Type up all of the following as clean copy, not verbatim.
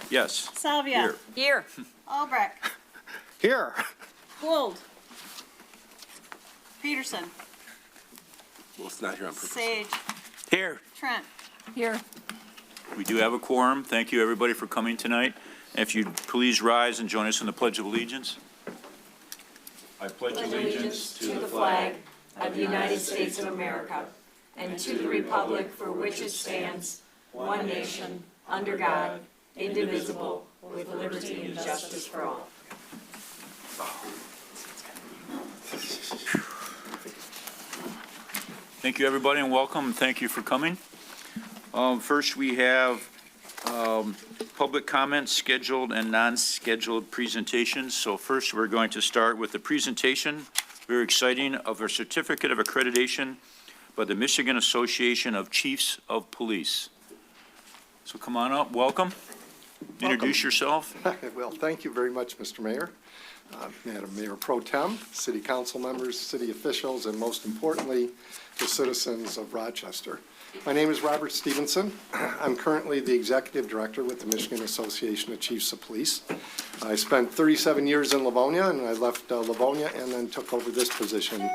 Yes. Salvia. Here. Albrecht. Here. Gould. Peterson. Well, it's not here on purpose. Sage. Here. Trent. Here. We do have a quorum. Thank you, everybody, for coming tonight. If you'd please rise and join us in the Pledge of Allegiance. I pledge Allegiance to the flag of the United States of America and to the republic for which it stands, one nation, under God, indivisible, with liberty and justice for all. Thank you, everybody, and welcome, and thank you for coming. First, we have public comments, scheduled and non-scheduled presentations. So first, we're going to start with the presentation, very exciting, of a certificate of accreditation by the Michigan Association of Chiefs of Police. So come on up, welcome. Introduce yourself. Well, thank you very much, Mr. Mayor, Madam Mayor Pro Tem, City Council members, city officials, and most importantly, the citizens of Rochester. My name is Robert Stevenson. I'm currently the Executive Director with the Michigan Association of Chiefs of Police. I spent 37 years in Livonia, and I left Livonia and then took over this position,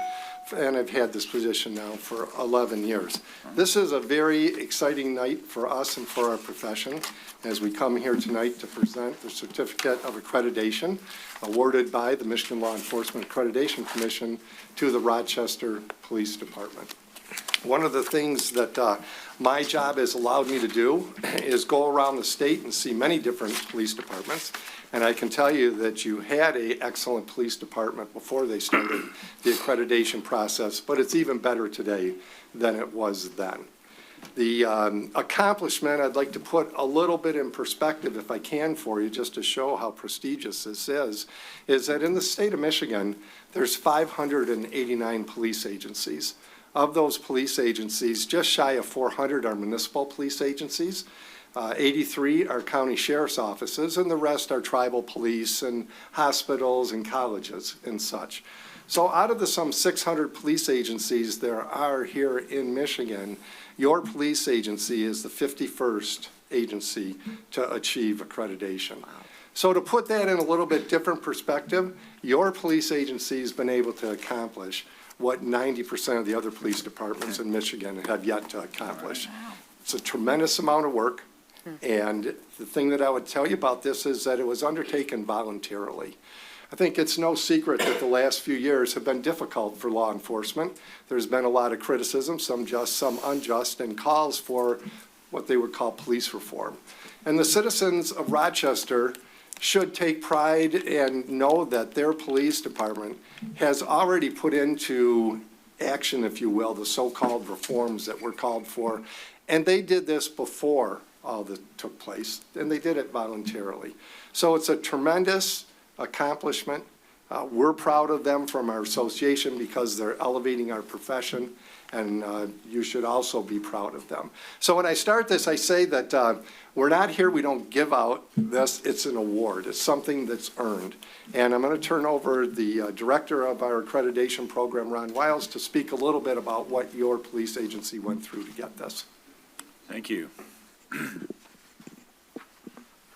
and I've had this position now for 11 years. This is a very exciting night for us and for our profession as we come here tonight to present the Certificate of Accreditation awarded by the Michigan Law Enforcement Accreditation Commission to the Rochester Police Department. One of the things that my job has allowed me to do is go around the state and see many different police departments. And I can tell you that you had an excellent police department before they started the accreditation process, but it's even better today than it was then. The accomplishment, I'd like to put a little bit in perspective, if I can, for you, just to show how prestigious this is that in the state of Michigan, there's 589 police agencies. Of those police agencies, just shy of 400 are municipal police agencies. 83 are county sheriff's offices, and the rest are tribal police and hospitals and colleges and such. So out of the some 600 police agencies there are here in Michigan, your police agency is the 51st agency to achieve accreditation. So to put that in a little bit different perspective, your police agency has been able to accomplish what 90% of the other police departments in Michigan have yet to accomplish. It's a tremendous amount of work, and the thing that I would tell you about this is that it was undertaken voluntarily. I think it's no secret that the last few years have been difficult for law enforcement. There's been a lot of criticism, some just, some unjust, and calls for what they would call police reform. And the citizens of Rochester should take pride and know that their police department has already put into action, if you will, the so-called reforms that were called for. And they did this before all that took place, and they did it voluntarily. So it's a tremendous accomplishment. We're proud of them from our association because they're elevating our profession, and you should also be proud of them. So when I start this, I say that we're not here, we don't give out this, it's an award. It's something that's earned. And I'm going to turn over the director of our accreditation program, Ron Wiles, to speak a little bit about what your police agency went through to get this. Thank you.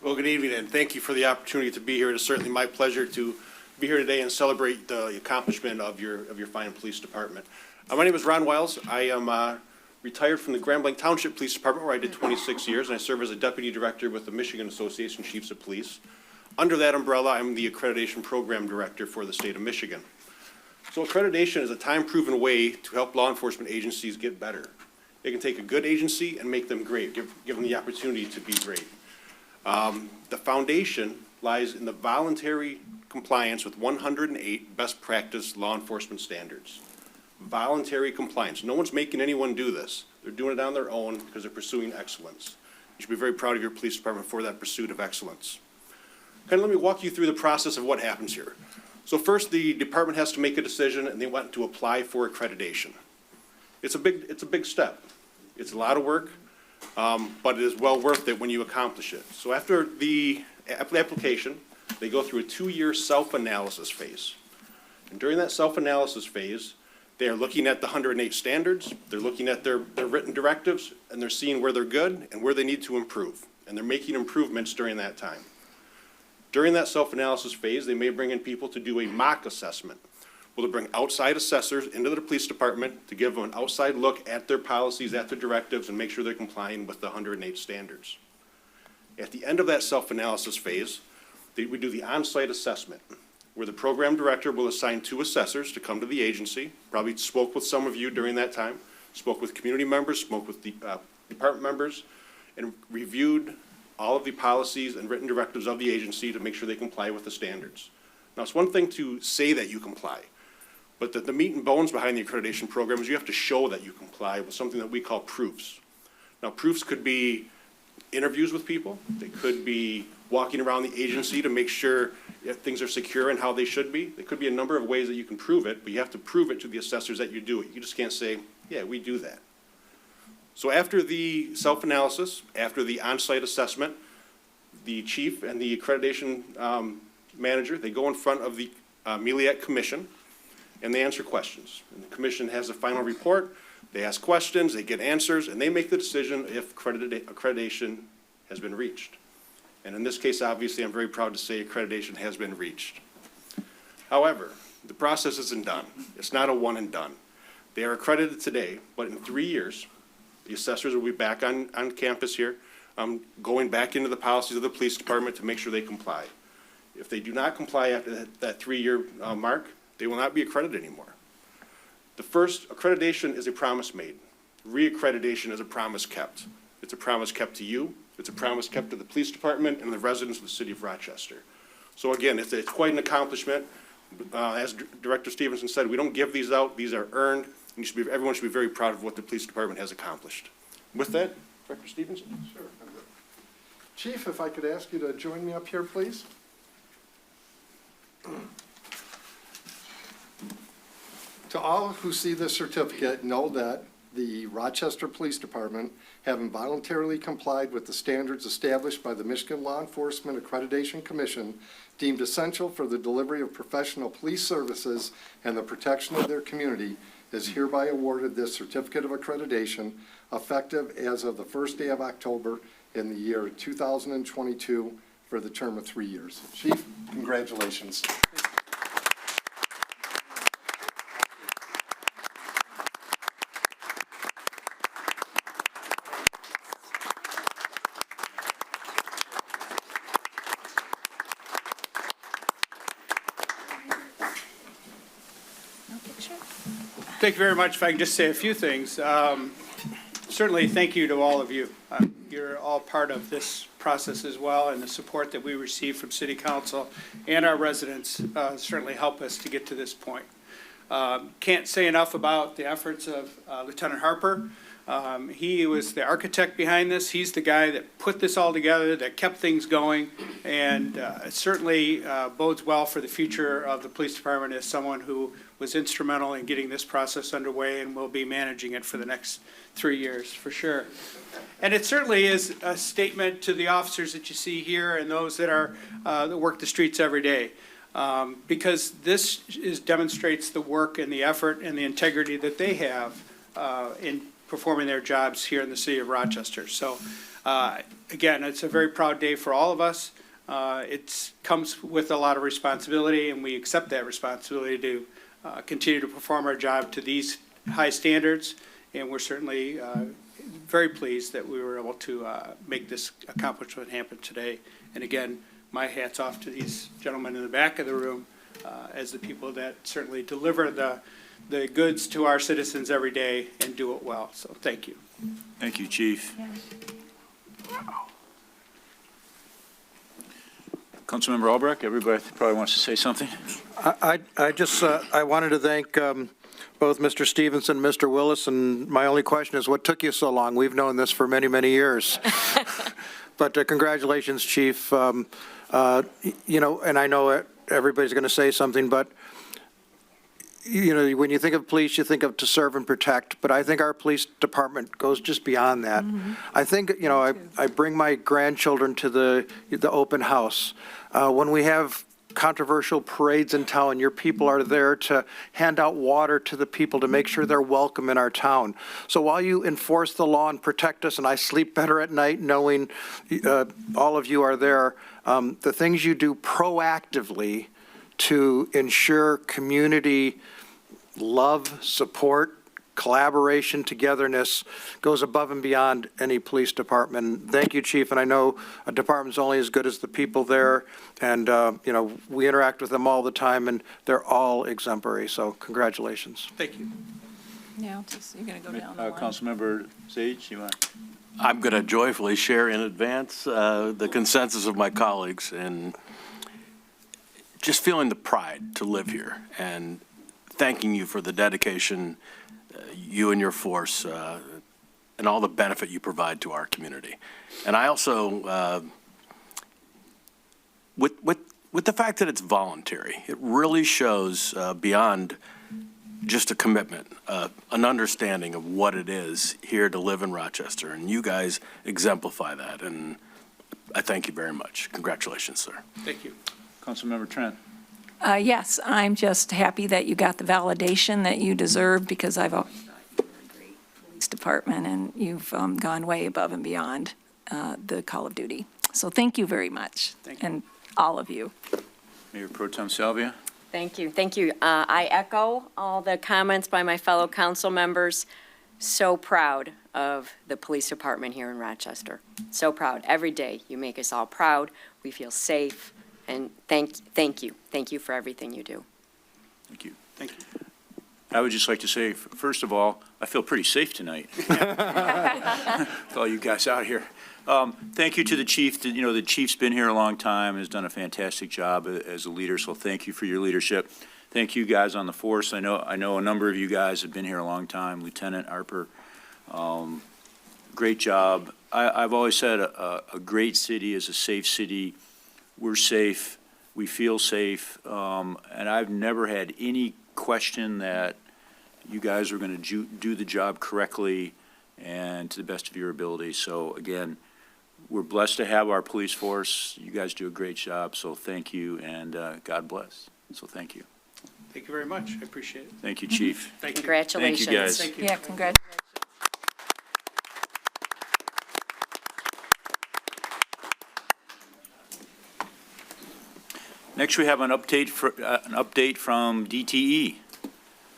Well, good evening, and thank you for the opportunity to be here. It is certainly my pleasure to be here today and celebrate the accomplishment of your fine police department. My name is Ron Wiles. I am retired from the Grand Blanc Township Police Department, where I did 26 years, and I serve as a deputy director with the Michigan Association of Chiefs of Police. Under that umbrella, I'm the accreditation program director for the state of Michigan. So accreditation is a time-proven way to help law enforcement agencies get better. It can take a good agency and make them great, give them the opportunity to be great. The foundation lies in the voluntary compliance with 108 best practice law enforcement standards. Voluntary compliance. No one's making anyone do this. They're doing it on their own because they're pursuing excellence. You should be very proud of your police department for that pursuit of excellence. Kind of let me walk you through the process of what happens here. So first, the department has to make a decision, and they want to apply for accreditation. It's a big step. It's a lot of work, but it is well worth it when you accomplish it. So after the application, they go through a 2-year self-analysis phase. And during that self-analysis phase, they are looking at the 108 standards, they're looking at their written directives, and they're seeing where they're good and where they need to improve. and they're making improvements during that time. During that self-analysis phase, they may bring in people to do a mock assessment. Well, they'll bring outside assessors into the police department to give them an outside look at their policies, at their directives, and make sure they're complying with the 108 standards. At the end of that self-analysis phase, we do the on-site assessment, where the program director will assign 2 assessors to come to the agency, probably spoke with some of you during that time, spoke with community members, spoke with the department members, and reviewed all of the policies and written directives of the agency to make sure they comply with the standards. Now, it's one thing to say that you comply, but the meat and bones behind the accreditation program is you have to show that you comply with something that we call proofs. Now, proofs could be interviews with people. They could be walking around the agency to make sure if things are secure and how they should be. There could be a number of ways that you can prove it, but you have to prove it to the assessors that you do it. You just can't say, yeah, we do that. So after the self-analysis, after the on-site assessment, the chief and the accreditation manager, they go in front of the MELIAC Commission, and they answer questions. And the commission has a final report. They ask questions, they get answers, and they make the decision if accreditation has been reached. And in this case, obviously, I'm very proud to say accreditation has been reached. However, the process isn't done. It's not a one and done. They are accredited today, but in 3 years, the assessors will be back on campus here, going back into the policies of the police department to make sure they comply. If they do not comply after that 3-year mark, they will not be accredited anymore. The first accreditation is a promise made. Reaccreditation is a promise kept. It's a promise kept to you. It's a promise kept to the police department and the residents of the city of Rochester. So again, it's quite an accomplishment. As Director Stevenson said, we don't give these out. These are earned. And everyone should be very proud of what the police department has accomplished. With that, Director Stevenson? Sure. Chief, if I could ask you to join me up here, please. To all who see this certificate, know that the Rochester Police Department, having voluntarily complied with the standards established by the Michigan Law Enforcement Accreditation Commission, deemed essential for the delivery of professional police services and the protection of their community, is hereby awarded this certificate of accreditation effective as of the first day of October in the year 2022 for the term of 3 years. Chief, congratulations. Thank you very much. If I can just say a few things. Certainly, thank you to all of you. You're all part of this process as well, and the support that we receive from City Council and our residents certainly help us to get to this point. Can't say enough about the efforts of Lieutenant Harper. He was the architect behind this. He's the guy that put this all together, that kept things going, and it certainly bodes well for the future of the police department as someone who was instrumental in getting this process underway and will be managing it for the next 3 years, for sure. And it certainly is a statement to the officers that you see here and those that are that work the streets every day. Because this demonstrates the work and the effort and the integrity that they have in performing their jobs here in the city of Rochester. So, again, it's a very proud day for all of us. It comes with a lot of responsibility, and we accept that responsibility to continue to perform our job to these high standards. And we're certainly very pleased that we were able to make this accomplishment happen today. And again, my hat's off to these gentlemen in the back of the room as the people that certainly deliver the goods to our citizens every day and do it well. So thank you. Thank you, Chief. Councilmember Albrecht, everybody probably wants to say something. I wanted to thank both Mr. Stevenson and Mr. Willis, and my only question is, what took you so long? We've known this for many, many years. But congratulations, Chief. And I know everybody's going to say something, but when you think of police, you think of to serve and protect, but I think our police department goes just beyond that. Mm-hmm. I think, I bring my grandchildren to the open house. When we have controversial parades in town, your people are there to hand out water to the people to make sure they're welcome in our town. So while you enforce the law and protect us, and I sleep better at night knowing all of you are there, the things you do proactively to ensure community love, support, collaboration, togetherness goes above and beyond any police department. Thank you, Chief, and I know a department's only as good as the people there, and, we interact with them all the time, and they're all exemplary, so congratulations. Thank you. Now, you're going to go down the line. Councilmember Sage, you want? I'm going to joyfully share in advance the consensus of my colleagues and just feeling the pride to live here and thanking you for the dedication, you and your force, and all the benefit you provide to our community. And I also, with the fact that it's voluntary, it really shows beyond just a commitment, an understanding of what it is here to live in Rochester, and you guys exemplify that, and I thank you very much. Congratulations, sir. Thank you. Councilmember Trent. Yes, I'm just happy that you got the validation that you deserve, because I've always thought you were a great police department, and you've gone way above and beyond the call of duty. So thank you very much, and all of you. Mayor Pro Tem Salvia. Thank you. Thank you. I echo all the comments by my fellow council members. So proud of the police department here in Rochester. So proud. Every day you make us all proud. We feel safe. And thank you. Thank you for everything you do. Thank you. Thank you. I would just like to say, first of all, I feel pretty safe tonight with all you guys out here. Thank you to the chief. The chief's been here a long time, has done a fantastic job as a leader, so thank you for your leadership. Thank you guys on the force. I know a number of you guys have been here a long time. Lieutenant Harper, great job. I've always said a great city is a safe city. We're safe. We feel safe. And I've never had any question that you guys are going to do the job correctly and to the best of your ability. So again, we're blessed to have our police force. You guys do a great job, so thank you, and God bless. So thank you. Thank you very much. I appreciate it. Thank you, Chief. Thank you. Congratulations. Thank you, guys. Thank you. Yeah, congratulations. Next, we have an update from DTE.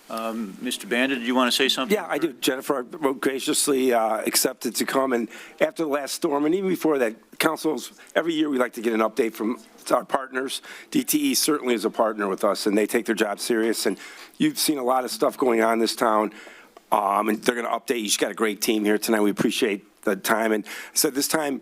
Mr. Bandit, did you want to say something? Yeah, I do. Jennifer graciously accepted to come, and after the last storm, and even before that, councils, every year we like to get an update from our partners. DTE certainly is a partner with us, and they take their job serious, and you've seen a lot of stuff going on in this town, and they're going to update you. You've got a great team here tonight. We appreciate the time, and so this time,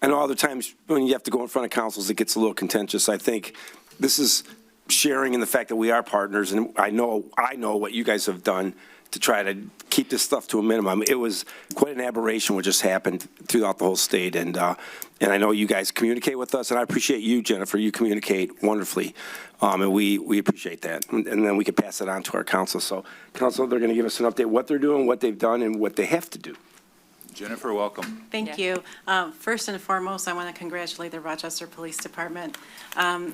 I know other times when you have to go in front of councils, it gets a little contentious. I think this is sharing in the fact that we are partners, and I know what you guys have done to try to keep this stuff to a minimum. It was quite an aberration what just happened throughout the whole state, and I know you guys communicate with us, and I appreciate you, Jennifer. You communicate wonderfully, and we appreciate that, and then we can pass it on to our council. So, council, they're going to give us an update what they're doing, what they've done, and what they have to do. Jennifer, welcome. Thank you. First and foremost, I want to congratulate the Rochester Police Department.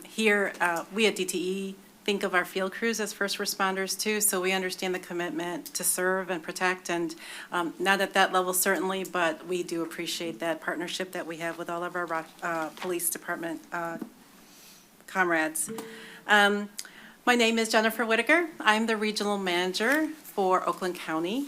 Here, we at DTE think of our field crews as first responders too, so we understand the commitment to serve and protect, and not at that level certainly, but we do appreciate that partnership that we have with all of our police department comrades. My name is Jennifer Whitaker. I'm the regional manager for Oakland County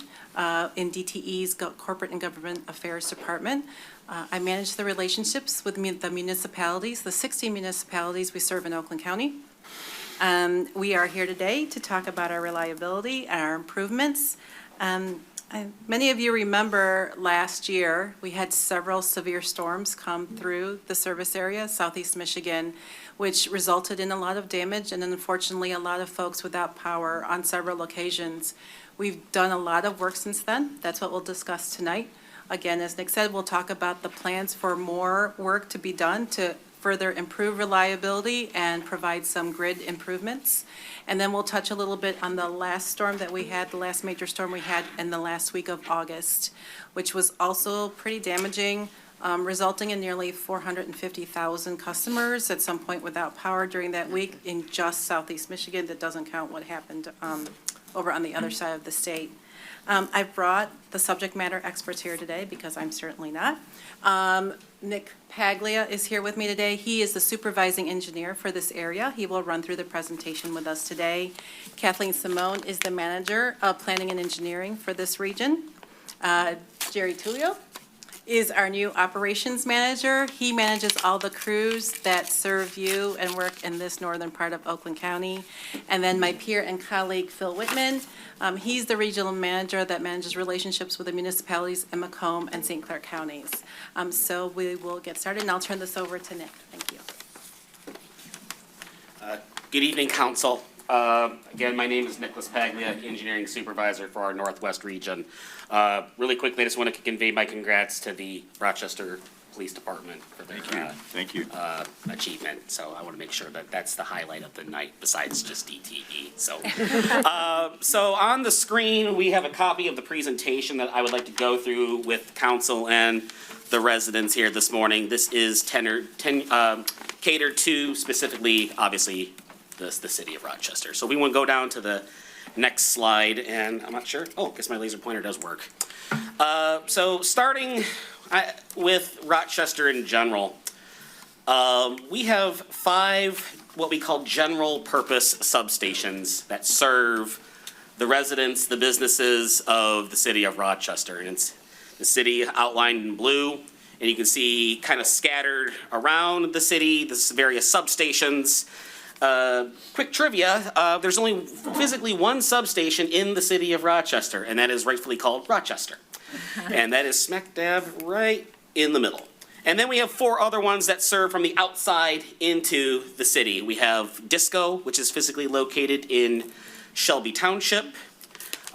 in DTE's Corporate and Government Affairs Department. I manage the relationships with the municipalities, the 60 municipalities we serve in Oakland County. We are here today to talk about our reliability and our improvements. Many of you remember last year, we had several severe storms come through the service area, Southeast Michigan, which resulted in a lot of damage and unfortunately a lot of folks without power on several occasions. We've done a lot of work since then. That's what we'll discuss tonight. Again, as Nick said, we'll talk about the plans for more work to be done to further improve reliability and provide some grid improvements. And then we'll touch a little bit on the last storm that we had, the last major storm we had in the last week of August, which was also pretty damaging. resulting in nearly 450,000 customers at some point without power during that week in just southeast Michigan. That doesn't count what happened over on the other side of the state. I've brought the subject matter experts here today because I'm certainly not. Nick Paglia is here with me today. He is the supervising engineer for this area. He will run through the presentation with us today. Kathleen Simone is the manager of planning and engineering for this region. Jerry Tullio is our new operations manager. He manages all the crews that serve you and work in this northern part of Oakland County. And then my peer and colleague, Phil Whitman, he's the regional manager that manages relationships with the municipalities in Macomb and St. Clair counties. So we will get started, and I'll turn this over to Nick. Thank you. Good evening, Council. Again, my name is Nicholas Paglia, Engineering Supervisor for our Northwest region. Really quickly, I just want to convey my congrats to the Rochester Police Department for their Thank you. achievement. So I want to make sure that that's the highlight of the night, besides just DTE. So, so on the screen, we have a copy of the presentation that I would like to go through with Council and the residents here this morning. This is catered to specifically, obviously, the city of Rochester. So we want to go down to the next slide, and I'm not sure. Oh, I guess my laser pointer does work. So starting with Rochester in general, we have 5 what we call general purpose substations that serve the residents, the businesses of the city of Rochester. And it's the city outlined in blue, and you can see kind of scattered around the city, the various substations. Quick trivia, there's only physically one substation in the city of Rochester, and that is rightfully called Rochester. And that is smack dab right in the middle. And then we have 4 other ones that serve from the outside into the city. We have Disco, which is physically located in Shelby Township.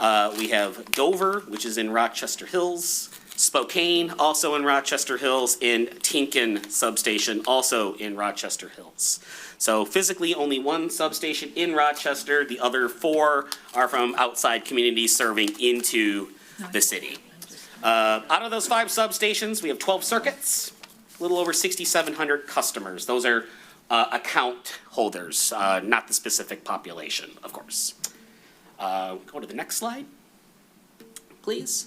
We have Dover, which is in Rochester Hills. Spokane, also in Rochester Hills, and Tinkin Substation, also in Rochester Hills. So physically only one substation in Rochester. The other 4 are from outside communities serving into the city. Out of those 5 substations, we have 12 circuits, a little over 6,700 customers. Those are account holders, not the specific population, of course. Go to the next slide, please.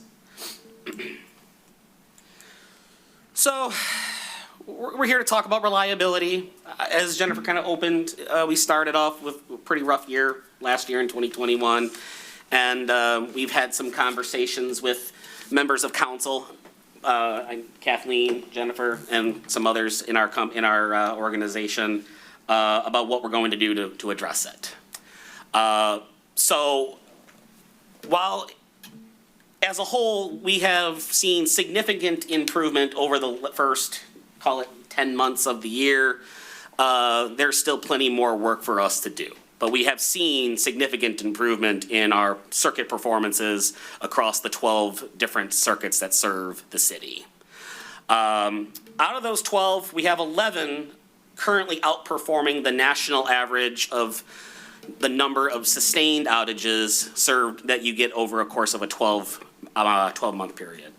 So we're here to talk about reliability. As Jennifer kind of opened, we started off with a pretty rough year last year in 2021. And we've had some conversations with members of council, Kathleen, Jennifer, and some others in our organization about what we're going to do to address it. So while as a whole, we have seen significant improvement over the first, call it 10 months of the year. There's still plenty more work for us to do. But we have seen significant improvement in our circuit performances across the 12 different circuits that serve the city. Out of those 12, we have 11 currently outperforming the national average of the number of sustained outages served that you get over a course of a 12-month period.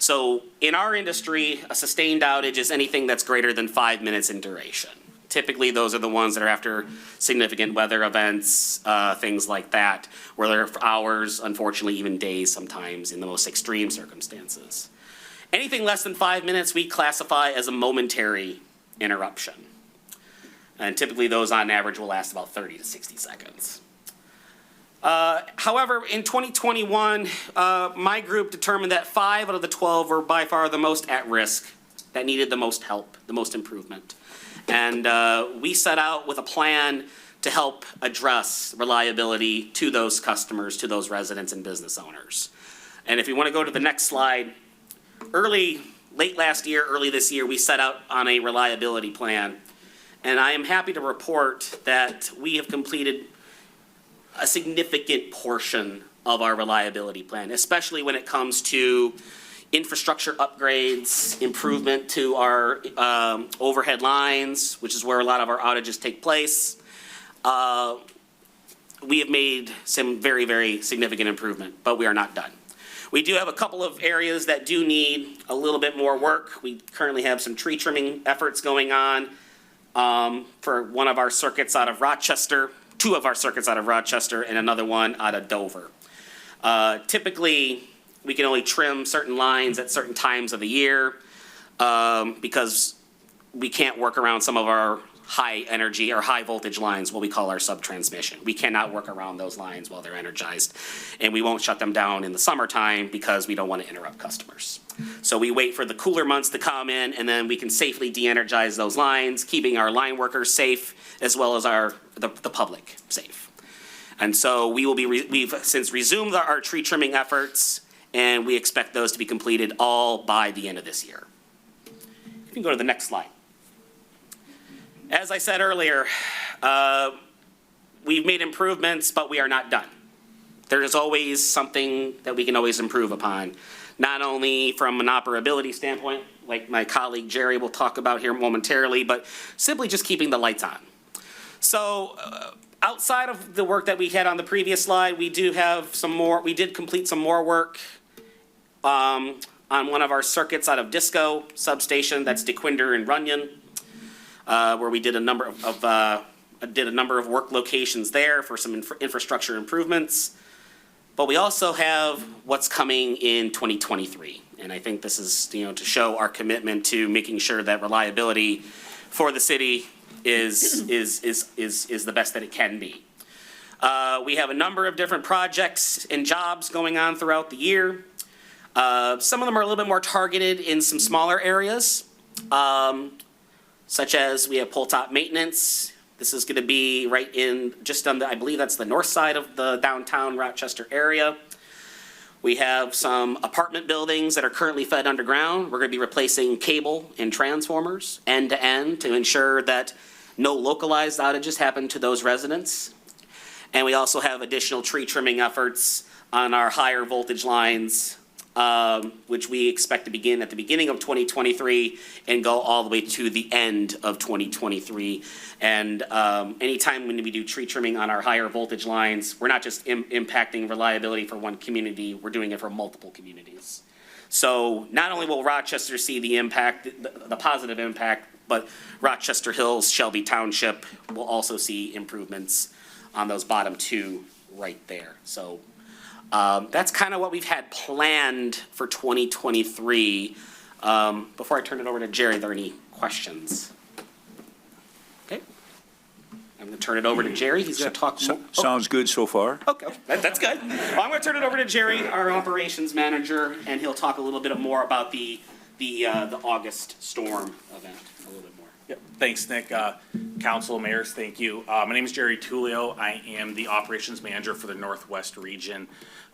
So in our industry, a sustained outage is anything that's greater than 5 minutes in duration. Typically, those are the ones that are after significant weather events, things like that, where there are hours, unfortunately, even days sometimes in the most extreme circumstances. Anything less than 5 minutes, we classify as a momentary interruption. And typically, those on average will last about 30 to 60 seconds. However, in 2021, my group determined that 5 out of the 12 were by far the most at risk, that needed the most help, the most improvement. And we set out with a plan to help address reliability to those customers, to those residents and business owners. And if you want to go to the next slide, late last year, early this year, we set out on a reliability plan. And I am happy to report that we have completed a significant portion of our reliability plan, especially when it comes to infrastructure upgrades, improvement to our overhead lines, which is where a lot of our outages take place. We have made some very, very significant improvement, but we are not done. We do have a couple of areas that do need a little bit more work. We currently have some tree trimming efforts going on for one of our circuits out of Rochester, two of our circuits out of Rochester, and another one out of Dover. Typically, we can only trim certain lines at certain times of the year because we can't work around some of our high energy or high voltage lines, what we call our sub-transmission. We cannot work around those lines while they're energized, and we won't shut them down in the summertime because we don't want to interrupt customers. So we wait for the cooler months to come in, and then we can safely de-energize those lines, keeping our line workers safe as well as the public safe. And so we've since resumed our tree trimming efforts, and we expect those to be completed all by the end of this year. You can go to the next slide. As I said earlier, we've made improvements, but we are not done. There is always something that we can always improve upon, not only from an operability standpoint, like my colleague Jerry will talk about here momentarily, but simply just keeping the lights on. So outside of the work that we had on the previous slide, we do have some more, we did complete some more work on one of our circuits out of Disco substation, that's DeQuinder and Runyon, where we did a number of work locations there for some infrastructure improvements. But we also have what's coming in 2023. And I think this is, to show our commitment to making sure that reliability for the city is the best that it can be. We have a number of different projects and jobs going on throughout the year. Some of them are a little bit more targeted in some smaller areas, such as we have pole top maintenance. This is gonna be right in, just on the, I believe that's the north side of the downtown Rochester area. We have some apartment buildings that are currently fed underground. We're gonna be replacing cable and transformers end to end to ensure that no localized outages happen to those residents. And we also have additional tree trimming efforts on our higher voltage lines, which we expect to begin at the beginning of 2023 and go all the way to the end of 2023. And anytime when we do tree trimming on our higher voltage lines, we're not just impacting reliability for one community, we're doing it for multiple communities. So not only will Rochester see the impact, the positive impact, but Rochester Hills, Shelby Township will also see improvements on those bottom two right there. So that's kind of what we've had planned for 2023. Before I turn it over to Jerry, are there any questions? Okay. I'm going to turn it over to Jerry. He's going to talk more. Sounds good so far. Okay, that's good. Well, I'm going to turn it over to Jerry, our operations manager, and he'll talk a little bit more about the August storm event a little bit more. Yep. Thanks, Nick. Council, mayors, thank you. My name is Jerry Tullio. I am the operations manager for the Northwest region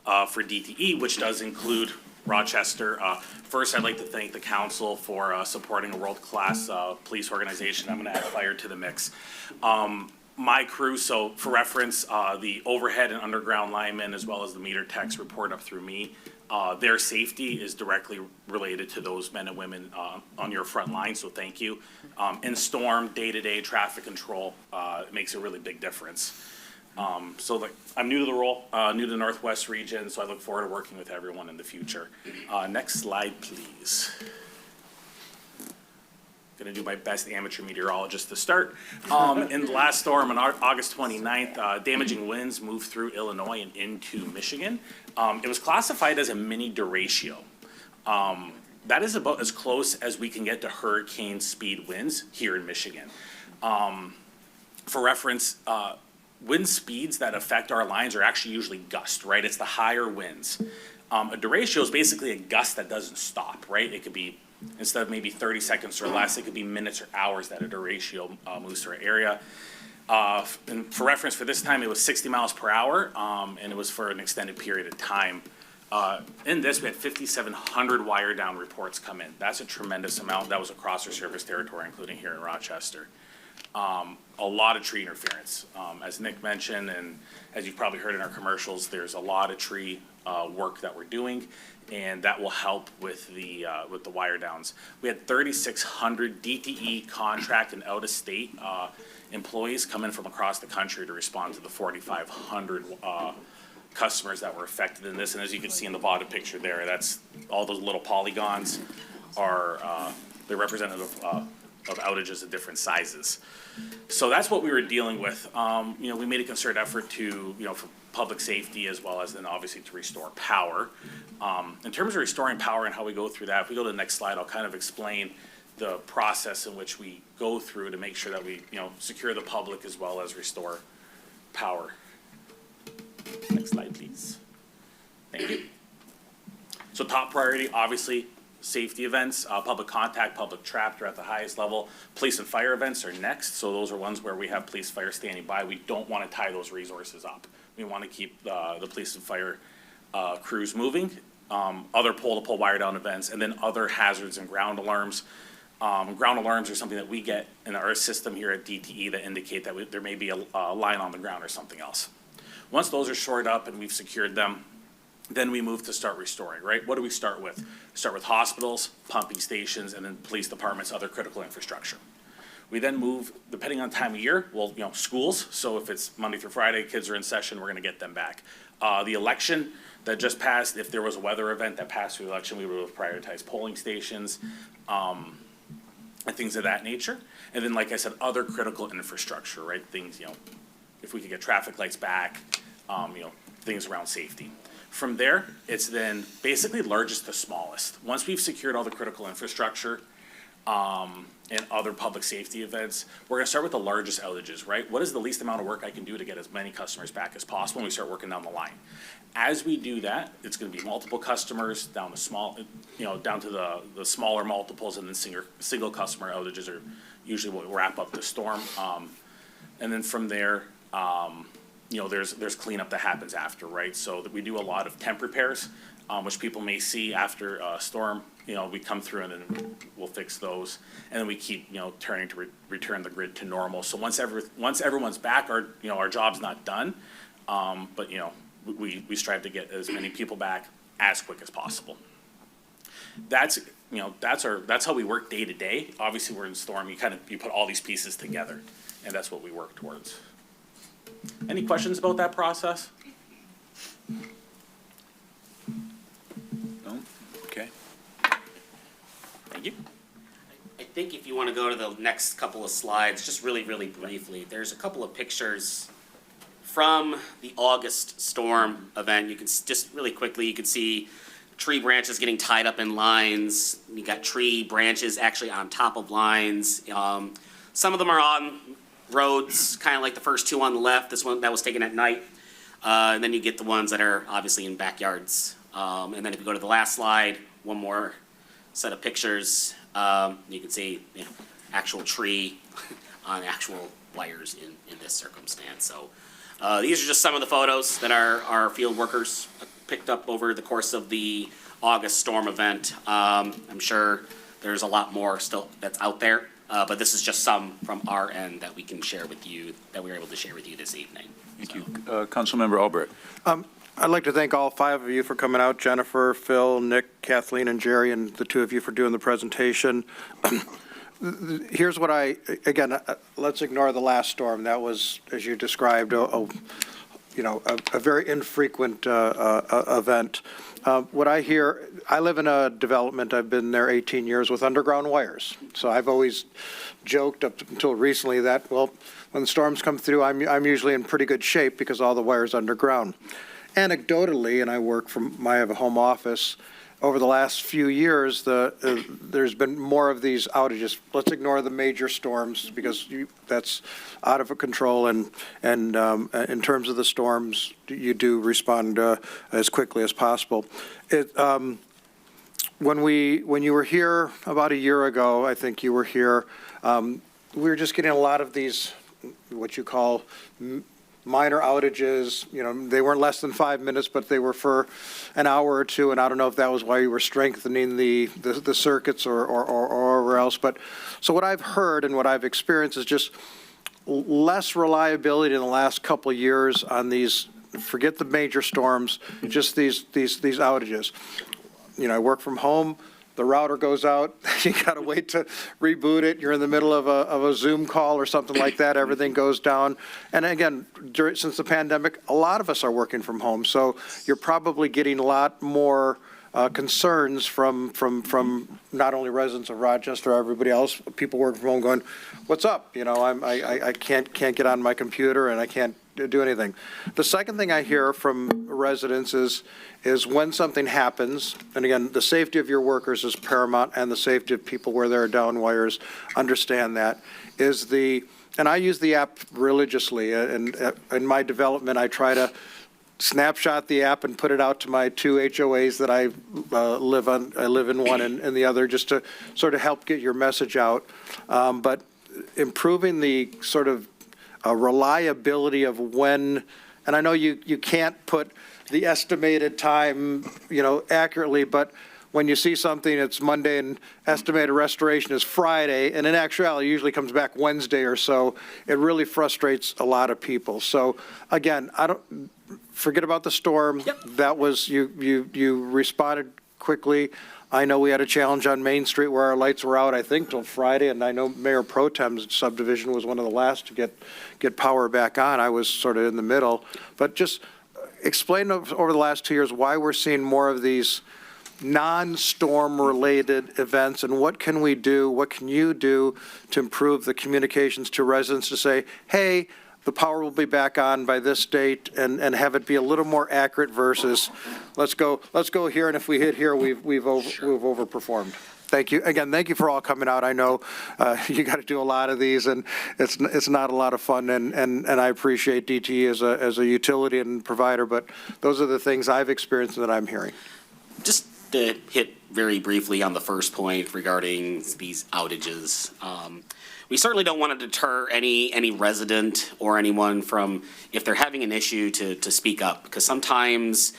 for DTE, which does include Rochester. First, I'd like to thank the council for supporting a world-class police organization. I'm going to add fire to the mix. My crew, so for reference, the overhead and underground linemen, as well as the meter techs report up through me. Their safety is directly related to those men and women on your front line, so thank you. In storm, day-to-day traffic control, it makes a really big difference. So I'm new to the role, new to the Northwest region, so I look forward to working with everyone in the future. Next slide, please. Gonna do my best amateur meteorologist to start. In the last storm on August 29th, damaging winds moved through Illinois and into Michigan. It was classified as a mini derecho. That is about as close as we can get to hurricane speed winds here in Michigan. For reference, wind speeds that affect our lines are actually usually gust, right? It's the higher winds. A derecho is basically a gust that doesn't stop, right? It could be, instead of maybe 30 seconds or less, it could be minutes or hours that a derecho moves through our area. And for reference, for this time, it was 60 miles per hour, and it was for an extended period of time. In this, we had 5,700 wire down reports come in. That's a tremendous amount. That was across our service territory, including here in Rochester. A lot of tree interference. As Nick mentioned, and as you've probably heard in our commercials, there's a lot of tree work that we're doing, and that will help with the wire downs. We had 3,600 DTE contract and out-of-state employees come in from across the country to respond to the 4,500 customers that were affected in this. And as you can see in the bottom picture there, that's all those little polygons are, they're representative of outages of different sizes. So that's what we were dealing with. You know, we made a concerted effort to, you know, for public safety as well as then obviously to restore power. In terms of restoring power and how we go through that, if we go to the next slide, I'll kind of explain the process in which we go through to make sure that we, you know, secure the public as well as restore power. Next slide, please. Thank you. So top priority, obviously, safety events, public contact, public trapped are at the highest level. Police and fire events are next. So those are ones where we have police, fire standing by. We don't want to tie those resources up. We want to keep the police and fire crews moving. Other pole-to-pole wire down events, and then other hazards and ground alarms. Ground alarms are something that we get in our system here at DTE that indicate that there may be a line on the ground or something else. Once those are shored up and we've secured them, then we move to start restoring, right? What do we start with? We start with hospitals, pumping stations, and then police departments, other critical infrastructure. We then move, depending on time of year, well, you know, schools. So if it's Monday through Friday, kids are in session, we're gonna get them back. The election that just passed, if there was a weather event that passed through the election, we would have prioritized polling stations, and things of that nature. And then, like I said, other critical infrastructure, right? Things, you know, if we could get traffic lights back, you know, things around safety. From there, it's then basically largest to smallest. Once we've secured all the critical infrastructure, and other public safety events, we're gonna start with the largest outages, right? What is the least amount of work I can do to get as many customers back as possible, and we start working down the line. As we do that, it's gonna be multiple customers down to small, you know, down to the smaller multiples, and then single customer outages are usually what will wrap up the storm. And then from there, you know, there's cleanup that happens after, right? So that we do a lot of temp repairs, which people may see after a storm. You know, we come through and then we'll fix those, and then we keep, you know, turning to return the grid to normal. So once everyone's back, our job's not done, but you know, we strive to get as many people back as quick as possible. That's how we work day to day. Obviously, we're in storm. You put all these pieces together, and that's what we work towards. Any questions about that process? No? Okay. Thank you. I think if you want to go to the next couple of slides, just really, really briefly, there's a couple of pictures from the August storm event. You can just really quickly, you can see tree branches getting tied up in lines. You got tree branches actually on top of lines. Some of them are on roads, kind of like the first two on the left. This one that was taken at night. And then you get the ones that are obviously in backyards. And then if you go to the last slide, one more set of pictures, you can see, you know, actual tree on actual wires in this circumstance. So these are just some of the photos that our field workers picked up over the course of the August storm event. I'm sure there's a lot more still that's out there, but this is just some from our end that we can share with you, that we were able to share with you this evening. Thank you. Councilmember Albrecht. I'd like to thank all five of you for coming out, Jennifer, Phil, Nick, Kathleen, and Jerry, and the two of you for doing the presentation. Here's what let's ignore the last storm. That was, as you described, a very infrequent event. What I hear, I live in a development, I've been there 18 years with underground wires. So I've always joked up until recently that, well, when the storms come through, I'm usually in pretty good shape because all the wire's underground. Anecdotally, and I have a home office, over the last few years, there's been more of these outages. Let's ignore the major storms because that's out of control. And in terms of the storms, you do respond as quickly as possible. When you were here about a year ago, I think you were here, we were just getting a lot of these, what you call minor outages. You know, they weren't less than 5 minutes, but they were for an hour or two, and I don't know if that was why you were strengthening the circuits or else. But so what I've heard and what I've experienced is just less reliability in the last couple of years on these, forget the major storms, just these outages. You know, I work from home. the router goes out, you got to wait to reboot it, you're in the middle of a Zoom call or something like that, everything goes down. And again, since the pandemic, a lot of us are working from home, so you're probably getting a lot more concerns from not only residents of Rochester, everybody else, people working from home going, what's up? You know, I can't get on my computer and I can't do anything. The second thing I hear from residents is when something happens, and again, the safety of your workers is paramount and the safety of people where there are down wires, understand that, and I use the app religiously, and in my development, I try to snapshot the app and put it out to my 2 HOAs that I live on. I live in one and the other, just to sort of help get your message out. But improving the sort of reliability of when, and I know you can't put the estimated time, you know, accurately, but when you see something, it's Monday and estimated restoration is Friday, and in actuality, it usually comes back Wednesday or so. It really frustrates a lot of people. So again, forget about the storm. Yep. That was, you responded quickly. I know we had a challenge on Main Street where our lights were out, I think, till Friday, and I know Mayor Pro Tem's subdivision was one of the last to get power back on. I was sort of in the middle. But just explain over the last 2 years why we're seeing more of these non-storm related events, and what can we do, what can you do to improve the communications to residents to say, hey, the power will be back on by this date, and have it be a little more accurate versus let's go here, and if we hit here, we've overperformed. Thank you. Again, thank you for all coming out. I know you got to do a lot of these, and it's not a lot of fun, and I appreciate DTE as a utility and provider, but those are the things I've experienced that I'm hearing. Just to hit very briefly on the first point regarding these outages. We certainly don't want to deter any resident or anyone from, if they're having an issue, to speak up, because sometimes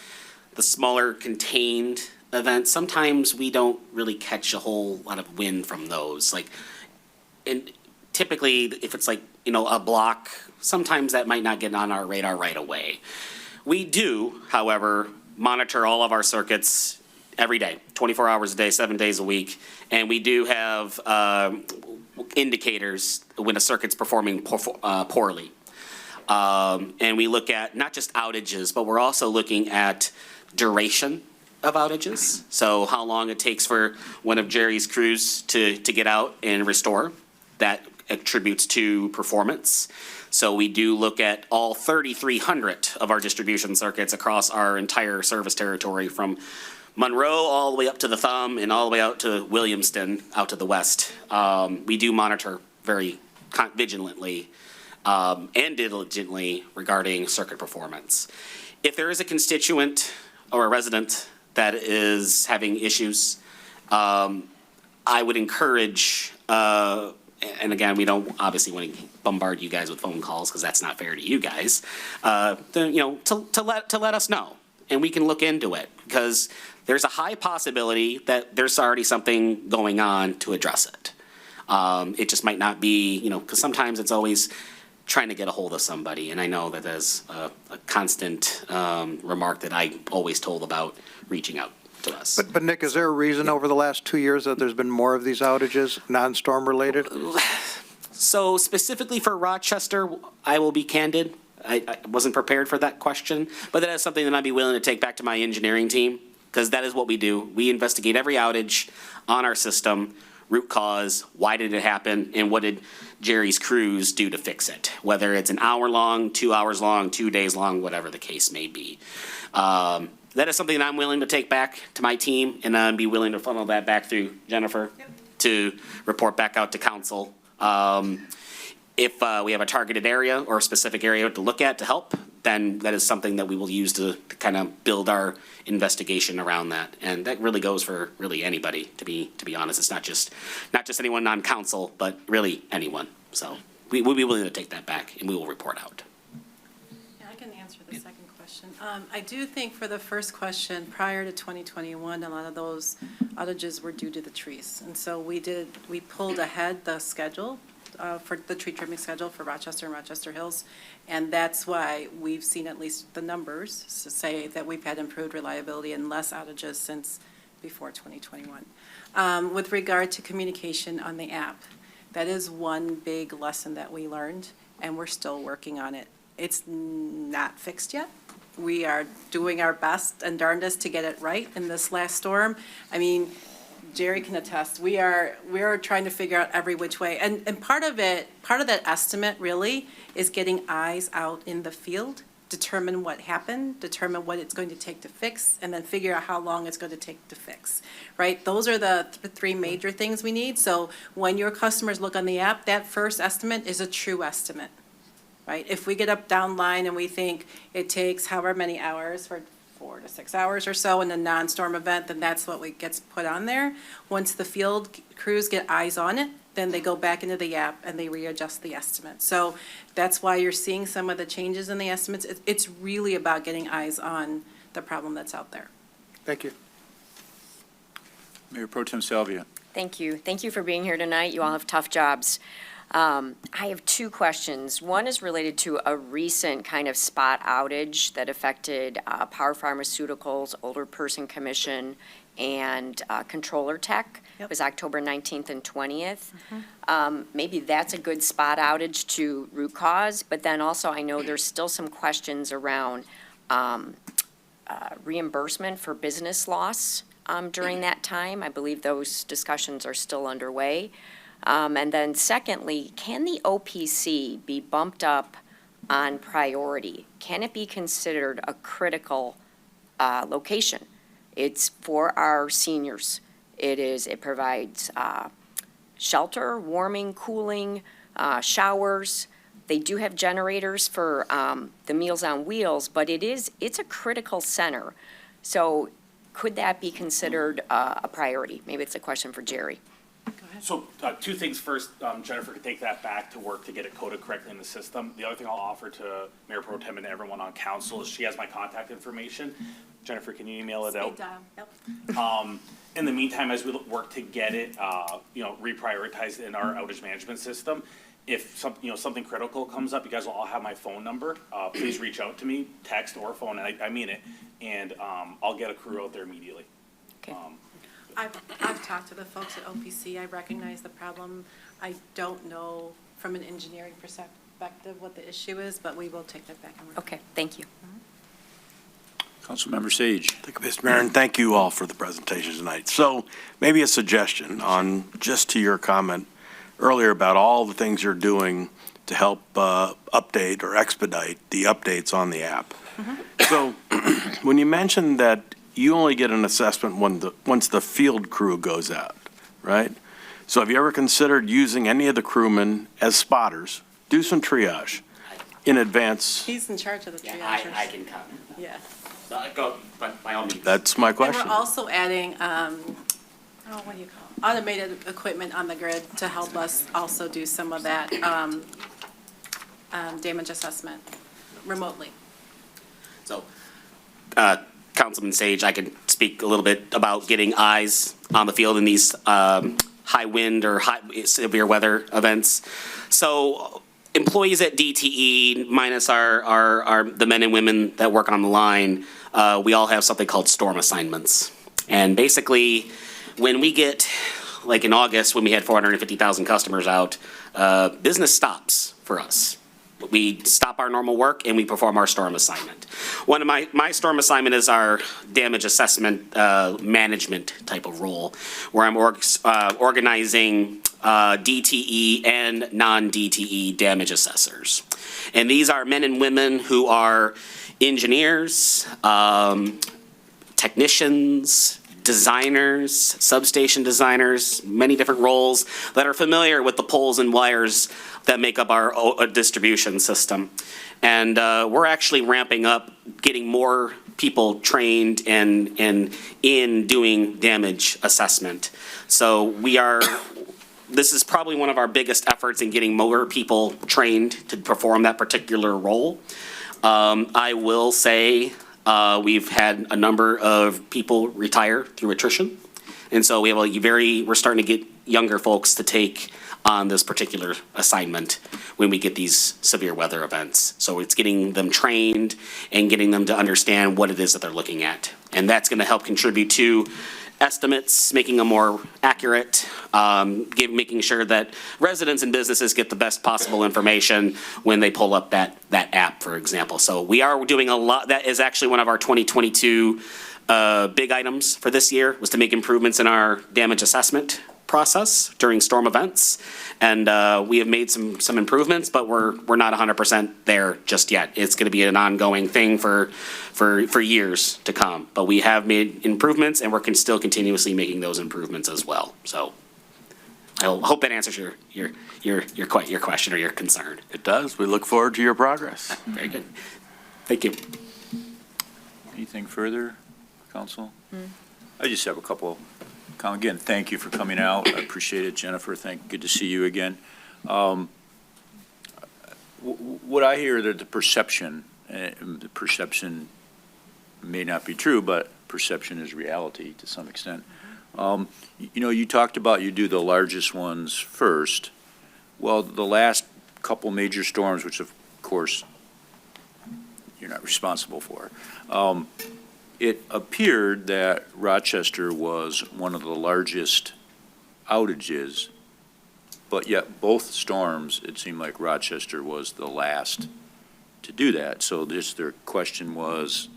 the smaller contained events, sometimes we don't really catch a whole lot of wind from those. And typically, if it's like, you know, a block, sometimes that might not get on our radar right away. We do, however, monitor all of our circuits every day, 24 hours a day, 7 days a week, and we do have indicators when a circuit's performing poorly. And we look at not just outages, but we're also looking at duration of outages. So how long it takes for one of Jerry's crews to get out and restore. That attributes to performance. So we do look at all 3,300 of our distribution circuits across our entire service territory, from Monroe all the way up to the Thumb and all the way out to Williamston, out to the west. We do monitor very vigilantly and diligently regarding circuit performance. If there is a constituent or a resident that is having issues, I would encourage, and again, we don't obviously want to bombard you guys with phone calls because that's not fair to you guys, to let us know, and we can look into it, because there's a high possibility that there's already something going on to address it. It just might not be, because sometimes it's always trying to get a hold of somebody, and I know that there's a constant remark that I always told about reaching out to us. But Nick, is there a reason over the last 2 years that there's been more of these outages, non-storm related? So specifically for Rochester, I will be candid. I wasn't prepared for that question, but that is something that I'd be willing to take back to my engineering team, because that is what we do. We investigate every outage on our system, root cause, why did it happen, and what did Jerry's crews do to fix it, whether it's an hour long, 2 hours long, 2 days long, whatever the case may be. That is something that I'm willing to take back to my team, and I'd be willing to funnel that back through Jennifer to report back out to council. If we have a targeted area or a specific area to look at to help, then that is something that we will use to kind of build our investigation around that. And that really goes for really anybody, to be honest. It's not just anyone on council, but really anyone. So we'll be willing to take that back, and we will report out. Yeah, I can answer the second question. I do think for the first question, prior to 2021, a lot of those outages were due to the trees. And so we pulled ahead the schedule for the tree trimming schedule for Rochester and Rochester Hills. And that's why we've seen at least the numbers to say that we've had improved reliability and less outages since before 2021. With regard to communication on the app, that is one big lesson that we learned, and we're still working on it. It's not fixed yet. We are doing our best and darndest to get it right in this last storm. I mean, Jerry can attest, we are trying to figure out every which way. And part of that estimate really is getting eyes out in the field, determine what happened, determine what it's going to take to fix, and then figure out how long it's going to take to fix, right? Those are the three major things we need. So when your customers look on the app, that first estimate is a true estimate, right? If we get up down line and we think it takes however many hours, for 4 to 6 hours or so in a non-storm event, then that's what gets put on there. Once the field crews get eyes on it, then they go back into the app and they readjust the estimate. So that's why you're seeing some of the changes in the estimates. It's really about getting eyes on the problem that's out there. Thank you. Mayor Pro Tem Salvia. Thank you. Thank you for being here tonight. You all have tough jobs. I have two questions. One is related to a recent kind of spot outage that affected Power Pharmaceuticals, Older Person Commission, and Controller Tech. Yep. It was October 19th and 20th. Maybe that's a good spot outage to root cause, but then also I know there's still some questions around reimbursement for business loss during that time. I believe those discussions are still underway. And then secondly, can the OPC be bumped up on priority? Can it be considered a critical location? It's for our seniors. It provides shelter, warming, cooling, showers. They do have generators for the Meals on Wheels, but it's a critical center. So could that be considered a priority? Maybe it's a question for Jerry. So, two things. First, Jennifer could take that back to work to get it coded correctly in the system. The other thing I'll offer to Mayor Pro Tem and everyone on council is she has my contact information. Jennifer, can you email it out? Speed dial. Yep. In the meantime, as we work to get it, reprioritized in our outage management system, if something critical comes up, you guys will all have my phone number. Please reach out to me, text or phone, and I mean it, and I'll get a crew out there immediately. Okay. I've talked to the folks at OPC. I recognize the problem. I don't know from an engineering perspective what the issue is, but we will take that back and work. Okay, thank you. Councilmember Sage. Thank you, Mr. Mayor, and thank you all for the presentation tonight. So maybe a suggestion on just to your comment earlier about all the things you're doing to help update or expedite the updates on the app. So when you mentioned that you only get an assessment once the field crew goes out, right? So have you ever considered using any of the crewmen as spotters? Do some triage in advance. He's in charge of the Yeah, triagers. I can comment. Yeah. Go, but by all means. That's my And question. we're also adding, what do you call it? Automated equipment on the grid to help us also do some of that damage assessment remotely. So, Councilman Sage, I can speak a little bit about getting eyes on the field in these high wind or severe weather events. So employees at DTE, minus the men and women that work on the line, we all have something called storm assignments. And basically, when we get, like in August, when we had 450,000 customers out, business stops for us. We stop our normal work and we perform our storm assignment. One of my storm assignment is our damage assessment management type of role, where I'm organizing DTE and non-DTE damage assessors. And these are men and women who are engineers, technicians, designers, substation designers, many different roles that are familiar with the poles and wires that make up our distribution system. And we're actually ramping up, getting more people trained and in doing damage assessment. So this is probably one of our biggest efforts in getting more people trained to perform that particular role. I will say we've had a number of people retire through attrition. And so we're starting to get younger folks to take on this particular assignment when we get these severe weather events. So it's getting them trained and getting them to understand what it is that they're looking at. And that's going to help contribute to estimates, making them more accurate, making sure that residents and businesses get the best possible information when they pull up that app, for example. So we are doing a lot. That is actually one of our 2022 big items for this year, was to make improvements in our damage assessment process during storm events. And we have made some improvements, but we're not 100% there just yet. It's going to be an ongoing thing for years to come. But we have made improvements, and we're still continuously making those improvements as well. So I hope that answers your question or your concern. It does. We look forward to your progress. Very good. Thank you. Anything further, council? I just have a couple. Again, thank you for coming out. I appreciate it, Jennifer. Good to see you again. What I hear that the perception may not be true, but perception is reality to some extent. You talked about you do the largest ones first. Well, the last couple major storms, which of course you're not responsible for, it appeared that Rochester was one of the largest outages, but yet both storms, it seemed like Rochester was the last to do that. So their question was,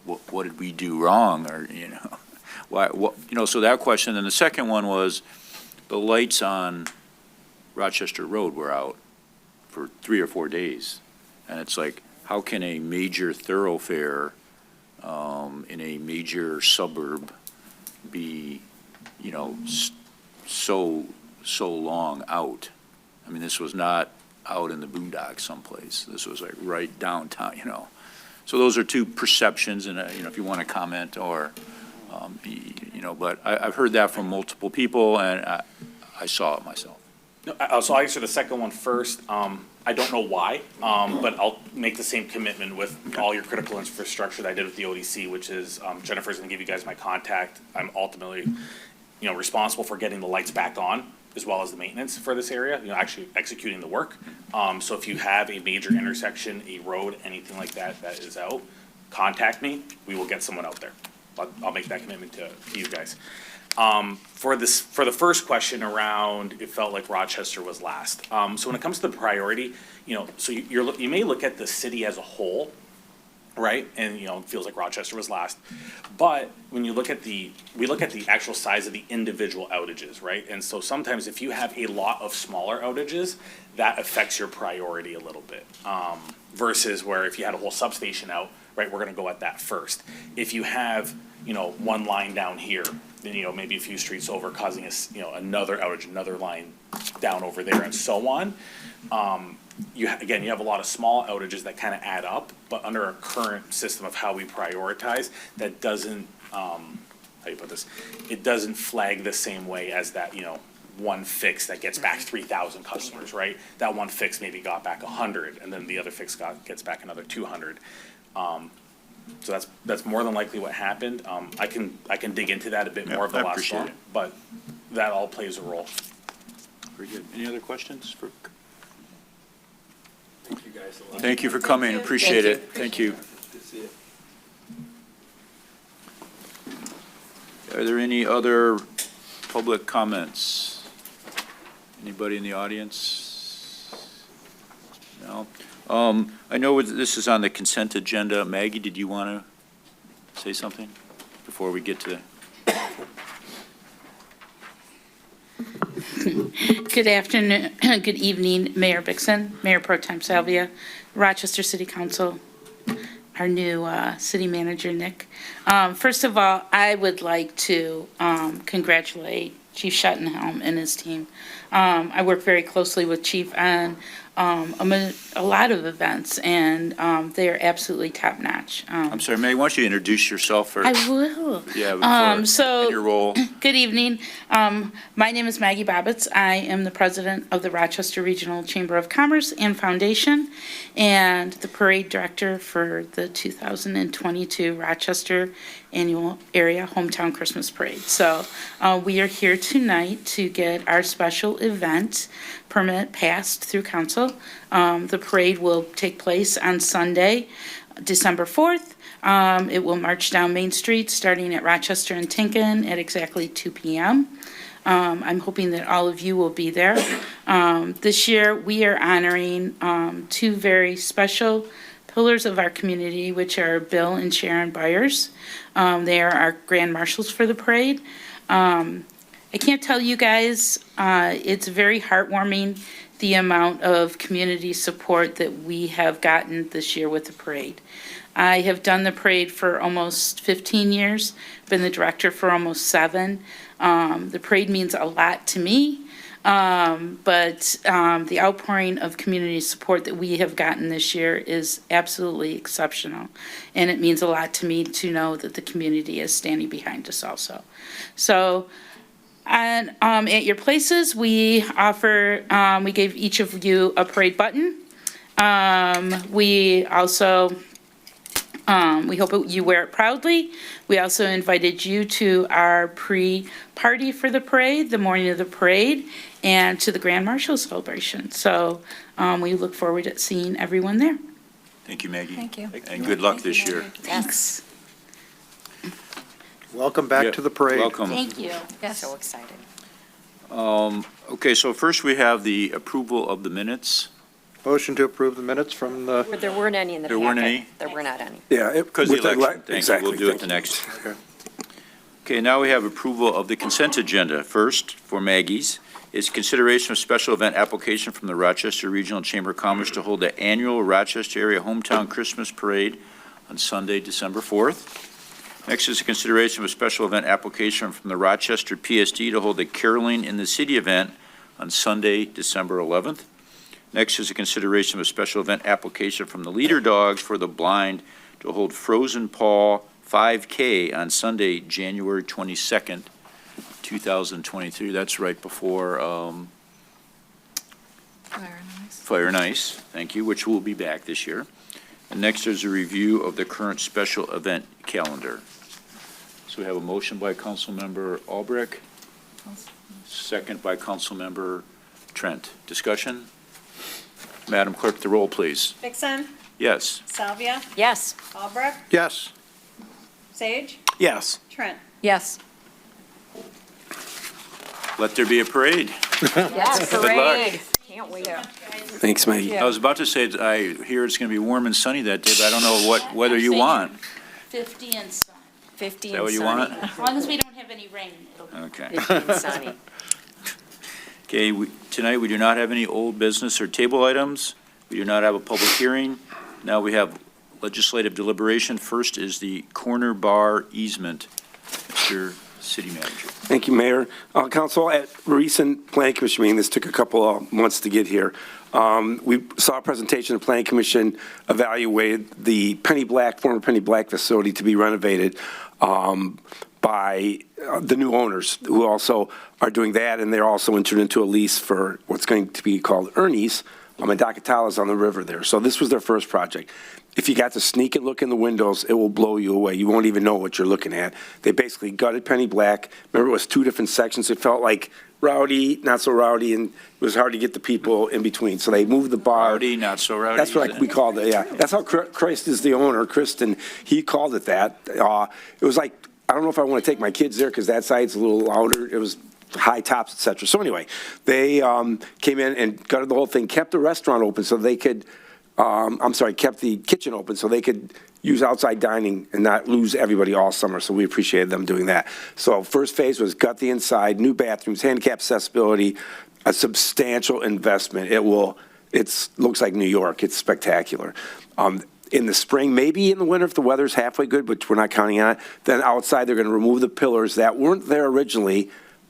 what did we do wrong, or why? So that question. And the second one was, the lights on Rochester Road were out for 3 or 4 days, and it's like, how can a major thoroughfare in a major suburb be, so long out? I mean, this was not out in the boondocks someplace. This was like right downtown, So those are two perceptions, and, if you want to comment or, but I've heard that from multiple people, and I saw it myself. So I'll answer the second one first. I don't know why, but I'll make the same commitment with all your critical infrastructure that I did with the ODC, which is, Jennifer's gonna give you guys my contact. I'm ultimately, responsible for getting the lights back on, as well as the maintenance for this area, actually executing the work. So if you have a major intersection, a road, anything like that that is out, contact me. We will get someone out there. I'll make that commitment to you guys. For the first question around, it felt like Rochester was last. So when it comes to the priority, so you may look at the city as a whole, right? And, it feels like Rochester was last. But when you look at we look at the actual size of the individual outages, right? And so sometimes if you have a lot of smaller outages, that affects your priority a little bit. Versus where if you had a whole substation out, right, we're gonna go at that first. If you have, one line down here, then, maybe a few streets over causing us, another outage, another line down over there and so on. You have a lot of small outages that kind of add up, but under our current system of how we prioritize, that doesn't, how do you put this? It doesn't flag the same way as that, one fix that gets back 3,000 customers, right? That one fix maybe got back 100, and then the other fix gets back another 200. So that's more than likely what happened. I can dig into that a bit more of the I last appreciate storm, it. but that all plays a role. Very good. Any other questions for? Thank you guys a lot. Thank you for coming. Appreciate it. Thank you. Good to see you. Are there any other public comments? Anybody in the audience? No? I know this is on the consent agenda. Maggie, did you want to say something before we get to? Good afternoon, good evening, Mayor Bixson, Mayor Pro Tem Salvia, Rochester City Council, our new city manager, Nick. First of all, I would like to congratulate Chief Schuttenhelm and his team. I work very closely with Chief on a lot of events, and they are absolutely top-notch. I'm sorry, Maggie, why don't you introduce yourself first? I will. Yeah, before, and your role. Good evening. My name is Maggie Bobbitz. I am the president of the Rochester Regional Chamber of Commerce and Foundation, and the parade director for the 2022 Rochester Annual Area Hometown Christmas Parade. So we are here tonight to get our special event permit passed through council. The parade will take place on Sunday, December 4th. It will march down Main Street, starting at Rochester and Tinkin at exactly 2 p.m. I'm hoping that all of you will be there. This year, we are honoring two very special pillars of our community, which are Bill and Sharon Byers. They are our grand marshals for the parade. I can't tell you guys, it's very heartwarming, the amount of community support that we have gotten this year with the parade. I have done the parade for almost 15 years, been the director for almost 7. The parade means a lot to me, but the outpouring of community support that we have gotten this year is absolutely exceptional. And it means a lot to me to know that the community is standing behind us also. So, and at your places, we offer, we gave each of you a parade button. We also, we hope you wear it proudly. We also invited you to our pre-party for the parade, the morning of the parade, and to the Grand Marshal celebration. So we look forward to seeing everyone there. Thank you, Maggie. Thank you. And good luck this year. Thanks. Welcome back to the parade. Welcome. Thank you. Yes. So excited. Okay, so first we have the approval of the minutes. Motion to approve the minutes from the, There weren't any in the There packet. weren't any? There were not any. Yeah. Because the with the election, thank you, exactly, we'll do it thank the you. next. Okay, now we have approval of the consent agenda. First, for Maggie's, is consideration of special event application from the Rochester Regional Chamber of Commerce to hold the annual Rochester Area Hometown Christmas Parade on Sunday, December 4th. Next is a consideration of a special event application from the Rochester PSD to hold the Caroling in the City event on Sunday, December 11th. Next is a consideration of a special event application from the Leader Dogs for the Blind to hold Frozen Paw 5K on Sunday, January 22nd, 2023. That's right before Fire and Ice, thank you, which will be back this year. And next is a review of the current special event calendar. So we have a motion by Councilmember Albrecht, second by Councilmember Trent. Discussion? Madam Clerk, the roll, please. Vixen, Yes. Salvia, Yes. Albrecht, yes. Sage, Yes. Trent. Yes. Let there be a parade. Yes. Good luck. Parade. Can't wait. Thanks, Maggie. I was about to say, I hear it's going to be warm and sunny that day, but I don't know what weather you want. 50 and sun. 50 Is that and what you sunny. want? As long as we don't have any rain, it'll be. Okay. 50 and sunny. Okay, tonight we do not have any old business or table items. We do not have a public hearing. Now we have legislative deliberation. First is the corner bar easement. Mr. City Manager. Thank you, Mayor. Council, at recent Planning Commission meeting, this took a couple of months to get here, we saw a presentation of Planning Commission evaluated the former Penny Black facility to be renovated by the new owners, who also are doing that, and they're also entered into a lease for what's going to be called Ernie's, and Dakatala's on the river there. So this was their first project. If you got to sneak and look in the windows, it will blow you away. You won't even know what you're looking at. They basically gutted Penny Black. Remember, it was 2 different sections. It felt like rowdy, not so rowdy, and it was hard to get the people in between. So they moved the bar. Rowdy, not so rowdy. That's what we called it, yeah. That's how Christ is the owner, Kristen, he called it that. It was like, I don't know if I want to take my kids there because that side's a little louder. It was high tops, et cetera. So anyway, they came in and gutted the whole thing, kept the restaurant open so they could, kept the kitchen open so they could use outside dining and not lose everybody all summer. So we appreciated them doing that. So first phase was gut the inside, new bathrooms, handicap accessibility, a substantial investment. It looks like New York. It's spectacular. In the spring, maybe in the winter if the weather's halfway good, but we're not counting on it. Then outside, they're going to remove the pillars that weren't there originally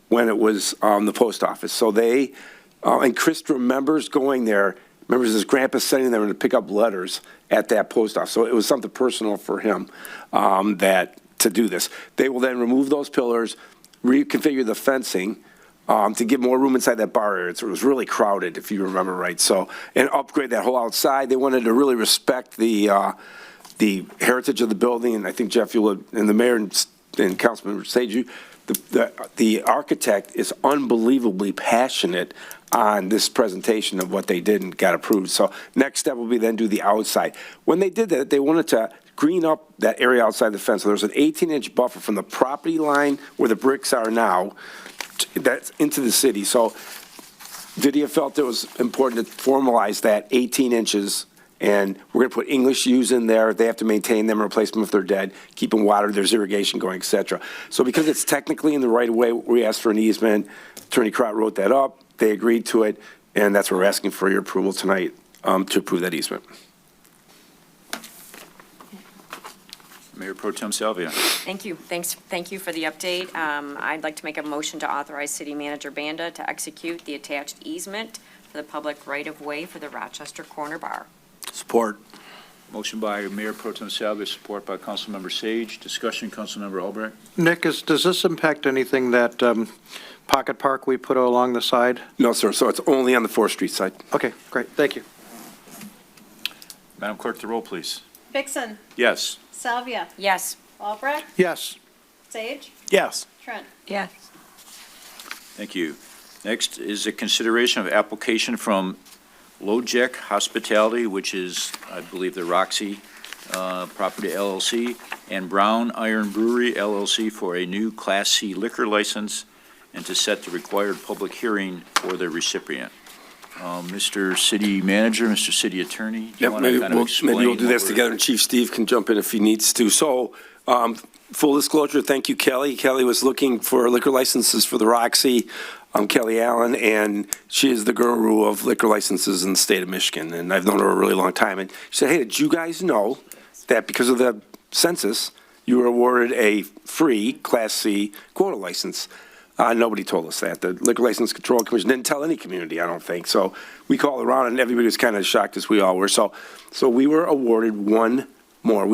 when it was the post office. So they, and Chris remembers going there, remembers his grandpa sending them to pick up letters at that post office. So it was something personal for him to do this. They will then remove those pillars, reconfigure the fencing to give more room inside that bar area. So it was really crowded, if you remember right. So, and upgrade that whole outside. They wanted to really respect the heritage of the building. And I think Jeff, and the mayor and Councilman Sage, the architect is unbelievably passionate on this presentation of what they did and got approved. So next step will be then do the outside. When they did that, they wanted to green up that area outside the fence. So there's an 18-inch buffer from the property line where the bricks are now that's into the city. So Vidya felt it was important to formalize that 18 inches, and we're going to put English U's in there. They have to maintain them, replace them if they're dead, keep them watered, there's irrigation going, et cetera. So because it's technically in the right of way, we asked for an easement. Attorney Crott wrote that up. They agreed to it, and that's what we're asking for your approval tonight, to approve that easement. Mayor Pro Tem Salvia. Thank you. Thank you for the update. I'd like to make a motion to authorize City Manager Banda to execute the attached easement for the public right-of-way for the Rochester Corner Bar. Support. Motion by Mayor Pro Tem Salvia, support by Councilmember Sage. Discussion, Councilmember Albrecht. Nick, does this impact anything that Pocket Park we put along the side? No, sir. So it's only on the 4th Street side. Okay, great. Thank you. Madam Clerk, the roll, please. Vixen, Yes. Salvia, Yes. Albrecht, Yes. Sage, Yes. Trent. Yes. Thank you. Next is a consideration of application from LoJack Hospitality, which is, I believe, the Roxy Property LLC, and Brown Iron Brewery LLC for a new Class C liquor license and to set the required public hearing for the recipient. Mr. City Manager, Mr. City Attorney, do you Yep, want to kind of explain? maybe we'll do what this we're- together, and Chief Steve can jump in if he needs to. So, full disclosure, thank you, Kelly. Kelly was looking for liquor licenses for the Roxy. I'm Kelly Allen, and she is the guru of liquor licenses in the state of Michigan, and I've known her a really long time. And she said, hey, did you guys know that because of the census, you were awarded a free Class C quota license? Nobody told us that. The Liquor License Control Commission didn't tell any community, I don't think. So we called around, and everybody was kind of shocked, as we all were. So we were awarded one more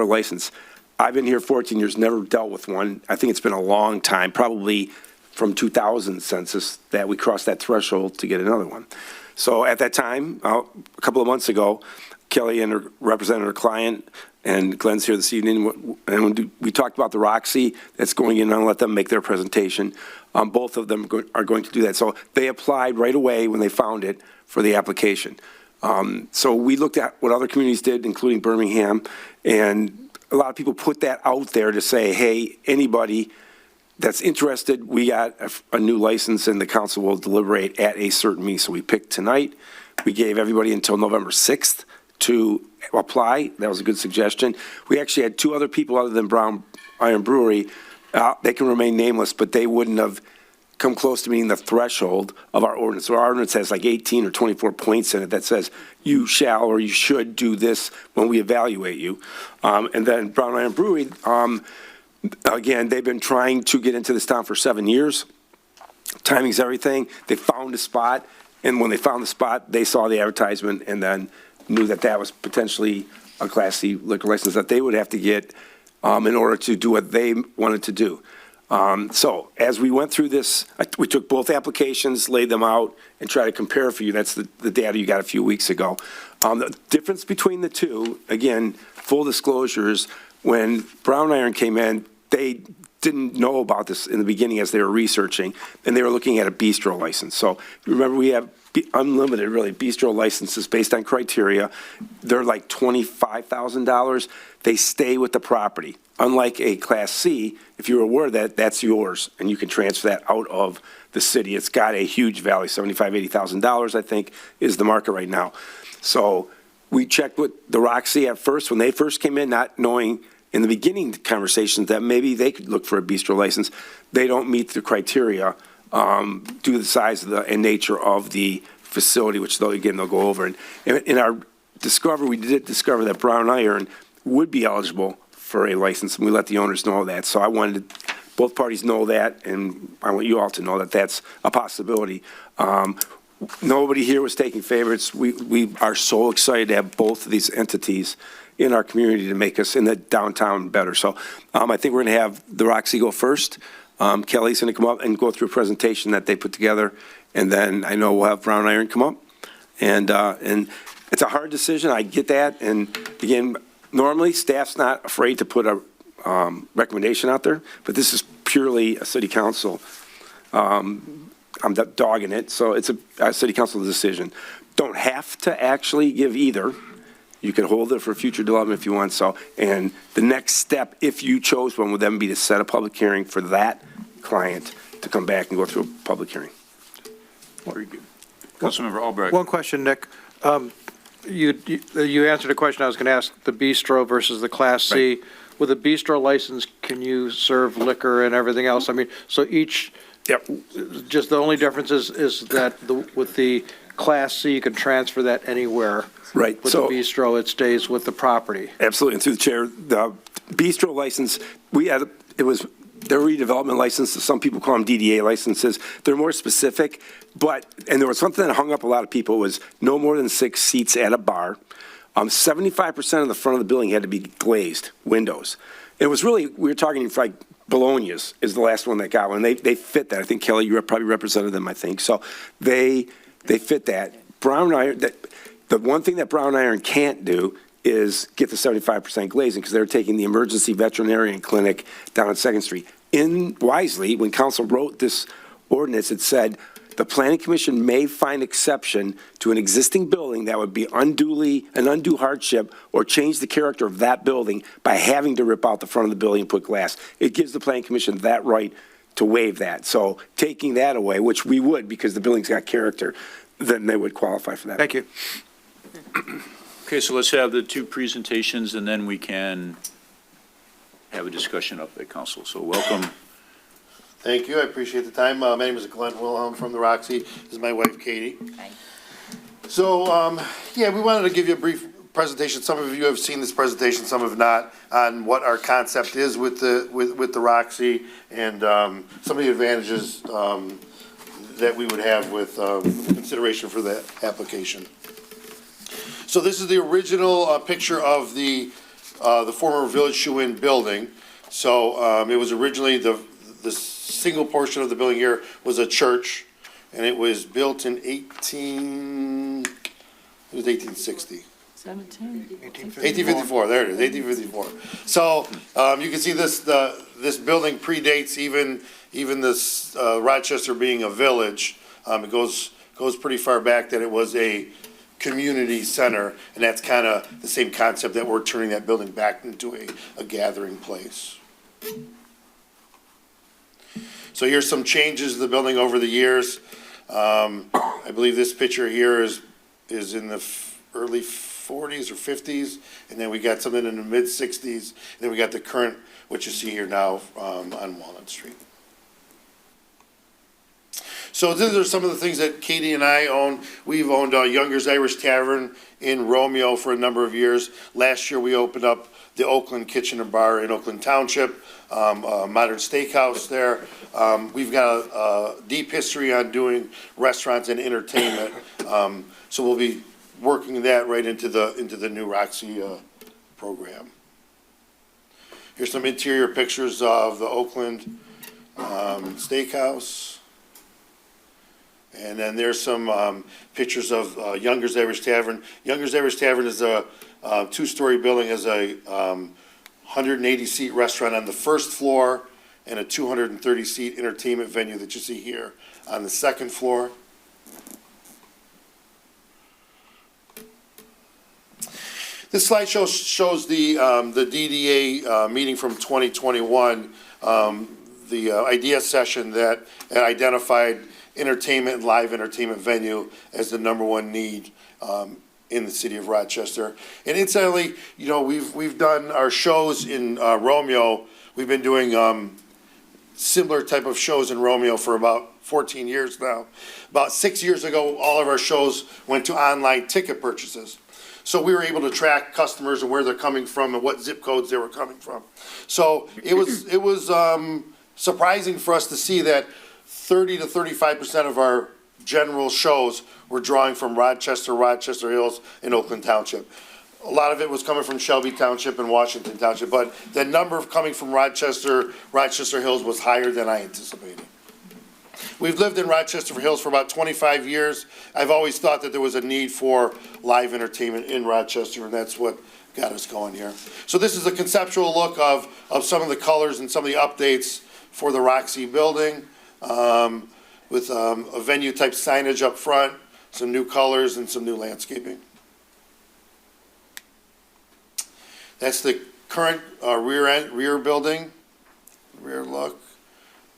license. I've been here 14 years, never dealt with one. I think it's been a long time, probably from 2000 census, that we crossed that threshold to get another one. So at that time, a couple of months ago, Kelly and her represented her client, and Glenn's here this evening, and when we talked about the Roxy that's going in, I'll let them make their presentation. Both of them are going to do that. So they applied right away when they found it for the application. So we looked at what other communities did, including Birmingham, and a lot of people put that out there to say, hey, anybody that's interested, we got a new license, and the council will deliberate at a certain meeting. So we picked tonight. We gave everybody until November 6th to apply. That was a good suggestion. We actually had two other people other than Brown Iron Brewery. They can remain nameless, but they wouldn't have come close to meeting the threshold of our ordinance. So our ordinance has like 18 or 24 points in it that says you shall or you should do this when we evaluate you. And then Brown Iron Brewery, again, they've been trying to get into this town for 7 years. Timing's everything. They found a spot, and when they found the spot, they saw the advertisement and then knew that that was potentially a Class C liquor license that they would have to get in order to do what they wanted to do. So as we went through this, we took both applications, laid them out, and tried to compare for you. That's the data you got a few weeks ago. The difference between the two, again, full disclosures, when Brown Iron came in, they didn't know about this in the beginning as they were researching, and they were looking at a bistro license. So remember, we have unlimited, really, bistro licenses based on criteria. They're like $25,000. They stay with the property. Unlike a Class C, if you're aware that, that's yours, and you can transfer that out of the city. It's got a huge value, $75,000, $80,000, I think, is the market right now. So we checked with the Roxy at first, when they first came in, not knowing in the beginning conversations that maybe they could look for a bistro license. They don't meet the criteria due to the size of and nature of the facility, which they'll go over. And in our discovery, we did discover that Brown Iron would be eligible for a license, and we let the owners know that. So I wanted both parties know that, and I want you all to know that that's a possibility. Nobody here was taking favorites. We are so excited to have both of these entities in our community to make us in the downtown better. So I think we're going to have the Roxy go first. Kelly's going to come up and go through a presentation that they put together, and then I know we'll have Brown Iron come up. And it's a hard decision. I get that. And again, normally staff's not afraid to put a recommendation out there, but this is purely a city council. I'm dogging it, so it's a city council decision. Don't have to actually give either. You can hold it for future development if you want so. And the next step, if you chose one, would then be to set a public hearing for that client to come back and go through a public hearing. Very good. Councilmember Albrecht. One question, Nick. You answered a question I was going to ask, the bistro versus the Class C. Right. With a bistro license, can you serve liquor and everything else? I mean, so each, Yep. just the only difference is that with the Class C, you can transfer that anywhere. Right. With the bistro, it stays with the property. Absolutely. And through the chair, the bistro license, their redevelopment licenses, some people call them DDA licenses. They're more specific, and there was something that hung up a lot of people was no more than 6 seats at a bar. 75% of the front of the building had to be glazed windows. It was really, we were talking like Bologna's is the last one that got one. They fit that. I think, Kelly, you probably represented them, I think. So they fit that. Brown iron, the one thing that Brown Iron can't do is get the 75% glazing because they're taking the emergency veterinarian clinic down on 2nd Street. Wisely, when council wrote this ordinance, it said the planning commission may find exception to an existing building that would be an undue hardship or change the character of that building by having to rip out the front of the building and put glass. It gives the planning commission that right to waive that. So taking that away, which we would because the building's got character, then they would qualify for that. Thank you. Okay, so let's have the two presentations, and then we can have a discussion up at council. So welcome. Thank you. I appreciate the time. My name is Glenn Wilhelm from the Roxy. This is my wife, Katie. Hi. So, we wanted to give you a brief presentation. Some of you have seen this presentation, some have not, on what our concept is with the Roxy and some of the advantages that we would have with consideration for that application. So this is the original picture of the former Village Shoe-In building. So it was originally the single portion of the building here was a church, and it was built in 1860. 1854, there it is, 1854. So you can see this building predates even this Rochester being a village. It goes pretty far back that it was a community center, and that's kind of the same concept that we're turning that building back into a gathering place. So here's some changes to the building over the years. I believe this picture here is in the early 40s or 50s, and then we got something in the mid 60s, and then we got the current, what you see here now on Walnut Street. So these are some of the things that Katie and I own. We've owned Younger's Irish Tavern in Romeo for a number of years. Last year we opened up the Oakland Kitchen and Bar in Oakland Township, a modern steakhouse there. We've got a deep history on doing restaurants and entertainment. So we'll be working that right into the new Roxy program. Here's some interior pictures of the Oakland Steakhouse. And then there's some pictures of Younger's Irish Tavern. Younger's Irish Tavern is a two-story building, has a 180-seat restaurant on the first floor and a 230-seat entertainment venue that you see here on the second floor. This slide shows the DDA meeting from 2021, the idea session that identified entertainment and live entertainment venue as the #1 need in the city of Rochester. And incidentally, we've done our shows in Romeo. We've been doing similar type of shows in Romeo for about 14 years now. About 6 years ago, all of our shows went to online ticket purchases. So we were able to track customers and where they're coming from and what zip codes they were coming from. So it was surprising for us to see that 30 to 35% of our general shows were drawing from Rochester, Rochester Hills, and Oakland Township. A lot of it was coming from Shelby Township and Washington Township, but the number of coming from Rochester, Rochester Hills was higher than I anticipated. We've lived in Rochester Hills for about 25 years. I've always thought that there was a need for live entertainment in Rochester, and that's what got us going here. So this is a conceptual look of some of the colors and some of the updates for the Roxy building, with a venue-type signage up front, some new colors, and some new landscaping. That's the current rear building, rear look.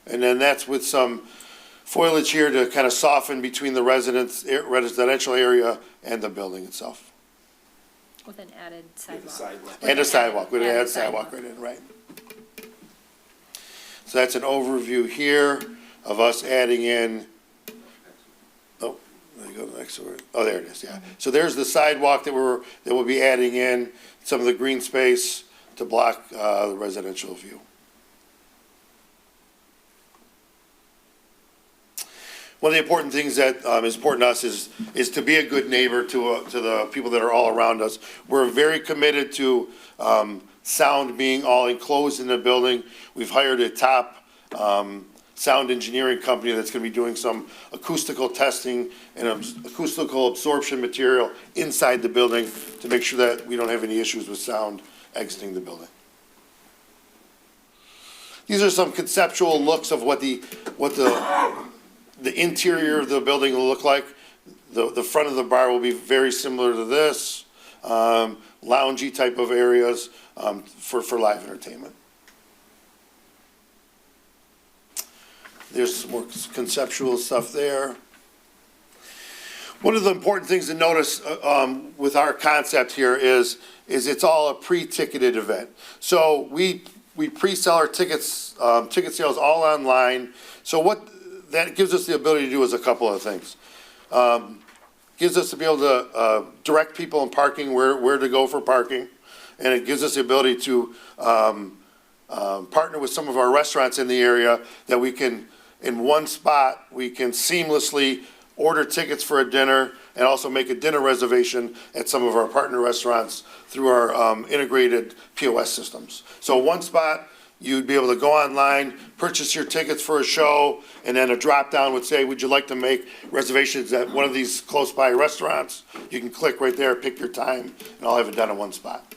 And then that's with some foliage here to kind of soften between the residential area and the building itself. With an added sidewalk. And a sidewalk, we'd add sidewalk right in, right. So that's an overview here of us adding in, oh, there you go, the next word. Oh, there it is, yeah. So there's the sidewalk that we'll be adding in, some of the green space to block the residential view. One of the important things that is important to us is to be a good neighbor to the people that are all around us. We're very committed to sound being all enclosed in the building. We've hired a top sound engineering company that's going to be doing some acoustical testing and acoustical absorption material inside the building to make sure that we don't have any issues with sound exiting the building. These are some conceptual looks of what the interior of the building will look like. The front of the bar will be very similar to this, loungy type of areas for live entertainment. There's some more conceptual stuff there. One of the important things to notice with our concept here is it's all a pre-ticketed event. So we pre-sell our tickets, ticket sales all online. So what that gives us the ability to do is a couple of things. Gives us to be able to direct people in parking where to go for parking, and it gives us the ability to partner with some of our restaurants in the area that we can, in one spot, we can seamlessly order tickets for a dinner and also make a dinner reservation at some of our partner restaurants through our integrated POS systems. So one spot, you'd be able to go online, purchase your tickets for a show, and then a drop-down would say, would you like to make reservations at one of these close-by restaurants? You can click right there, pick your time, and I'll have it done in one spot.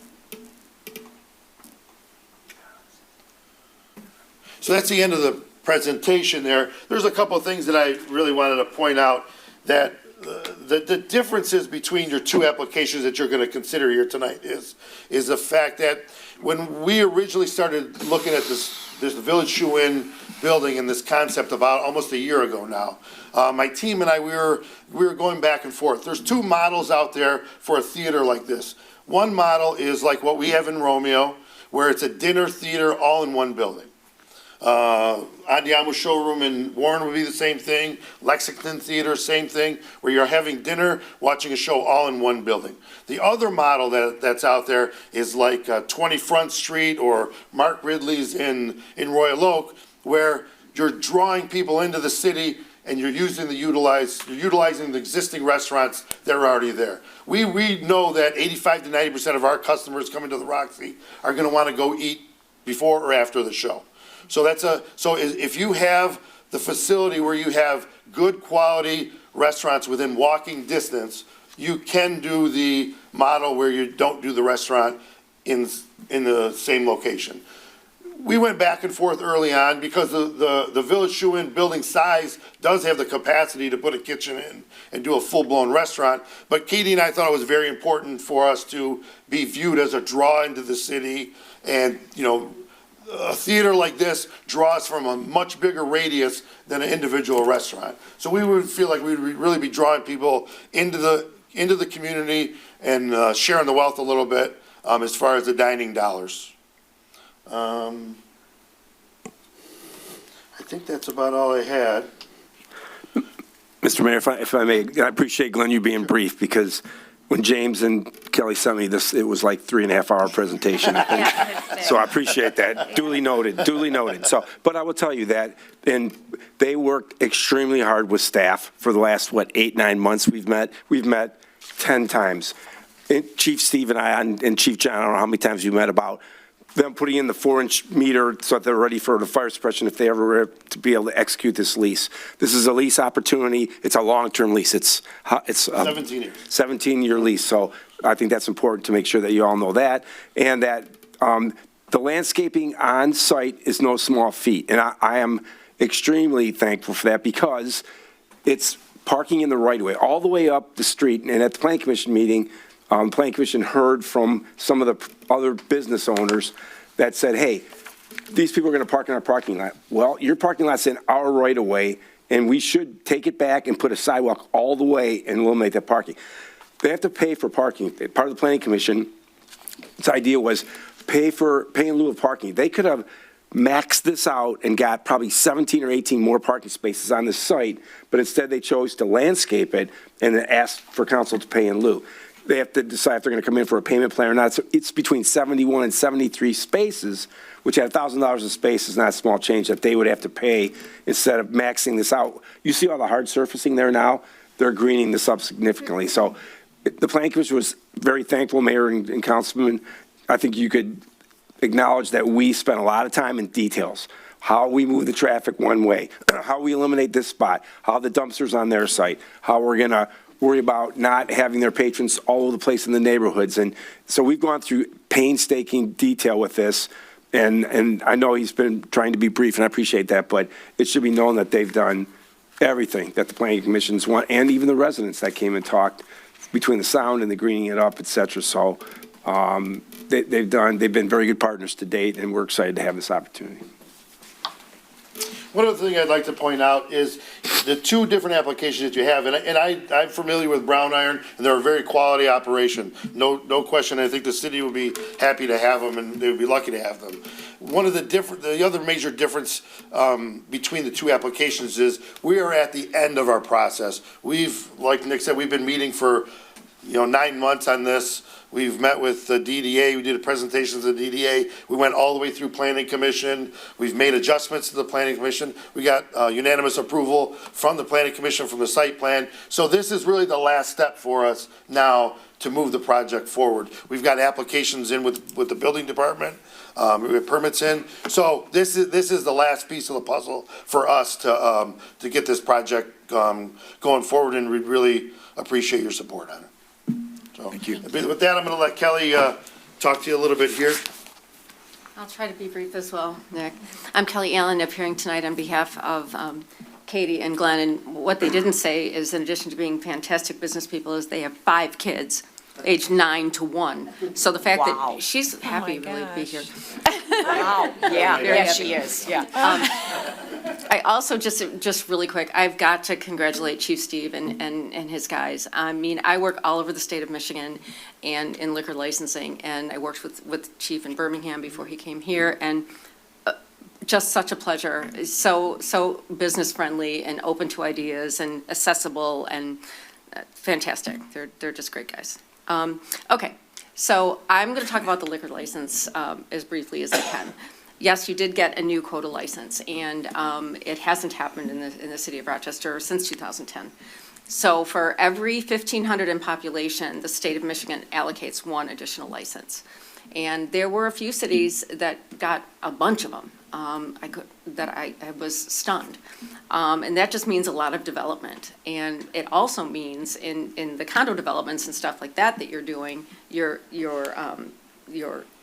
So that's the end of the presentation there. There's a couple of things that I really wanted to point out, that the differences between your two applications that you're going to consider here tonight is the fact that when we originally started looking at this Village Shoe-In building and this concept about almost a year ago now, my team and I, we were going back and forth. There's two models out there for a theater like this. One model is like what we have in Romeo, where it's a dinner theater all in one building. Andiamo Showroom in Warren would be the same thing. Lexington Theater, same thing, where you're having dinner, watching a show all in one building. The other model that's out there is like 20 Front Street or Mark Ridley's in Royal Oak, where you're drawing people into the city and you're utilizing the existing restaurants that are already there. We know that 85 to 90% of our customers coming to the Roxy are going to want to go eat before or after the show. So if you have the facility where you have good quality restaurants within walking distance, you can do the model where you don't do the restaurant in the same location. We went back and forth early on because the Village Shoe-In building size does have the capacity to put a kitchen in and do a full-blown restaurant. But Katie and I thought it was very important for us to be viewed as a draw into the city, and, you know, a theater like this draws from a much bigger radius than an individual restaurant. So we would feel like we would really be drawing people into the community and sharing the wealth a little bit as far as the dining dollars. I think that's about all I had. Mr. Mayor, if I may, I appreciate, Glenn, you being brief, because when James and Kelly sent me this, it was like 3.5-hour presentation, I think. So I appreciate that. Duly noted, duly noted. So, but I will tell you that, and they worked extremely hard with staff for the last, 8-9 months we've met 10 times. And Chief Steve and I, and Chief John, I don't know how many times you met, about them putting in the 4-inch meter so that they're ready for the fire suppression if they ever were to be able to execute this lease. This is a lease opportunity. It's a long-term lease. It's 17 years. 17-year lease. So I think that's important to make sure that you all know that, and that the the landscaping on site is no small feat, and I am extremely thankful for that because it's parking in the right of way, all the way up the street. And at the Planning Commission meeting, Planning Commission heard from some of the other business owners that said, hey, these people are going to park in our parking lot. Well, your parking lot's in our right of way, and we should take it back and put a sidewalk all the way and eliminate that parking. They have to pay for parking. Part of the Planning Commission, its idea was pay in lieu of parking. They could have maxed this out and got probably 17 or 18 more parking spaces on the site, but instead they chose to landscape it and ask for council to pay in lieu. They have to decide if they're going to come in for a payment plan or not. So it's between 71 and 73 spaces, which at $1,000 a space is not a small change that they would have to pay instead of maxing this out. You see all the hard surfacing there now? They're greening this up significantly. So the Planning Commission was very thankful, Mayor and Councilman. I think you could acknowledge that we spent a lot of time in details. How we move the traffic one way, how we eliminate this spot, how the dumpsters on their site, how we're going to worry about not having their patrons all over the place in the neighborhoods. And so we've gone through painstaking detail with this. And I know he's been trying to be brief, and I appreciate that, but it should be known that they've done everything that the Planning Commissions want, and even the residents that came and talked between the sound and the greening it up, et cetera. So they've been very good partners to date, and we're excited to have this opportunity. One other thing I'd like to point out is the two different applications that you have, and I'm familiar with Brown Iron, and they're a very quality operation. No question. I think the city would be happy to have them, and they would be lucky to have them. One of the other major difference between the two applications is we are at the end of our process. Like Nick said, we've been meeting for 9 months on this. We've met with the DDA. We did a presentation to the DDA. We went all the way through Planning Commission. We've made adjustments to the Planning Commission. We got unanimous approval from the Planning Commission from the site plan. So this is really the last step for us now to move the project forward. We've got applications in with the building department. We have permits in. So this is the last piece of the puzzle for us to get this project going forward, and we really appreciate your support on it. So, thank you. With that, I'm going to let Kelly talk to you a little bit here. I'll try to be brief as well, Nick. I'm Kelly Allen, appearing tonight on behalf of Katie and Glenn. And what they didn't say is, in addition to being fantastic business people, is they have 5 kids, aged 9 to 1. So the fact that she's happy really to be here. Wow. Yeah, she is, yeah. I also, just really quick, I've got to congratulate Chief Steve and his guys. I mean, I work all over the state of Michigan and in liquor licensing, and I worked with Chief in Birmingham before he came here, and just such a pleasure. So business friendly and open to ideas and accessible and fantastic. They're just great guys. Okay, so I'm going to talk about the liquor license as briefly as I can. Yes, you did get a new quota license, and it hasn't happened in the city of Rochester since 2010. So for every 1,500 in population, the state of Michigan allocates 1 additional license. And there were a few cities that got a bunch of them. I was stunned. And that just means a lot of development. And it also means in the condo developments and stuff like that you're doing, your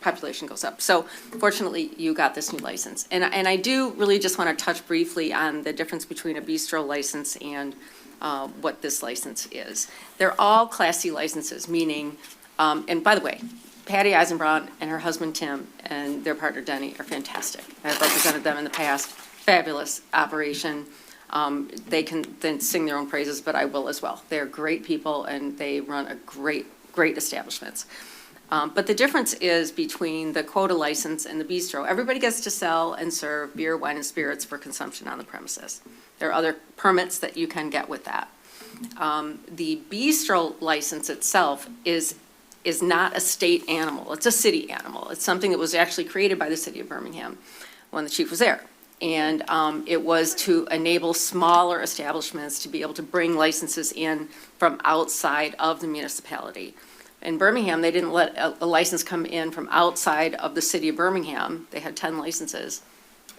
population goes up. So fortunately, you got this new license. And I do really just want to touch briefly on the difference between a bistro license and what this license is. They're all Class C licenses, meaning, and by the way, Patty Eisenbraun and her husband Tim and their partner Denny are fantastic. I've represented them in the past. Fabulous operation. They can then sing their own praises, but I will as well. They're great people, and they run a great establishments. But the difference is between the quota license and the bistro. Everybody gets to sell and serve beer, wine, and spirits for consumption on the premises. There are other permits that you can get with that. The bistro license itself is not a state animal. It's a city animal. It's something that was actually created by the city of Birmingham when the chief was there. And it was to enable smaller establishments to be able to bring licenses in from outside of the municipality. In Birmingham, they didn't let a license come in from outside of the city of Birmingham. They had 10 licenses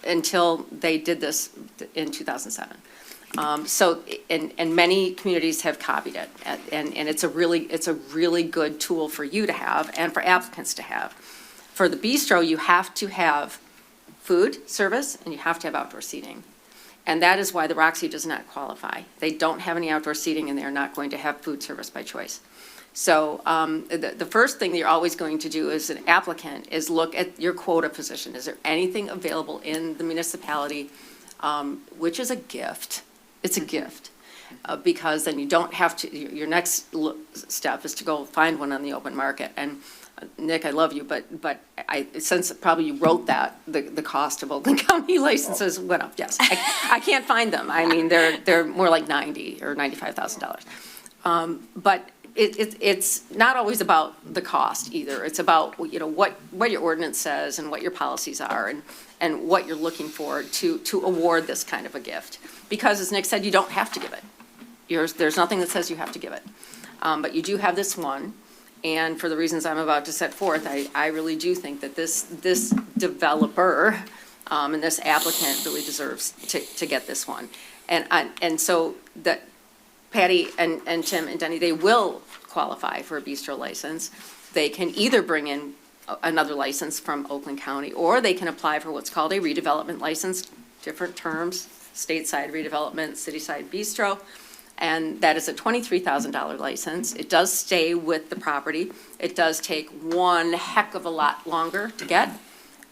until they did this in 2007. And many communities have copied it, and it's a really good tool for you to have and for applicants to have. For the bistro, you have to have food service and you have to have outdoor seating. And that is why the Roxy does not qualify. They don't have any outdoor seating and they are not going to have food service by choice. So the first thing that you're always going to do as an applicant is look at your quota position. Is there anything available in the municipality, which is a gift? It's a gift. Because then you don't have to, your next step is to go find one on the open market. And Nick, I love you, but since probably you wrote that, the cost of Oakland County licenses went up, yes. I can't find them. I mean, they're more like $90,000 or $95,000. But it's not always about the cost either. It's about, you know, what your ordinance says and what your policies are and what you're looking for to award this kind of a gift. Because as Nick said, you don't have to give it. There's nothing that says you have to give it. But you do have this one. And for the reasons I'm about to set forth, I really do think that this developer and this applicant really deserves to get this one. And so that Patty and Tim and Denny, they will qualify for a bistro license. They can either bring in another license from Oakland County, or they can apply for what's called a redevelopment license, different terms, stateside redevelopment, cityside bistro. And that is a $23,000 license. It does stay with the property. It does take one heck of a lot longer to get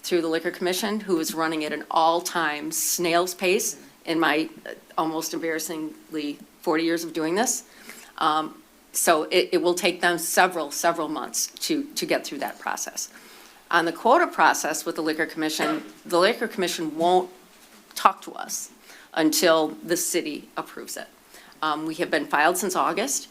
through the Liquor Commission, who is running at an all-time snail's pace in my almost embarrassingly 40 years of doing this. So it will take them several months to get through that process. On the quota process with the Liquor Commission won't talk to us until the city approves it. We have been filed since August,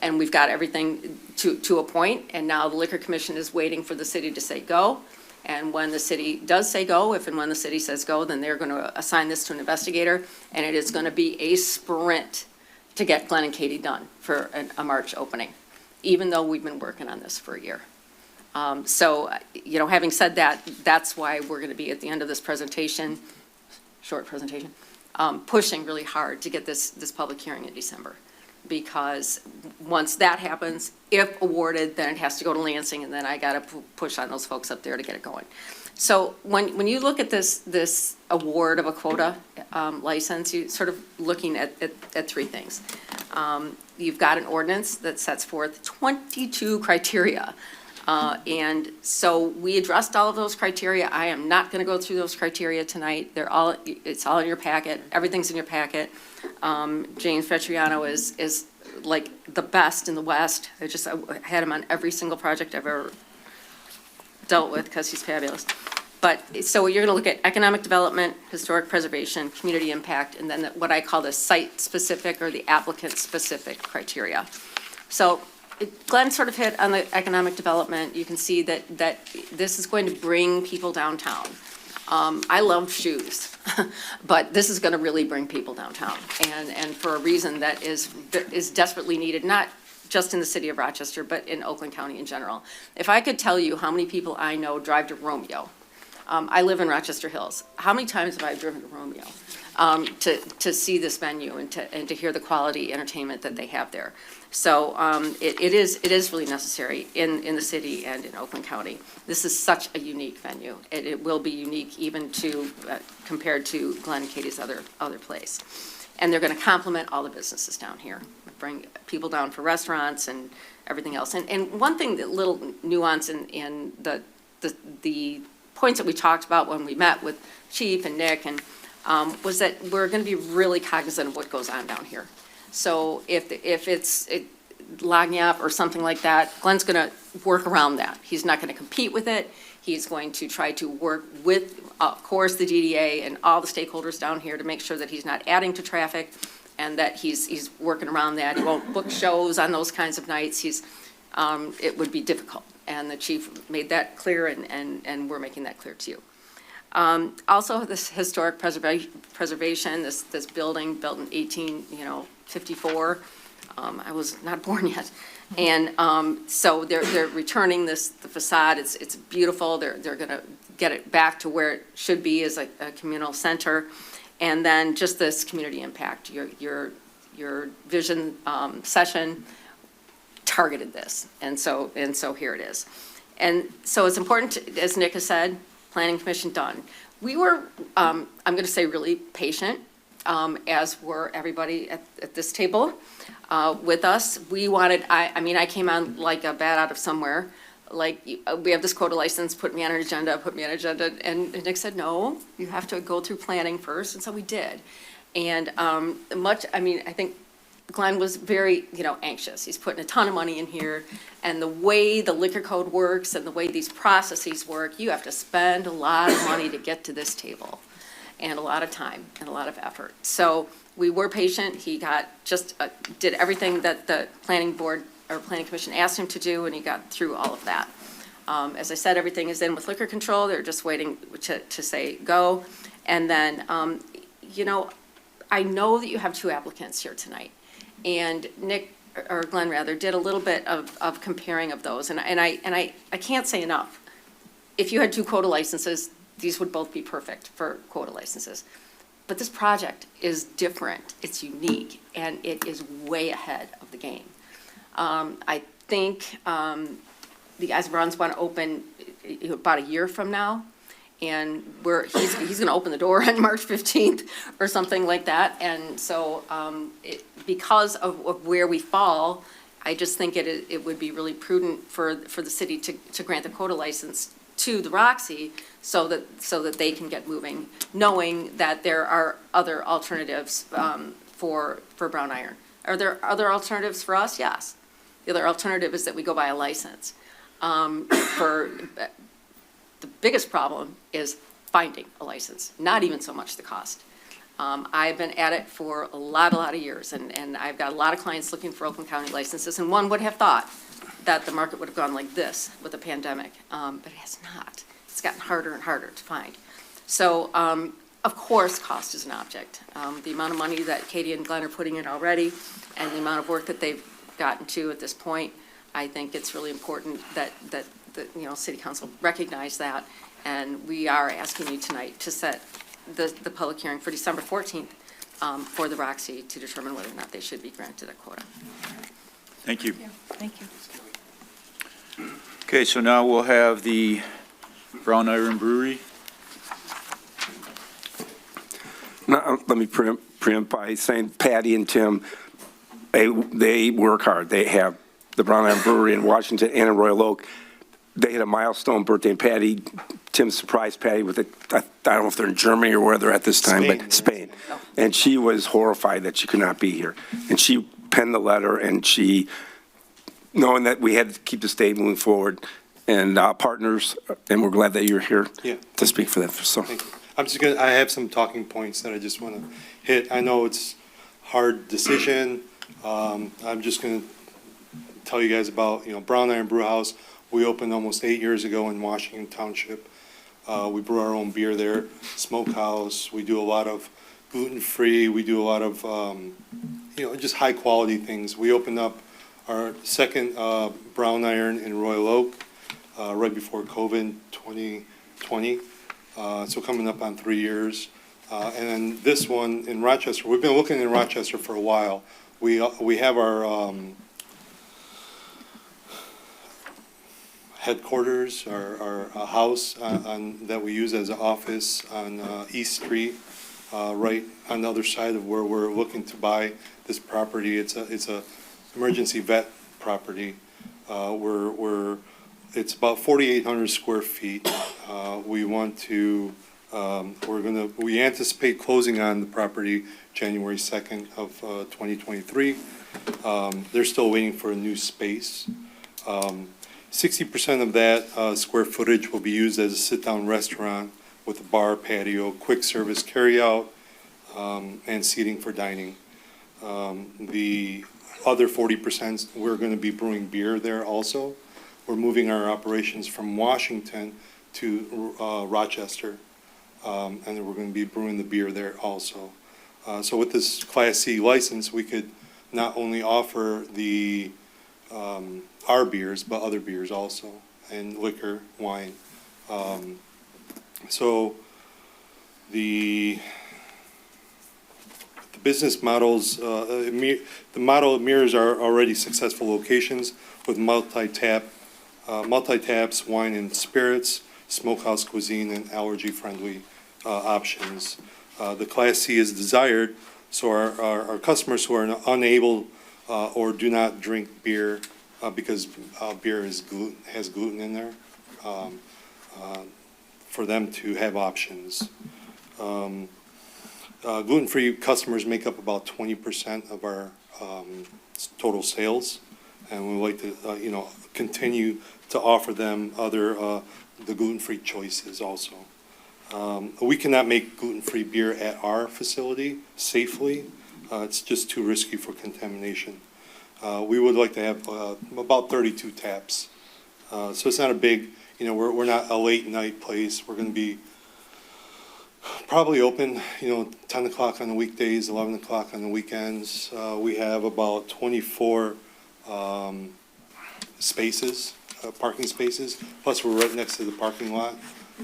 and we've got everything to a point, and now the Liquor Commission is waiting for the city to say go. And when the city does say go, if and when the city says go, then they're going to assign this to an investigator, and it is going to be a sprint to get Glenn and Katie done for a March opening, even though we've been working on this for a year. So, you know, having said that, that's why we're going to be at the end of this presentation, short presentation, pushing really hard to get this public hearing in December. Because once that happens, if awarded, then it has to go to Lansing, and then I got to push on those folks up there to get it going. So when you look at this award of a quota license, you're sort of looking at three things. You've got an ordinance that sets forth 22 criteria. And so we addressed all of those criteria. I am not going to go through those criteria tonight. It's all in your packet. Everything's in your packet. James Vetriano is like the best in the West. I had him on every single project I've ever dealt with because he's fabulous. But so you're going to look at economic development, historic preservation, community impact, and then what I call the site-specific or the applicant-specific criteria. So Glenn sort of hit on the economic development. You can see that this is going to bring people downtown. I love shoes, but this is going to really bring people downtown, and for a reason that is desperately needed, not just in the city of Rochester, but in Oakland County in general. If I could tell you how many people I know drive to Romeo, I live in Rochester Hills. How many times have I driven to Romeo to see this venue and to hear the quality entertainment that they have there? So it is really necessary in the city and in Oakland County. This is such a unique venue. It will be unique even compared to Glenn and Katie's other place. And they're going to complement all the businesses down here, bring people down for restaurants and everything else. And one thing, that little nuance in the points that we talked about when we met with Chief and Nick was that we're going to be really cognizant of what goes on down here. So if it's Lagniappe or something like that, Glenn's going to work around that. He's not going to compete with it. He's going to try to work with, of course, the DDA and all the stakeholders down here to make sure that he's not adding to traffic and that he's working around that. He won't book shows on those kinds of nights. It would be difficult. And the chief made that clear, and we're making that clear to you. Also, this historic preservation, this building built in 1854. I was not born yet, and so they're returning the facade. It's beautiful. They're going to get it back to where it should be as a communal center, and then just this community impact. Your vision session targeted this, and so here it is. And so it's important, as Nick has said, planning commission done. We were, I'm going to say, really patient, as were everybody at this table with us. We wanted, I mean, I came on like a bat out of somewhere. Like, we have this quota license, put me on an agenda, and Nick said, no, you have to go through planning first, and so we did. And I think Glenn was very, anxious. He's putting a ton of money in here, and the way the liquor code works and the way these processes work, you have to spend a lot of money to get to this table, and a lot of time and a lot of effort. So we were patient. He did everything that the planning board or planning commission asked him to do, and he got through all of that. As I said, everything is in with liquor control. They're just waiting to say go. And then, I know that you have two applicants here tonight. And Nick, or Glenn rather, did a little bit of comparing of those. And I can't say enough. If you had two quota licenses, these would both be perfect for quota licenses. But this project is different, it's unique, and it is way ahead of the game. I think the guys at Browns want to open about a year from now, and he's going to open the door on March 15th or something like that. And so because of where we fall, I just think it would be really prudent for the city to grant the quota license to the Roxy so that they can get moving, knowing that there are other alternatives for Brown Iron. Are there other alternatives for us? Yes. The other alternative is that we go buy a license. The biggest problem is finding a license, not even so much the cost. I've been at it for a lot of years, and I've got a lot of clients looking for Oakland County licenses, and one would have thought that the market would have gone like this with the pandemic, but it has not. It's gotten harder and harder to find. So, of course, cost is an object. The amount of money that Katie and Glenn are putting in already, and the amount of work that they've gotten to at this point, I think it's really important that the City Council recognize that, and we are asking you tonight to set the public hearing for December 14th for the Roxy to determine whether or not they should be granted a quota. Thank you. Thank you. Okay, so now we'll have the Brown Iron Brewery. Now, let me preempt by saying Patty and Tim, they work hard. They have the Brown Iron Brewery in Washington and in Royal Oak. They had a milestone birthday, and Patty, Tim surprised Patty with it. I don't know if they're in Germany or where they're at this time, but Spain. And she was horrified that she could not be here. And she penned the letter, and she, knowing that we had to keep the state moving forward, and partners, and we're glad that you're here to speak for them. So, I have some talking points that I just want to hit. I know it's a hard decision. I'm just going to tell you guys about, Brown Iron Brew House. We opened almost 8 years ago in Washington Township. We brew our own beer there, smokehouse. We do a lot of gluten-free. We do a lot of, just high-quality things. We opened up our second Brown Iron in Royal Oak right before COVID, 2020. So coming up on 3 years. And then this one in Rochester. We've been looking in Rochester for a while. We have our headquarters, our house that we use as an office on East Street, right on the other side of where we're looking to buy this property. It's a emergency vet property. It's about 4,800 square feet. We anticipate closing on the property January 2nd of 2023. They're still waiting for a new space. 60% of that square footage will be used as a sit-down restaurant with a bar, patio, quick service carryout, and seating for dining. The other 40%, we're going to be brewing beer there also. We're moving our operations from Washington to Rochester, and then we're going to be brewing the beer there also. So with this Class C license, we could not only offer the our beers, but other beers also, and liquor, wine. So the business models, the model mirrors our already successful locations with multi-tap multi-taps, wine and spirits, smokehouse cuisine, and allergy-friendly options. The Class C is desired, so our customers who are unable or do not drink beer because beer has gluten in there, for them to have options. Gluten-free customers make up about 20% of our total sales, and we would like to, continue to offer them the gluten-free choices also. We cannot make gluten-free beer at our facility safely. It's just too risky for contamination. We would like to have about 32 taps. So it's not a big, we're not a late night place. We're going to be probably open, 10 o'clock on the weekdays, 11 o'clock on the weekends. We have about 24 spaces, parking spaces, plus we're right next to the parking lot.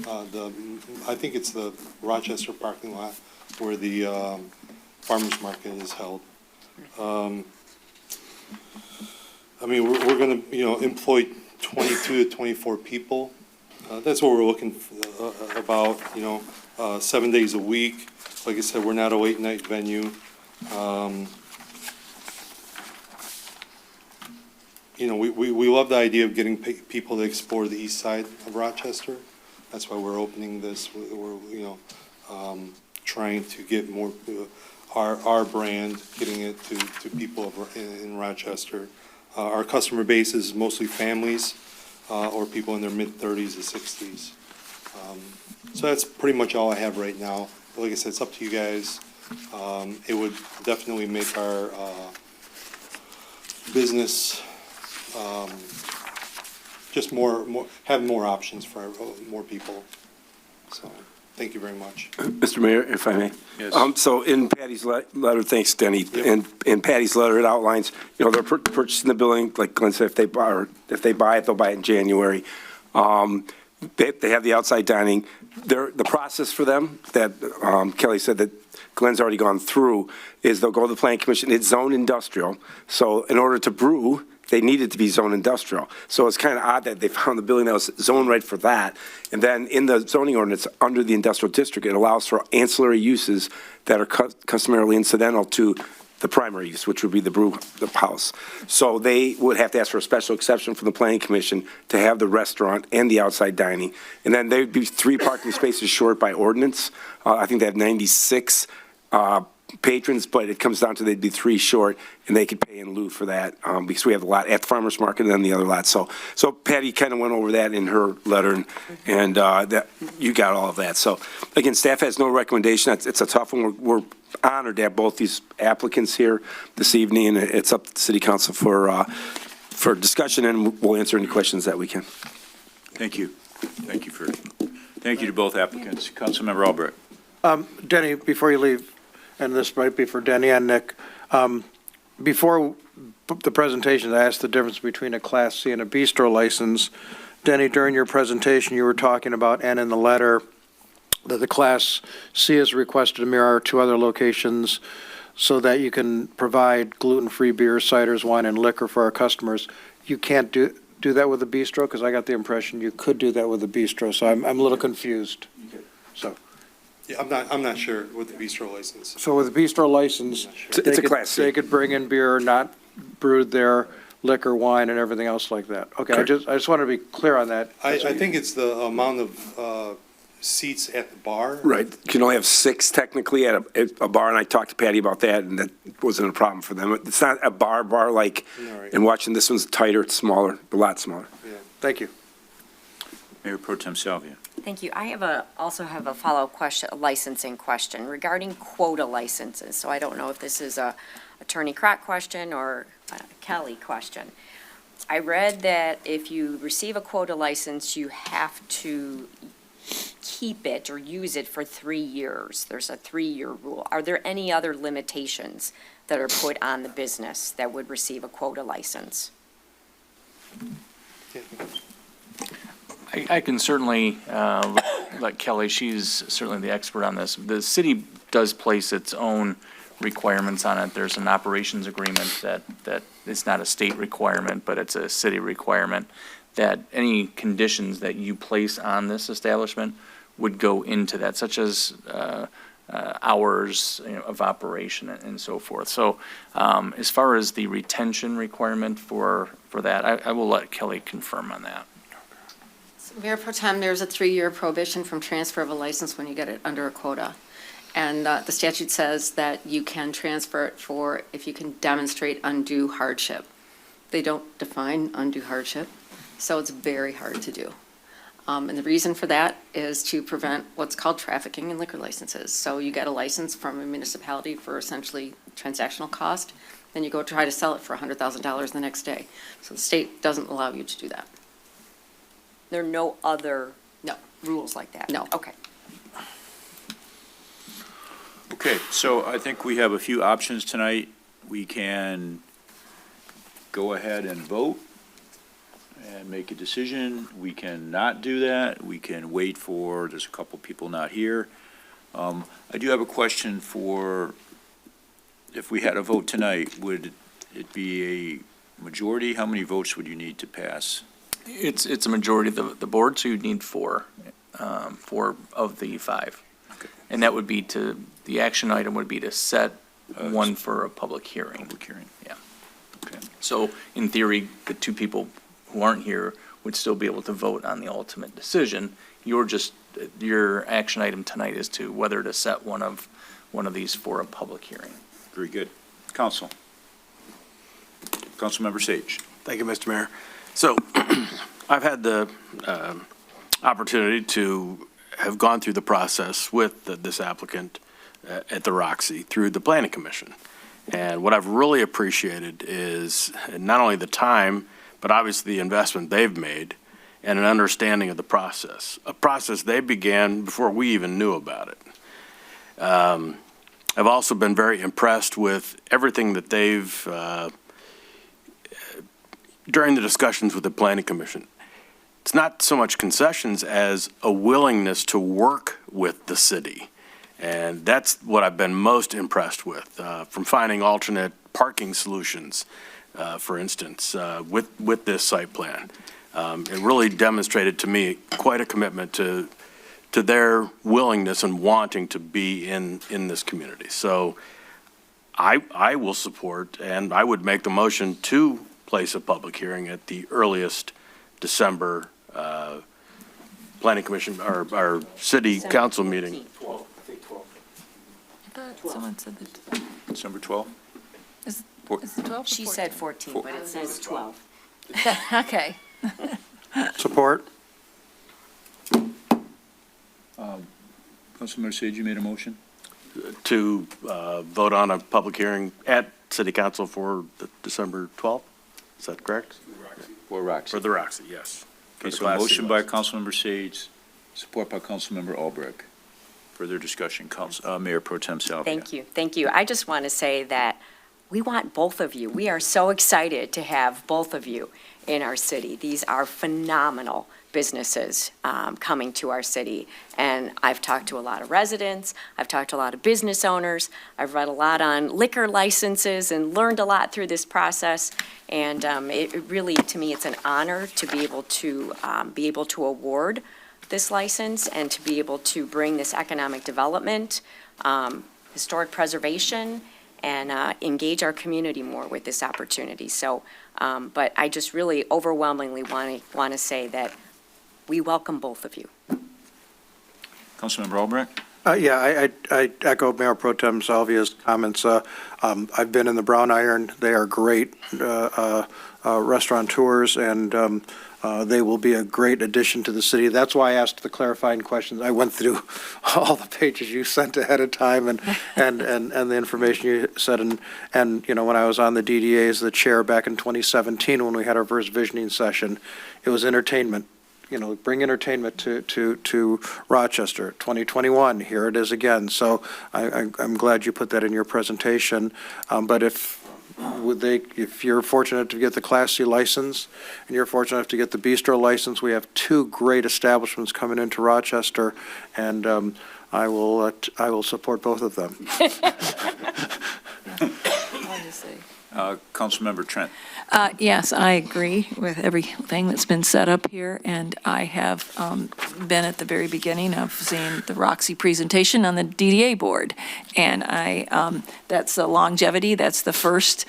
I think it's the Rochester parking lot where the farmer's market is held. We're going to, employ 22 to 24 people. That's what we're looking about, 7 days a week. Like I said, we're not a late night venue. We love the idea of getting people to explore the east side of Rochester. That's why we're opening this. We're trying to get more, our brand, getting it to people in Rochester. Our customer base is mostly families or people in their mid-30s to 60s. So that's pretty much all I have right now. But like I said, it's up to you guys. It would definitely make our business just have more options for more people. So, thank you very much. Mr. Mayor, if I may. Yes. So in Patty's letter, thanks, Denny. In Patty's letter, it outlines, they're purchasing the building, like Glenn said, if they buy it, they'll buy it in January. They have the outside dining. The process for them that Kelly said that Glenn's already gone through is they'll go to the Planning Commission. It's zone industrial. So in order to brew, they needed to be zone industrial. So it's kind of odd that they found the building that was zoned right for that. And then in the zoning ordinance, under the industrial district, it allows for ancillary uses that are customarily incidental to the primary use, which would be the house. So they would have to ask for a special exception from the Planning Commission to have the restaurant and the outside dining. And then they'd be 3 parking spaces short by ordinance. I think they have 96 patrons, but it comes down to they'd be 3 short, and they could pay in lieu for that because we have a lot at the farmer's market and then the other lot. So Patty kind of went over that in her letter, and that you got all of that. So again, staff has no recommendation. It's a tough one. We're honored to have both these applicants here this evening, and it's up to the city council for discussion, and we'll answer any questions that we can. Thank you. Thank you to both applicants. Councilmember Albrecht. Denny, before you leave, and this might be for Denny and Nick, before the presentation, I asked the difference between a Class C and a bistro license. Denny, during your presentation, you were talking about, and in the letter, that the Class C is requested to mirror 2 other locations so that you can provide gluten-free beer, ciders, wine, and liquor for our customers. You can't do that with a bistro? Because I got the impression you could do that with a bistro, so I'm a little confused. So. Yeah, I'm not sure with the bistro license. So with a bistro license, It's a Class C. they could bring in beer not brewed there, liquor, wine, and everything else like that. Okay, I just want to be clear on that. I think it's the amount of seats at the bar. Right. You can only have 6 technically at a bar, and I talked to Patty about that, and that wasn't a problem for them. It's not a bar like, Right. and watching this one's tighter, it's smaller, a lot smaller. Yeah. Thank you. Mayor Pro Tem Salvia. Thank you. I also have a follow-up question, a licensing question regarding quota licenses. So I don't know if this is a Attorney Crock question or a Kelly question. I read that if you receive a quota license, you have to keep it or use it for 3 years. There's a 3-year rule. Are there any other limitations that are put on the business that would receive a quota license? Yeah. I can certainly let Kelly, she's certainly the expert on this. The city does place its own requirements on it. There's an operations agreement that is not a state requirement, but it's a city requirement that any conditions that you place on this establishment would go into that, such as hours, of operation and so forth. So as far as the retention requirement for that, I will let Kelly confirm on that. Mayor Pro Tem, there's a 3-year prohibition from transfer of a license when you get it under a quota. And the statute says that you can transfer it for if you can demonstrate undue hardship. They don't define undue hardship, so it's very hard to do. And the reason for that is to prevent what's called trafficking in liquor licenses. So you get a license from a municipality for essentially transactional cost, then you go try to sell it for $100,000 the next day. So the state doesn't allow you to do that. There are no other rules like that? No. Okay. Okay, so I think we have a few options tonight. We can go ahead and vote and make a decision. We can not do that. We can wait for, there's a couple people not here. I do have a question for, if we had a vote tonight, would it be a majority? How many votes would you need to pass? It's a majority of the board, so you'd need 4 of the 5. Okay. And that would be the action item would be to set one for a public hearing. Public hearing. Yeah. Okay. So in theory, the 2 people who aren't here would still be able to vote on the ultimate decision. Your action item tonight is to whether to set one of these for a public hearing. Very good. Councilmember Sage. Thank you, Mr. Mayor. So I've had the opportunity to have gone through the process with this applicant at the Roxy through the Planning Commission. And what I've really appreciated is not only the time, but obviously the investment they've made and an understanding of the process, a process they began before we even knew about it. I've also been very impressed with everything that they've during the discussions with the Planning Commission. It's not so much concessions as a willingness to work with the city. And that's what I've been most impressed with, from finding alternate parking solutions, for instance, with this site plan. It really demonstrated to me quite a commitment to their willingness and wanting to be in this community. So I will support, and I would make the motion to place a public hearing at the earliest December Planning Commission, our city council meeting. Someone said that. December 12th? Is Four- it 12? She said 14, but it says 12. Okay. Support? Councilmember Sage, you made a motion? To vote on a public hearing at city council for the December 12th? Is that correct? For Roxy. For the Roxy, yes. Okay, so a motion by Councilmember Sage, support by Councilmember Albrecht. Further discussion, Mayor Pro Tem Salvia. Thank you. Thank you. I just want to say that we want both of you. We are so excited to have both of you in our city. These are phenomenal businesses coming to our city. And I've talked to a lot of residents. I've talked to a lot of business owners. I've read a lot on liquor licenses and learned a lot through this process. And it really, to me, it's an honor to be able to award this license and to be able to bring this economic development, historic preservation, and engage our community more with this opportunity. So, but I just really overwhelmingly want to say that we welcome both of you. Councilmember Albrecht? Yeah, I echo Mayor Pro Tem Salvia's comments. I've been in the Brown Iron. They are great restaurateurs, and they will be a great addition to the city. That's why I asked the clarifying questions. I went through all the pages you sent ahead of time and the information you said. And you know, when I was on the DDA as the chair back in 2017, when we had our first visioning session, it was entertainment. You know, bring entertainment to Rochester. 2021, here it is again. So I'm glad you put that in your presentation. But if you're fortunate to get the Class C license and you're fortunate enough to get the bistro license, we have 2 great establishments coming into Rochester, and I will support both of them. say. Councilmember Trent. Yes, I agree with everything that's been set up here, and I have been at the very beginning of seeing the Roxy presentation on the DDA board. And that's the longevity, that's the first,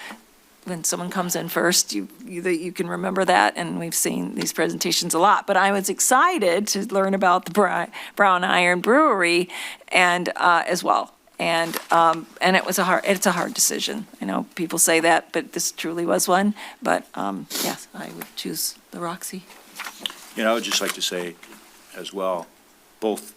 when someone comes in first, you can remember that, and we've seen these presentations a lot. But I was excited to learn about the Brown Iron Brewery and as well. And it's a hard decision. I know people say that, but this truly was one. But yes, I would choose the Roxy. I would just like to say as well, both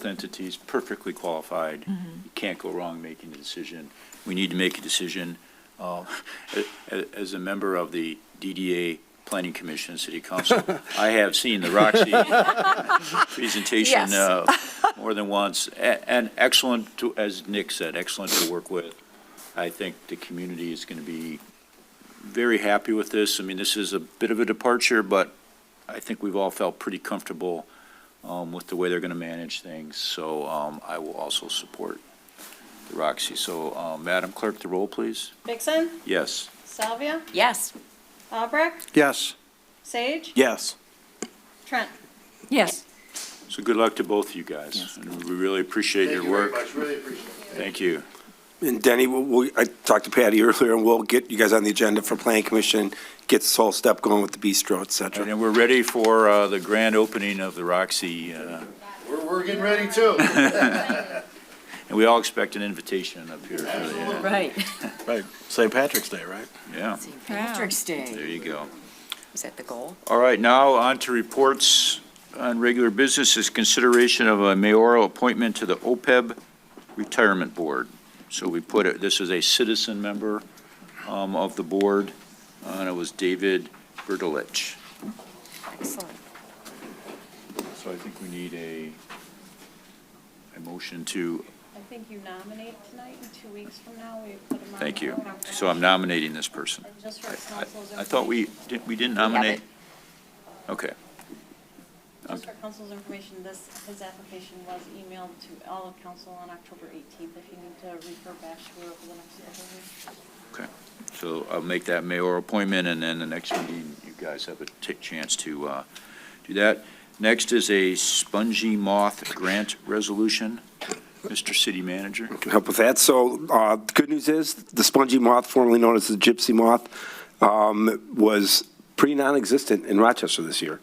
entities perfectly qualified. You can't go wrong making a decision. We need to make a decision. As a member of the DDA Planning Commission and City Council, I have seen the Roxy presentation more than once, and excellent, as Nick said, excellent to work with. I think the community is going to be very happy with this. I mean, this is a bit of a departure, but I think we've all felt pretty comfortable with the way they're going to manage things. So I will also support the Roxy. So, Madam Clerk, the roll, please. Vixen? Yes. Salvia? Yes. Albrecht? Yes. Sage? Yes. Trent? Yes. So good luck to both of you guys. And we really appreciate your work. Thank you very much, really appreciate it. Thank you. And Denny, I talked to Patty earlier, and we'll get you guys on the agenda for Planning Commission, get this whole step going with the bistro, et cetera. And we're ready for the grand opening of the Roxy. We're getting ready too. And we all expect an invitation up here. Right. Right. St. Patrick's Day, right? Yeah, St. Patrick's Day. there you go. Is that the goal? All right, now on to reports on regular business is consideration of a mayoral appointment to the OPEB Retirement Board. So we put it, this is a citizen member of the board, and it was David Berdelich. Excellent. So I think we need a motion to, I think you nominate tonight, and 2 weeks from now, we put them on. thank you. So I'm nominating this person. And just for council's I thought we didn't nominate? Okay. Just for council's information, his application was emailed to all of council on October 18th, if you need to refer back to it over the next couple of weeks. Okay, so I'll make that mayoral appointment, and then the next meeting, you guys have a chance to do that. Next is a spongy moth grant resolution. Mr. City Manager. I can help with that. So the good news is the spongy moth, formerly known as the gypsy moth, was pretty non-existent in Rochester this year.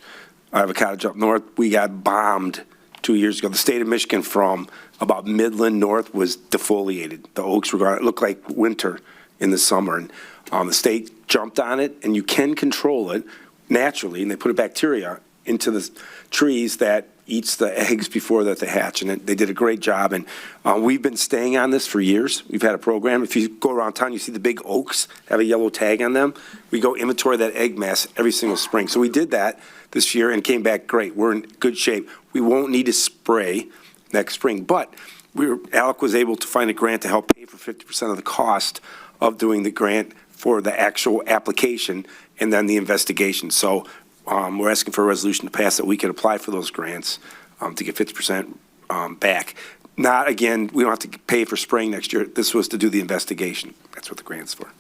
I have a cottage up north. We got bombed 2 years ago. The state of Michigan from about Midland north was defoliated. The oaks were gone. It looked like winter in the summer. And the state jumped on it, and you can control it naturally, and they put a bacteria into the trees that eats the eggs before that they hatch, and they did a great job. And we've been staying on this for years. We've had a program. If you go around town, you see the big oaks have a yellow tag on them. We go inventory that egg mass every single spring. So we did that this year and came back great. We're in good shape. We won't need to spray next spring, but Alec was able to find a grant to help pay for 50% of the cost of doing the grant for the actual application and then the investigation. So we're asking for a resolution to pass that we can apply for those grants to get 50% back. Not, again, we don't have to pay for spraying next year. This was to do the investigation. That's what the grant's for.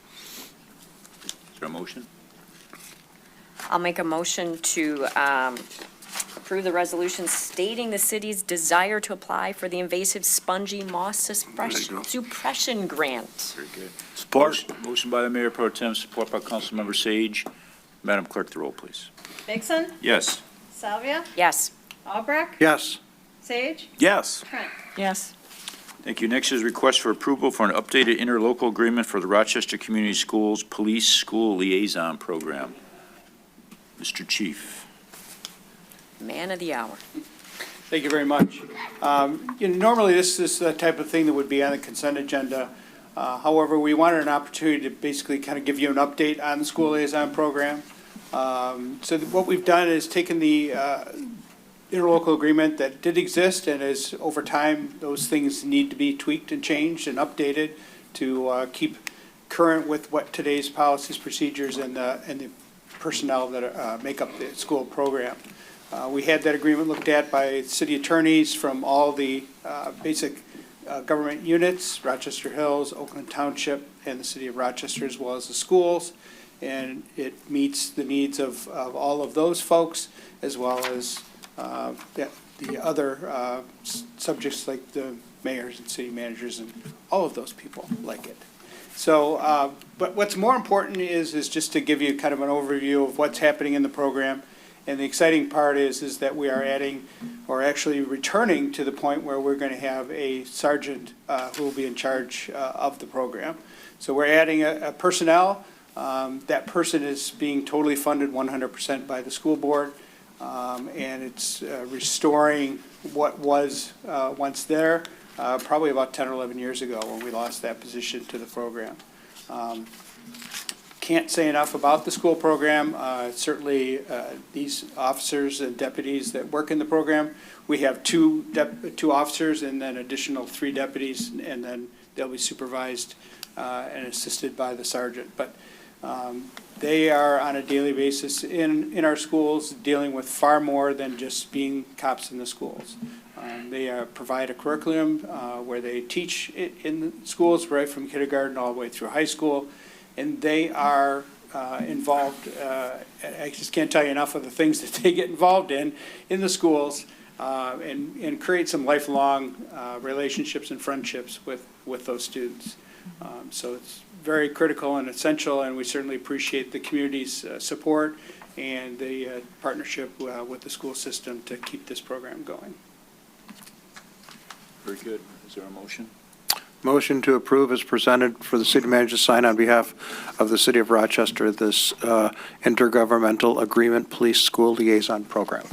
Is there a motion? I'll make a motion to approve the resolution stating the city's desire to apply for the invasive spongy moth suppression grant. Very good. Support. Motion by the Mayor Pro Tem, support by Councilmember Sage. Madam Clerk, the roll, please. Vixen? Yes. Salvia? Yes. Albrecht? Yes. Sage? Yes. Trent? Yes. Thank you. Next is request for approval for an updated interlocal agreement for the Rochester Community Schools Police School Liaison Program. Mr. Chief. Man of the hour. Thank you very much. Normally, this is the type of thing that would be on the consent agenda. However, we wanted an opportunity to basically kind of give you an update on the school liaison program. So what we've done is taken the interlocal agreement that did exist, and as over time, those things need to be tweaked and changed and updated to keep current with what today's policies, procedures, and the personnel that make up the school program. We had that agreement looked at by city attorneys from all the basic government units, Rochester Hills, Oakland Township, and the city of Rochester, as well as the schools. And it meets the needs of all of those folks, as well as the other subjects like the mayors and city managers and all of those people like it. So, but what's more important is just to give you kind of an overview of what's happening in the program. And the exciting part is that we are adding, or actually returning to the point where we're going to have a sergeant who will be in charge of the program. So we're adding a personnel. That person is being totally funded 100% by the school board. And it's restoring what was once there, probably about 10 or 11 years ago when we lost that position to the program. Can't say enough about the school program. Certainly, these officers and deputies that work in the program, we have two officers and then additional 3 deputies, and then they'll be supervised and assisted by the sergeant. But they are on a daily basis in our schools, dealing with far more than just being cops in the schools. They provide a curriculum where they teach in the schools right from kindergarten all the way through high school. And they are involved, I just can't tell you enough of the things that they get involved in the schools, and create some lifelong relationships and friendships with those students. So it's very critical and essential, and we certainly appreciate the community's support and the partnership with the school system to keep this program going. Very good. Is there a motion? Motion to approve is presented for the city manager to sign on behalf of the city of Rochester, this intergovernmental agreement police school liaison program.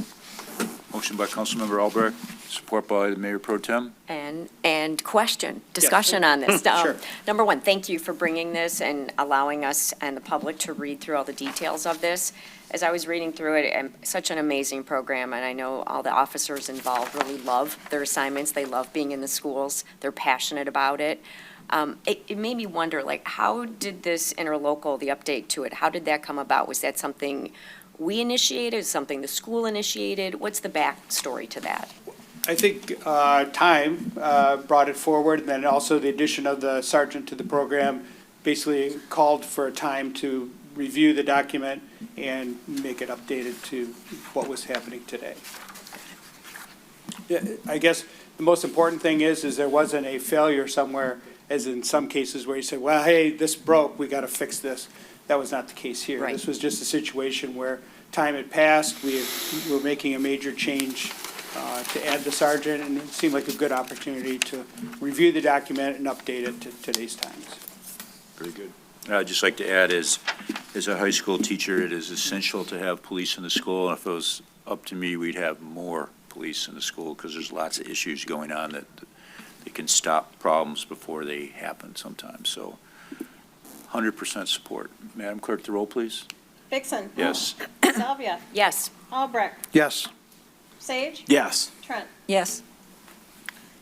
Motion by Councilmember Albrecht, support by the Mayor Pro Tem. And discussion on this. Sure. Number one, thank you for bringing this and allowing us and the public to read through all the details of this. As I was reading through it, such an amazing program, and I know all the officers involved really love their assignments. They love being in the schools. They're passionate about it. It made me wonder, like, how did this interlocal, the update to it, how did that come about? Was that something we initiated, something the school initiated? What's the backstory to that? I think time brought it forward, and then also the addition of the sergeant to the program basically called for a time to review the document and make it updated to what was happening today. Yeah, I guess the most important thing is there wasn't a failure somewhere, as in some cases where you say, well, hey, this broke, we got to fix this. That was not the case here. Right. This was just a situation where time had passed, we were making a major change to add the sergeant, and it seemed like a good opportunity to review the document and update it to today's times. Very good. I'd just like to add, as a high school teacher, it is essential to have police in the school. And if it was up to me, we'd have more police in the school because there's lots of issues going on that they can stop problems before they happen sometimes. So 100% support. Madam Clerk, the roll, please. Vixen. Yes. Salvia. Yes. Albrecht. Yes. Sage. Yes. Trent. Yes.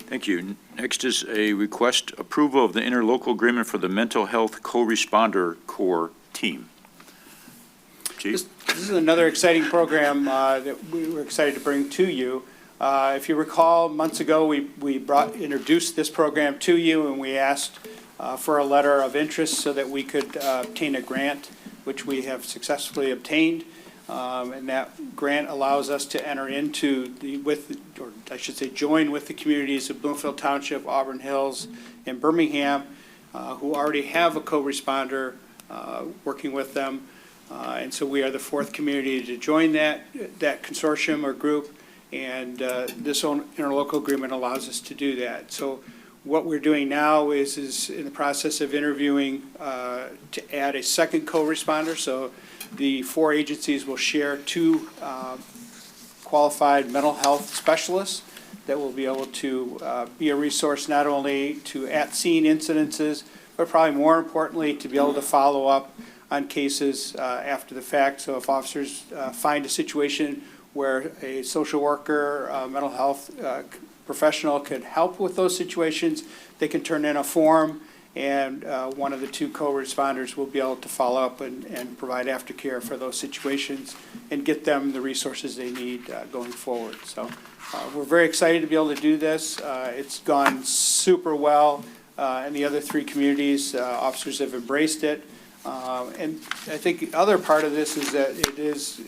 Thank you. Next is a request approval of the interlocal agreement for the Mental Health Co-Responder Corps team. Chief? This is another exciting program that we were excited to bring to you. If you recall, months ago, we introduced this program to you, and we asked for a letter of interest so that we could obtain a grant, which we have successfully obtained. And that grant allows us to enter into join with the communities of Bloomfield Township, Auburn Hills, and Birmingham, who already have a co-responder working with them. And so we are the 4th community to join that consortium or group, and this interlocal agreement allows us to do that. So what we're doing now is in the process of interviewing to add a second co-responder. So the 4 agencies will share 2 qualified mental health specialists that will be able to be a resource not only to at-scene incidences, but probably more importantly, to be able to follow up on cases after the fact. So if officers find a situation where a social worker, mental health professional could help with those situations, they can turn in a form and one of the two co-responders will be able to follow up and provide aftercare for those situations and get them the resources they need going forward. So we're very excited to be able to do this. It's gone super well in the other three communities. Officers have embraced it. And I think the other part of this is that it is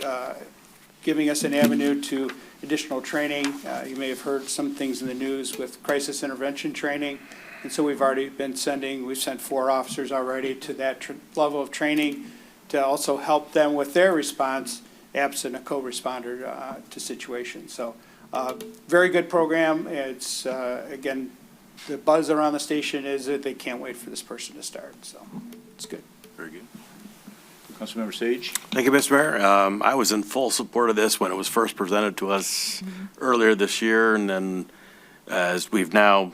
giving us an avenue to additional training. You may have heard some things in the news with crisis intervention training. And so we've sent 4 officers already to that level of training to also help them with their response absent a co-responder to situations. So very good program. It's, again, the buzz around the station is that they can't wait for this person to start. So it's good. Very good. Councilmember Sage? Thank you, Mr. Mayor. I was in full support of this when it was first presented to us earlier this year, and then as we've now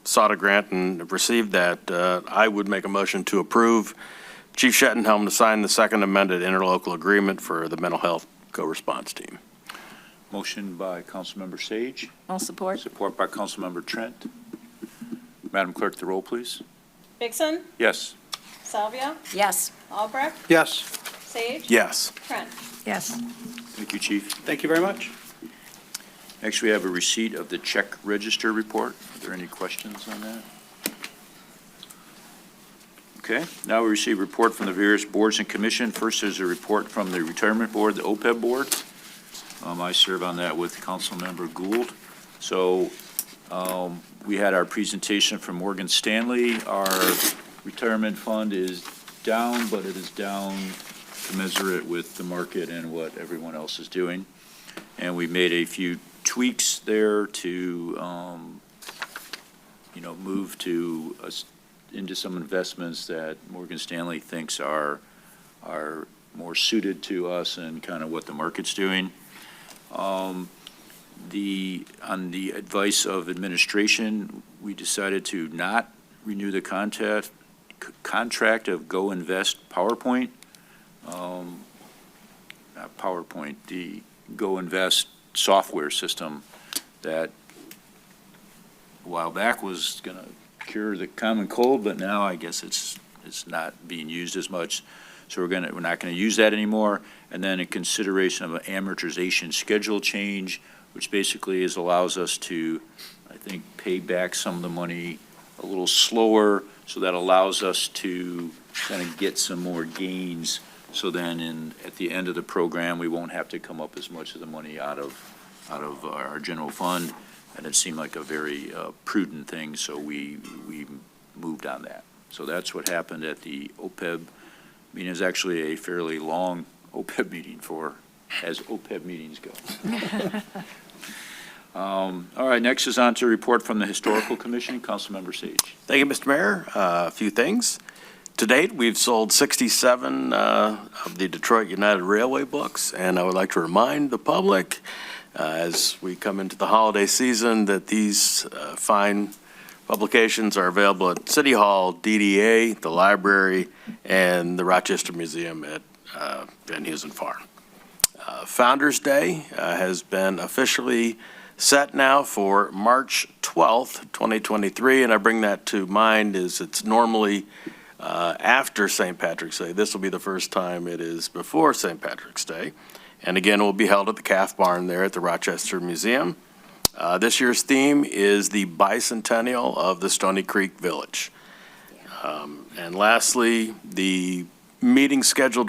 sought a grant and received that, I would make a motion to approve Chief Shettenhelm to sign the second amended interlocal agreement for the mental health co-response team. Motion by Councilmember Sage. I'll support. Support by Councilmember Trent. Madam Clerk, the roll, please. Vixen, Yes. Salvia, Yes. Albrecht, Yes. Sage. Yes. Trent. Yes. Thank you, Chief. Thank you very much. Next, we have a receipt of the check register report. Are there any questions on that? Okay, now we receive a report from the various boards and commission. First is a report from the Retirement Board, the OPEB Board. I serve on that with Councilmember Gould. So we had our presentation from Morgan Stanley. Our retirement fund is down, but it is down commensurate with the market and what everyone else is doing. And we made a few tweaks there to, move to into some investments that Morgan Stanley thinks are more suited to us and kind of what the market's doing. On the advice of administration, we decided to not renew the contract of Go Invest PowerPoint. Not PowerPoint, the Go Invest software system that a while back was going to cure the common cold, but now I guess it's not being used as much. So we're not going to use that anymore. And then in consideration of an amortization schedule change, which basically allows us to, I think, pay back some of the money a little slower. So that allows us to kind of get some more gains. So then at the end of the program, we won't have to come up as much of the money out of our general fund. And it seemed like a very prudent thing, so we moved on that. So that's what happened at the OPEB meeting. It was actually a fairly long OPEB meeting as OPEB meetings go. All right, next is on to a report from the Historical Commission. Councilmember Sage. Thank you, Mr. Mayor. A few things. To date, we've sold 67 of the Detroit United Railway books, and I would like to remind the public as we come into the holiday season that these fine publications are available at City Hall, DDA, the library, and the Rochester Museum at Van Heusen Farm. Founders Day has been officially set now for March 12th, 2023, and I bring that to mind as it's normally after St. Patrick's Day. This will be the first time it is before St. Patrick's Day. And again, it will be held at the Calf Barn there at the Rochester Museum. This year's theme is the bicentennial of the Stony Creek Village. And lastly, the regularly scheduled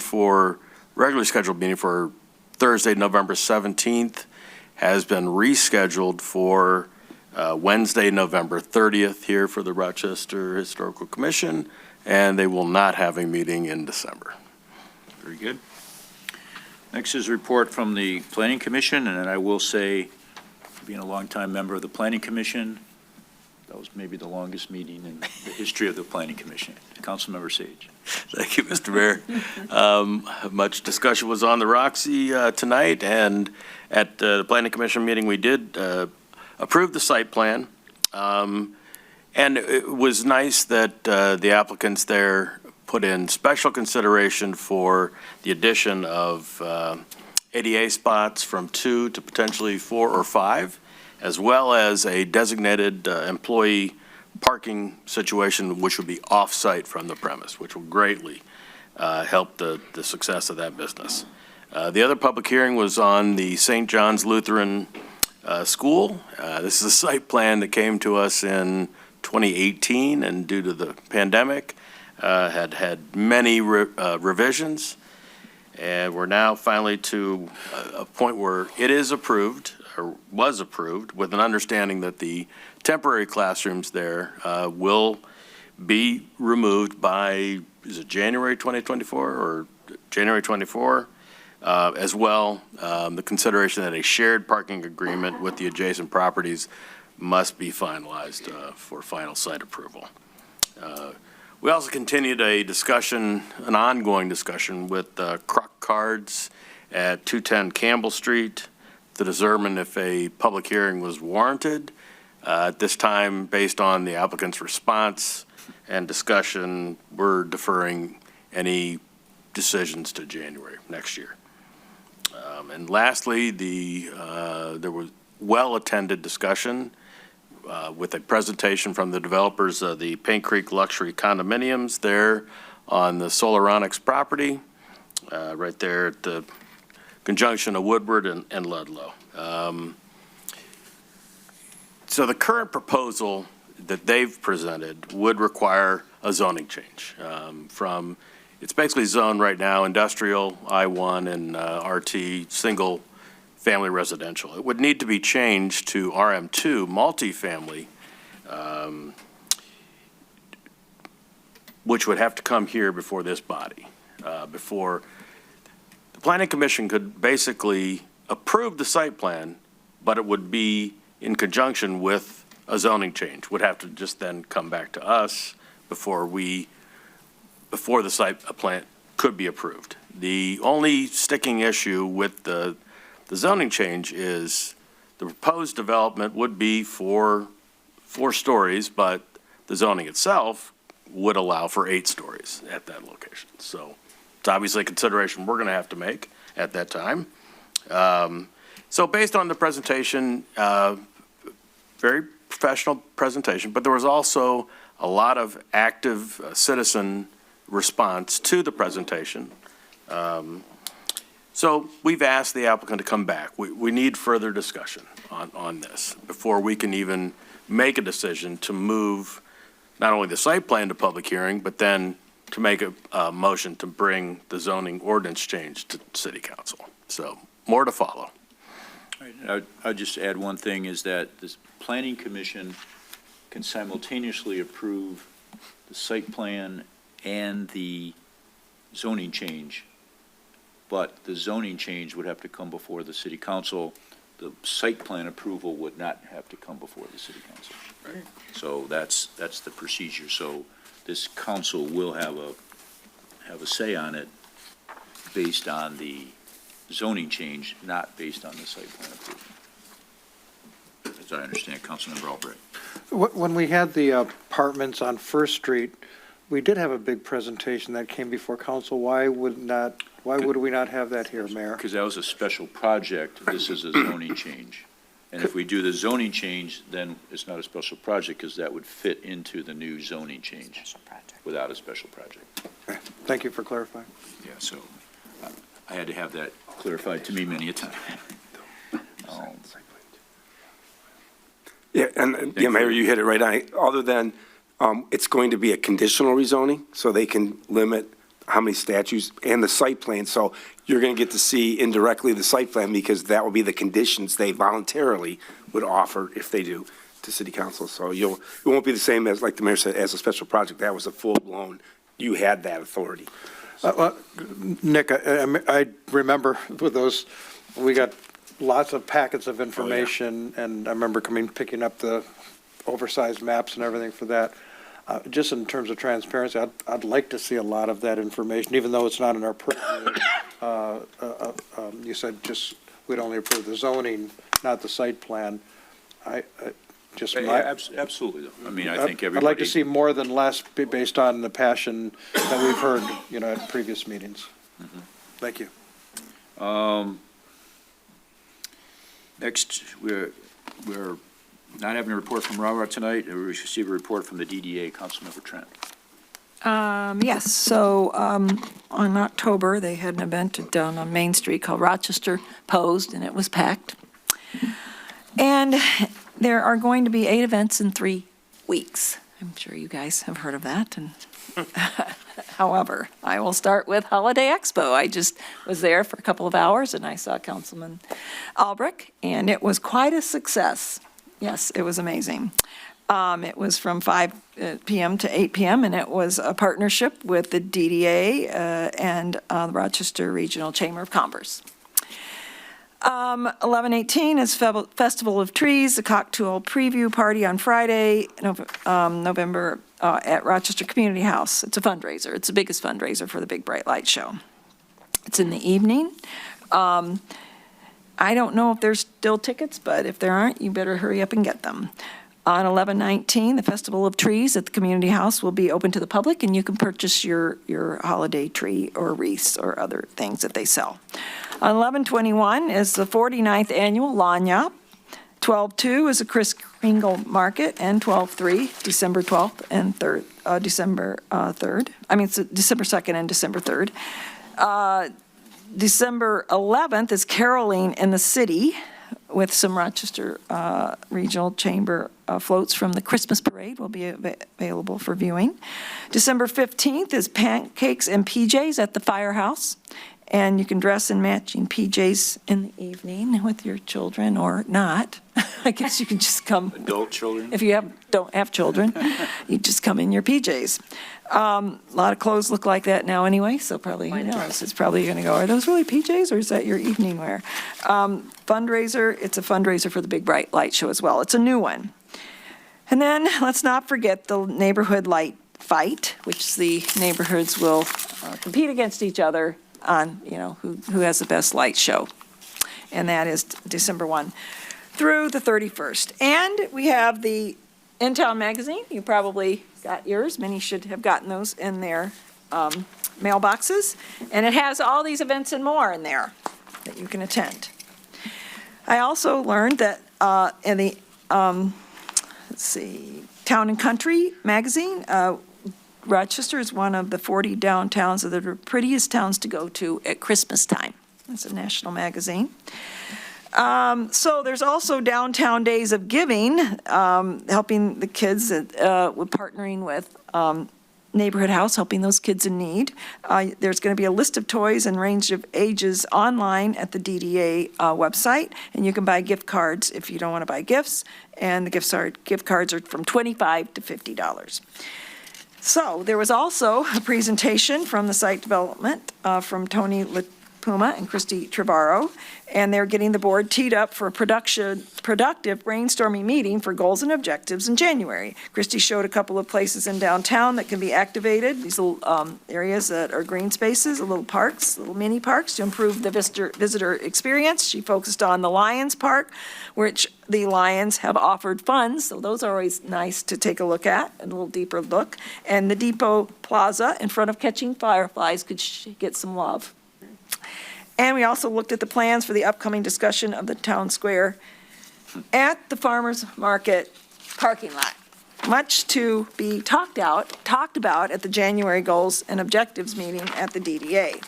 meeting for Thursday, November 17th has been rescheduled for Wednesday, November 30th here for the Rochester Historical Commission, and they will not have a meeting in December. Very good. Next is a report from the Planning Commission, and I will say, being a longtime member of the Planning Commission, that was maybe the longest meeting in the history of the Planning Commission. Councilmember Sage. Thank you, Mr. Mayor. Much discussion was on the Roxy tonight, and at the Planning Commission meeting, we did approve the site plan. And it was nice that the applicants there put in special consideration for the addition of ADA spots from 2 to potentially 4 or 5, as well as a designated employee parking situation, which would be off-site from the premise, which will greatly help the success of that business. The other public hearing was on the St. John's Lutheran School. This is a site plan that came to us in 2018, and due to the pandemic, had many revisions. And we're now finally to a point where it is approved, or was approved, with an understanding that the temporary classrooms there will be removed by, is it January 2024 or January 24? As well, the consideration that a shared parking agreement with the adjacent properties must be finalized for final site approval. We also continued a discussion, an ongoing discussion with Croc Cards at 210 Campbell Street to determine if a public hearing was warranted. At this time, based on the applicant's response and discussion, we're deferring any decisions to January next year. And lastly, there was well-attended discussion with a presentation from the developers of the Paint Creek Luxury Condominiums there on the Solaronics property, right there at the conjunction of Woodward and Ludlow. So the current proposal that they've presented would require a zoning change from, it's basically zoned right now industrial, I-1 and RT, single family residential. It would need to be changed to RM2, multifamily, which would have to come here before this body, before the Planning Commission could basically approve the site plan, but it would be in conjunction with a zoning change, would have to just then come back to us before the site plan could be approved. The only sticking issue with the zoning change is the proposed development would be for 4 stories, but the zoning itself would allow for 8 stories at that location. So it's obviously a consideration we're going to have to make at that time. So based on the presentation, very professional presentation, but there was also a lot of active citizen response to the presentation. So we've asked the applicant to come back. We need further discussion on this before we can even make a decision to move not only the site plan to public hearing, but then to make a motion to bring the zoning ordinance change to City Council. So more to follow. All right, I'll just add one thing, is that the Planning Commission can simultaneously approve the site plan and the zoning change, but the zoning change would have to come before the City Council. The site plan approval would not have to come before the City Council. Right. So that's the procedure. So this council will have a say on it based on the zoning change, not based on the site plan approval. As I understand, Councilmember Albright. When we had the apartments on First Street, we did have a big presentation that came before council. Why would we not have that here, Mayor? Because that was a special project. This is a zoning change. And if we do the zoning change, then it's not a special project, because that would fit into the new zoning change without a special project. Okay. Thank you for clarifying. Yeah, so I had to have that clarified to me many a time. Yeah, and yeah, Mayor, you hit it right on. Other than, it's going to be a conditional rezoning, so they can limit how many statues and the site plan. So you're going to get to see indirectly the site plan, because that will be the conditions they voluntarily would offer if they do to City Council. So it won't be the same as, like the mayor said, as a special project. That was a full-blown, you had that authority. Nick, I remember with those, we got lots of packets of information, and I remember picking up the oversized maps and everything for that. Just in terms of transparency, I'd like to see a lot of that information, even though it's not in our purview. You said just we'd only approve the zoning, not the site plan. Absolutely. I mean, I think everybody. I'd like to see more than less based on the passion that we've heard, at previous meetings. Mm-hmm. Thank you. Next, we're Not having a report from Rawa tonight, we receive a report from the DDA, Councilmember Trent. Yes, so on October, they had an event down on Main Street called Rochester Posed, and it was packed. And there are going to be 8 events in 3 weeks. I'm sure you guys have heard of that. And however, I will start with Holiday Expo. I just was there for a couple of hours, and I saw Councilman Albrecht, and it was quite a success. Yes, it was amazing. It was from 5 p.m. to 8 p.m., and it was a partnership with the DDA and the Rochester Regional Chamber of Commerce. 11/18 is Festival of Trees, the cocktail preview party on Friday, November, at Rochester Community House. It's a fundraiser. It's the biggest fundraiser for the Big Bright Light Show. It's in the evening. I don't know if there's still tickets, but if there aren't, you better hurry up and get them. On 11/19, the Festival of Trees at the Community House will be open to the public, and you can purchase your holiday tree or wreaths or other things that they sell. On 11/21 is the 49th Annual Lawn Yop. 12/2 is a Kris Kringle Market, and 12/3, December 12th and 3rd, December 2nd and December 3rd. December 11th is Caroling in the City, with some Rochester Regional Chamber floats from the Christmas Parade will be available for viewing. December 15th is Pancakes and PJs at the Firehouse, and you can dress in matching PJs in the evening with your children or not. I guess you can just come. Adult children? If you don't have children, you just come in your PJs. A lot of clothes look like that now anyway, so probably, who knows? It's probably going to go, are those really PJs or is that your evening wear? Fundraiser, it's a fundraiser for the Big Bright Light Show as well. It's a new one. And then let's not forget the neighborhood light fight, which the neighborhoods will compete against each other on, who has the best light show. And that is December 1 through the 31st. And we have the In-Town magazine. You probably got yours. Many should have gotten those in their mailboxes. And it has all these events and more in there that you can attend. I also learned that in the, Town and Country magazine, Rochester is one of the 40 downtowns of the prettiest towns to go to at Christmas time. It's a national magazine. So there's also Downtown Days of Giving, helping the kids, with partnering with Neighborhood House, helping those kids in need. There's going to be a list of toys and range of ages online at the DDA website, and you can buy gift cards if you don't want to buy gifts, and the gift cards are from $25 to $50. So there was also a presentation from the site development from Tony Puma and Christy Trevorrow, and they're getting the board teed up for a productive brainstorming meeting for goals and objectives in January. Christy showed a couple of places in downtown that can be activated, these little areas that are green spaces, little parks, little mini parks to improve the visitor experience. She focused on the Lions Park, which the Lions have offered funds, so those are always nice to take a look at, a little deeper look. And the Depot Plaza in front of Catching Fireflies could get some love. And we also looked at the plans for the upcoming discussion of the town square at the farmers market parking lot, much to be talked about at the January goals and objectives meeting at the DDA.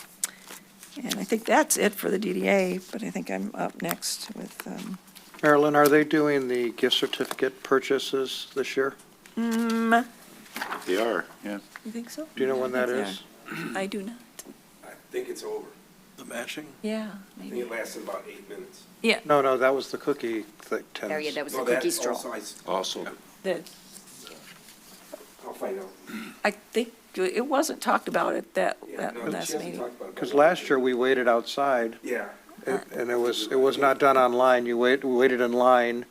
And I think that's it for the DDA, but I think I'm up next with, Marilyn, are they doing the gift certificate purchases this year? They are, yeah. You think so? Do you know when that is? I do not. I think it's over. The matching? Yeah, I think maybe. it lasted about 8 minutes. Yeah. No, that was the cookie thing. There you, that was the No, that cookie straw. Also, I'll find out. I think it wasn't talked about at that No, last she hasn't meeting. talked about it. Because last year we waited outside, Yeah, and it was not done online. We waited in line,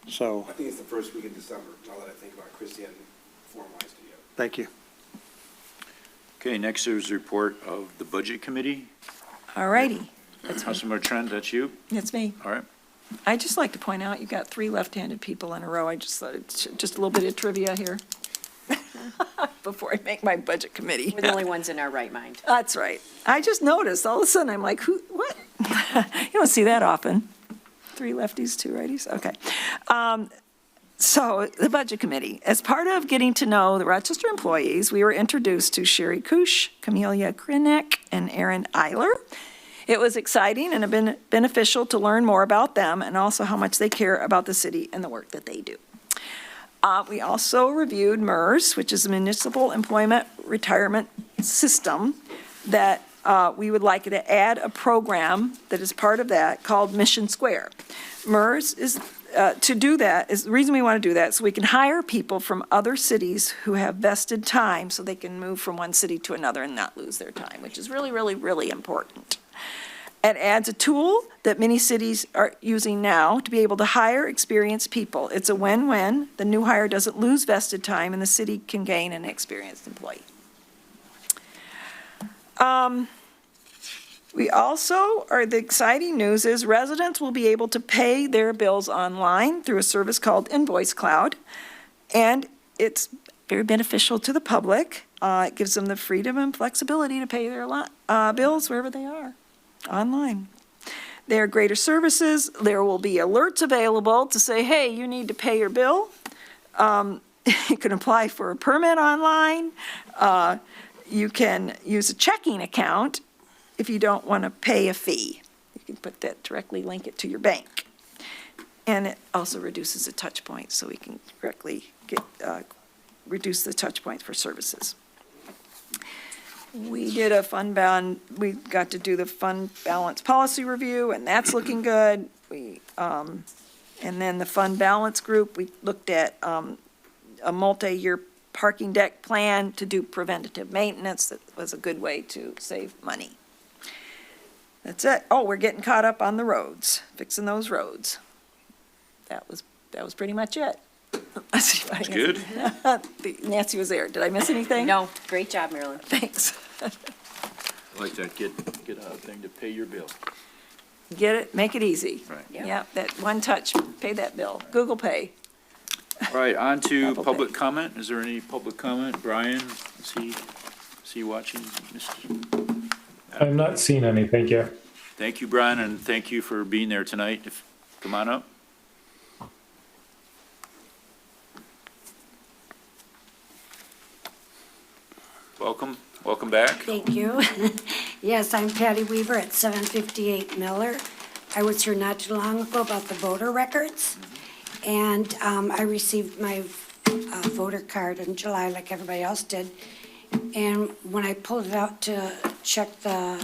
so, I think it's the first week in December, now that I think about it. Christie hadn't formalized it yet. thank you. okay, next is a report of the Budget Committee. All righty. That's me. Councilmember Trent, that's you? That's me. All right. I'd just like to point out, you got 3 left-handed people in a row. I just thought it's just a little bit of trivia here before I make my budget committee. We're the only ones in our right mind. That's right. I just noticed, all of a sudden, I'm like, what? You don't see that often. 3 lefties, 2 righties, okay. So, the Budget Committee. As part of getting to know the Rochester employees, we were introduced to Sherry Kush, Camelia Krinek, and Aaron Eiler. It was exciting and beneficial to learn more about them and also how much they care about the city and the work that they do. We also reviewed MERS, which is the Municipal Employment Retirement System, that we would like to add a program that is part of that called Mission Square. MERS is to do that, is the reason we want to do that, so we can hire people from other cities who have vested time so they can move from one city to another and not lose their time, which is really, really, really important. It adds a tool that many cities are using now to be able to hire experienced people. It's a win-win. The new hire doesn't lose vested time, and the city can gain an experienced employee. We also, the exciting news is residents will be able to pay their bills online through a service called Invoice Cloud, and it's very beneficial to the public. It gives them the freedom and flexibility to pay their bills wherever they are, online. There are greater services. There will be alerts available to say, hey, you need to pay your bill. You can apply for a permit online. You can use a checking account if you don't want to pay a fee. You can put that directly, link it to your bank. And it also reduces the touch points, so we can directly reduce the touch points for services. We did we got to do the fund balance policy review, and that's looking good. And then the fund balance group, we looked at a multi-year parking deck plan to do preventative maintenance. That was a good way to save money. That's it. Oh, we're getting caught up on the roads, fixing those roads. That was pretty much it. That's good. Nancy was there. Did I miss anything? No, great job, Marilyn. Thanks. I like that, get a thing to pay your bill. Get it, make it easy. Right. Yeah, that one touch, pay that bill. Google Pay. All right, on to Apple public Pay. comment. Is there any public comment? Brian, is he watching? I'm not seeing any, thank you. Thank you, Brian, and thank you for being there tonight. Come on up. Welcome back. Thank you. Yes, I'm Patty Weaver at 758 Miller. I was here not too long ago about the voter records, and I received my voter card in July like everybody else did. And when I pulled it out to check the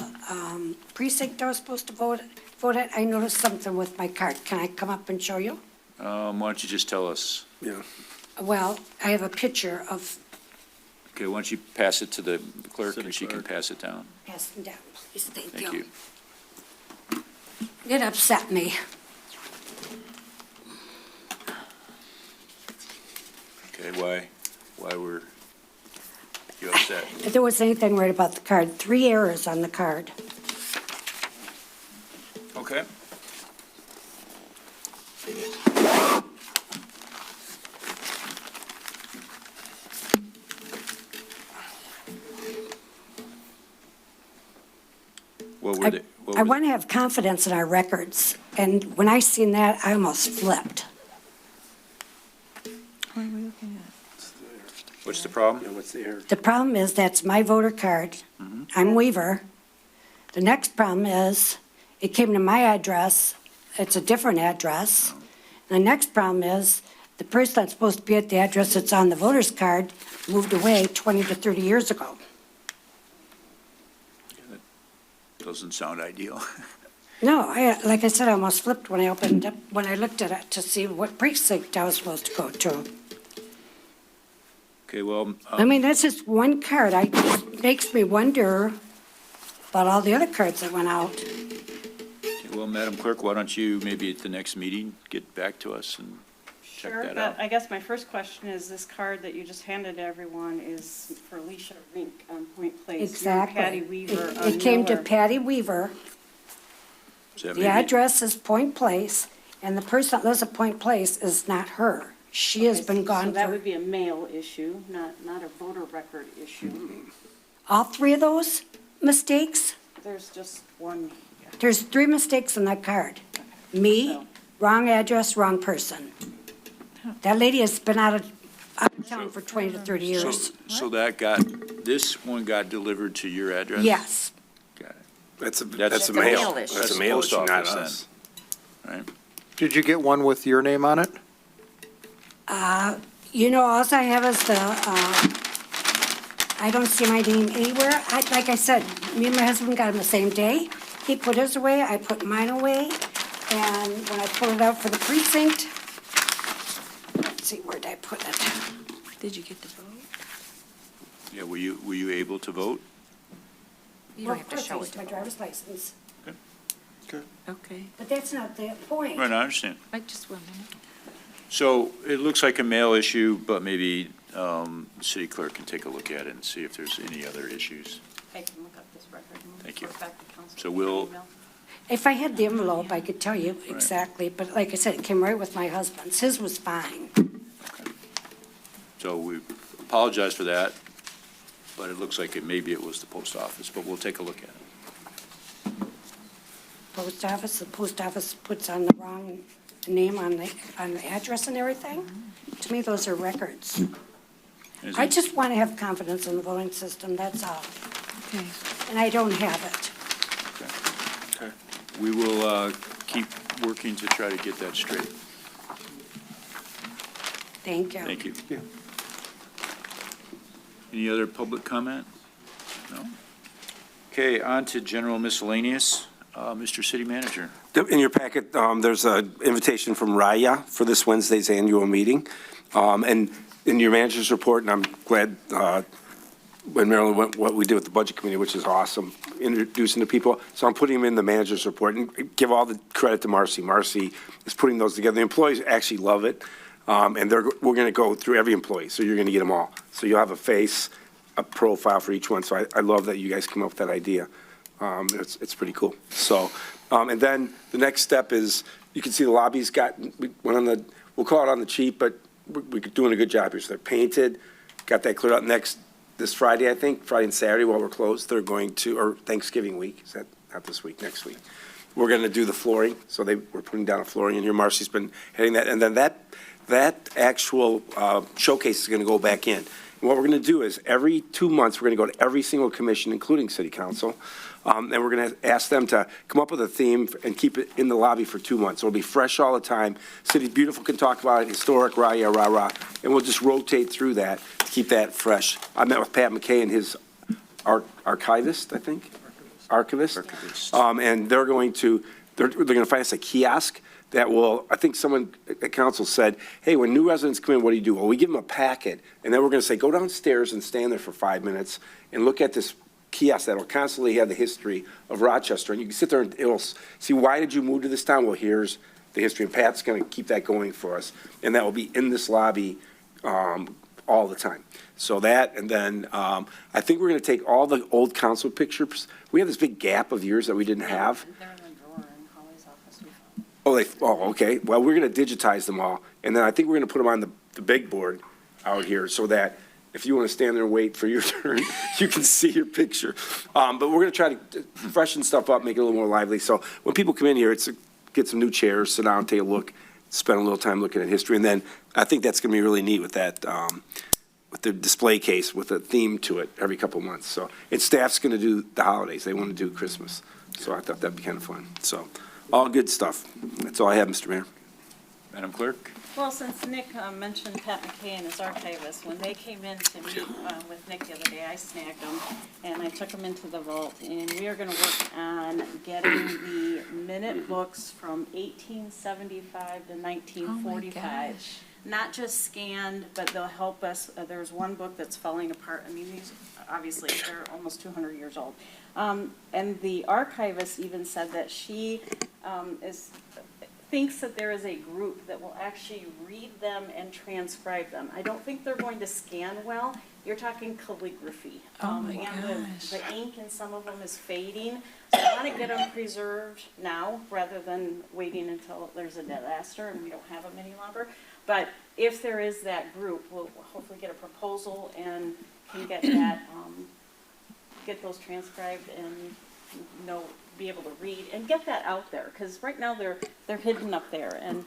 precinct I was supposed to vote at, I noticed something with my card. Can I come up and show you? Why don't you just tell us? Yeah. Well, I have a picture of, Okay, why don't you pass it to the clerk and she can pass it down? pass them down, please, thank Thank you. you. It upset me. Okay, why were you upset? If there was anything right about the card, 3 errors on the card. Okay. What were they? I want to have confidence in our records, and when I seen that, I almost flipped. What are we looking at? What's the problem? Yeah, what's the error? The problem is that's my voter card. I'm Weaver. The next problem is it came to my address. It's a different address. And the next problem is the person that's supposed to be at the address that's on the voter's card moved away 20 to 30 years ago. Doesn't sound ideal. No, like I said, I almost flipped when I looked at it to see what precinct I was supposed to go to. Okay, well. I mean, that's just one card. It makes me wonder about all the other cards that went out. Okay, well, Madam Clerk, why don't you maybe at the next meeting get back to us and check Sure, that but out? I guess my first question is, this card that you just handed to everyone is for Alicia Rink on Point Place. You're Exactly. Patty Weaver on It came to Miller. Patty Weaver. Is that The maybe- address is Point Place, and the person that lives at Point Place is not her. She has been So gone that for, would be a mail issue, not a voter record issue. all 3 of those mistakes? There's just one. There's 3 mistakes on that card. Me, wrong address, wrong person. That lady has been out of town for 20 to 30 years. So this one got delivered to your address? Yes. Got it. That's a That's mail. mail issue. That's a the mail post issue, not office then. us. Right? Did you get one with your name on it? You know, all I have is I don't see my name anywhere. Like I said, me and my husband got them the same day. He put his away, I put mine away, and when I pulled it out for the precinct, let's see, where did I put it? Did you get to vote? Yeah, were you able to vote? You don't have to show It's it. my driver's license, Okay, but that's not the point. Right, I understand. I just one minute. So it looks like a mail issue, but maybe the city clerk can take a look at it and see if there's any other issues. I can look up this record and Thank you. report back to council. So we'll- Email. If I had the envelope, I could tell you exactly, but like I said, it came right with my husband's. His was fine. So we apologize for that, but it looks like maybe it was the post office, but we'll take a look at it. The post office puts on the wrong name on the address and everything. To me, those are records. Is I it- just want to have confidence in the voting system, that's all. Okay. And I don't have it. We will keep working to try to get that straight. Thank you. Thank you. Any other public comment? No? Okay, on to general miscellaneous. Mr. City Manager. In your packet, there's an invitation from Raya for this Wednesday's annual meeting. And in your manager's report, and I'm glad when Marilyn went, what we did with the Budget Committee, which is awesome, introducing the people. So I'm putting them in the manager's report and give all the credit to Marcy. Marcy is putting those together. The employees actually love it. And we're going to go through every employee, so you're going to get them all. So you'll have a face, a profile for each one. So I love that you guys came up with that idea. It's pretty cool. So, and then the next step is, you can see the lobby's we'll call it on the cheap, but we're doing a good job here. So they're painted, got that cleared out this Friday, I think, Friday and Saturday while we're closed. They're going to, or Thanksgiving week, is that, not this week, next week. We're going to do the flooring, so we're putting down a flooring in here. Marcy's been heading that, and then that actual showcase is going to go back in. And what we're going to do is every 2 months, we're going to go to every single commission, including city council, and we're going to ask them to come up with a theme and keep it in the lobby for 2 months. So it'll be fresh all the time. City Beautiful can talk about it, historic, rah, rah, and we'll just rotate through that to keep that fresh. I met with Pat McKay and his archivist, I think? Archivist. And they're going to find us a kiosk that will, I think someone at council said, hey, when new residents come in, what do? Well, we give them a packet, and then we're going to say, go downstairs and stand there for 5 minutes and look at this kiosk that will constantly have the history of Rochester. And you can sit there and it'll see, why did you move to this town? Well, here's the history. And Pat's going to keep that going for us. And that will be in this lobby all the time. So that, and then I think we're going to take all the old council pictures. We have this big gap of years that we didn't have. They're in the drawer in Holly's office. We found them. Okay. Well, we're going to digitize them all. And then I think we're going to put them on the big board out here so that if you want to stand there and wait for your turn, you can see your picture. But we're going to try to freshen stuff up, make it a little more lively. So when people come in here, get some new chairs, sit down, take a look, spend a little time looking at history. And then I think that's going to be really neat with that, with the display case, with a theme to it every couple of months. So, and staff's going to do the holidays. They want to do Christmas. So I thought that'd be kind of fun. So all good stuff. That's all I have, Mr. Mayor. Madam Clerk? Well, since Nick mentioned Pat McKay and his archivist, when they came in to meet with Nick the other day, I snagged them and I took them into the vault. And we are going to work on getting the minute books from 1875 to 1945. Not just scanned, but they'll help us. There's one book that's falling apart. I mean, these, obviously, they're almost 200 years old. And the archivist even said that she thinks that there is a group that will actually read them and transcribe them. I don't think they're going to scan well. You're talking calligraphy. And the ink in some of them is fading. So I want to get them preserved now rather than waiting until there's a disaster and we don't have them any longer. But if there is that group, we'll hopefully get a proposal and can get that, get those transcribed and be able to read and get that out there, because right now they're hidden up there. And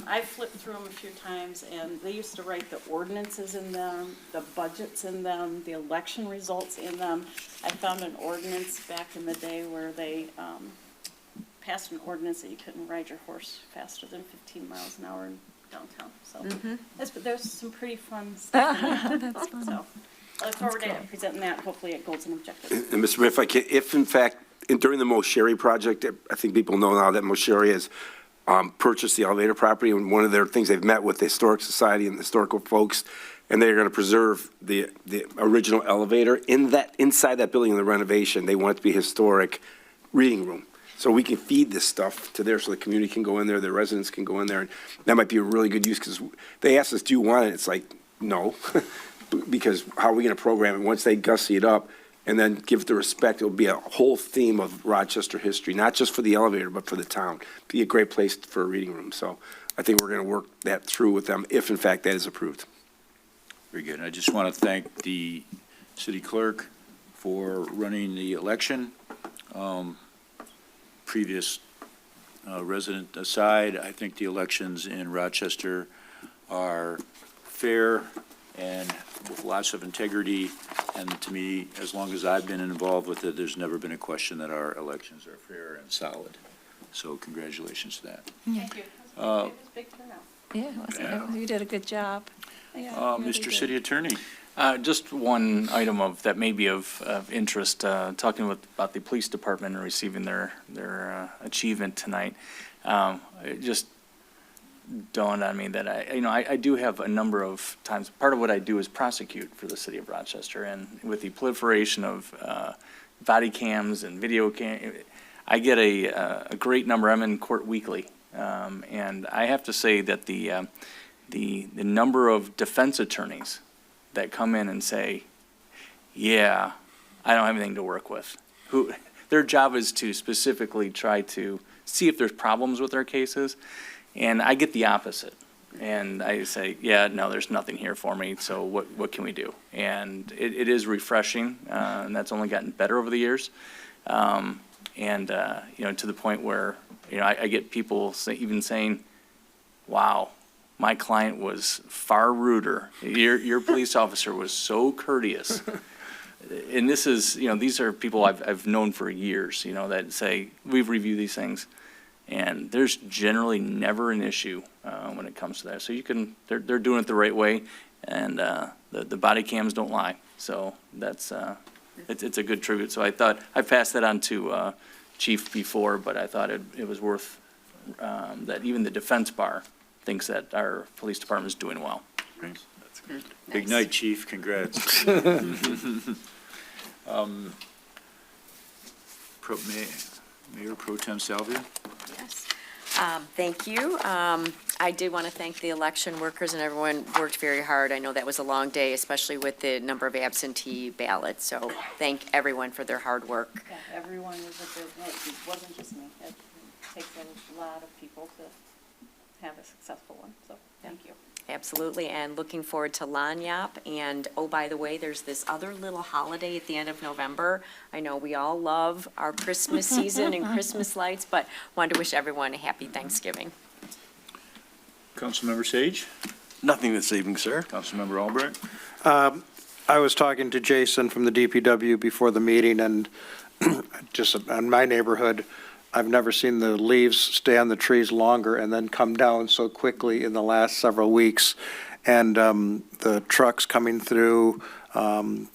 I've flipped through them a few times, and they used to write the ordinances in them, the budgets in them, the election results in them. I found an ordinance back in the day where they passed an ordinance that you couldn't ride your horse faster than 15 miles an hour in downtown. So there's some pretty fun stuff in there. That's fun. So I look forward to presenting that, hopefully at Goals and Objectives. And Mr. Mayor, if I can, if in fact, during the Mosheri project, I think people know now that Mosheri has purchased the elevator property, and one of their things, they've met with the Historic Society and the historical folks, and they're going to preserve the original elevator inside that building in the renovation. They want it to be a historic reading room. So we can feed this stuff to there so the community can go in there, the residents can go in there, and that might be a really good use, because they asked us, do you want it? It's like, no, because how are we going to program it? Once they gussy it up and then give it the respect, it'll be a whole theme of Rochester history, not just for the elevator, but for the town. Be a great place for a reading room. So I think we're going to work that through with them if, in fact, that is approved. Very good. I just want to thank the city clerk for running the election. Previous resident aside, I think the elections in Rochester are fair and with lots of integrity. And to me, as long as I've been involved with it, there's never been a question that our elections are fair and solid. So congratulations to that. Thank you. It was a big turnout. Yeah, you did a good job. Mr. City Attorney. Just one item that may be of interest, talking about the police department and receiving their achievement tonight. It just dawned on me that I do have a number of times, part of what I do is prosecute for the city of Rochester, and with the proliferation of body cams and video I get a great number. I'm in court weekly, and I have to say that the number of defense attorneys that come in and say, yeah, I don't have anything to work with. Their job is to specifically try to see if there's problems with their cases, and I get the opposite. And I say, yeah, no, there's nothing here for me, so what can we do? And it is refreshing, and that's only gotten better over the years. To the point where, I get people even saying, wow, my client was far ruder. Your police officer was so courteous. And this is, these are people I've known for years, that say, we've reviewed these things, and there's generally never an issue when it comes to that. So they're doing it the right way, and the body cams don't lie. So that's, it's a good tribute. So I thought, I passed that on to Chief before, but I thought it was worth, that even the defense bar thinks that our police department is doing well. Great. That's good. Big night, Chief. Congrats. Mayor Pro Tem Salvia. Yes. Thank you. I did want to thank the election workers, and everyone worked very hard. I know that was a long day, especially with the number of absentee ballots. So thank everyone for their hard work. Yeah, everyone was a good night. It wasn't just me. It takes a lot of people to have a successful one. So thank you. Absolutely, and looking forward to Lanyap. And, oh, by the way, there's this other little holiday at the end of November. I know we all love our Christmas season and Christmas lights, but wanted to wish everyone a happy Thanksgiving. Councilmember Sage. Nothing this evening, sir. Councilmember Albrecht. I was talking to Jason from the DPW before the meeting, and just in my neighborhood, I've never seen the leaves stay on the trees longer and then come down so quickly in the last several weeks. And the trucks coming through, I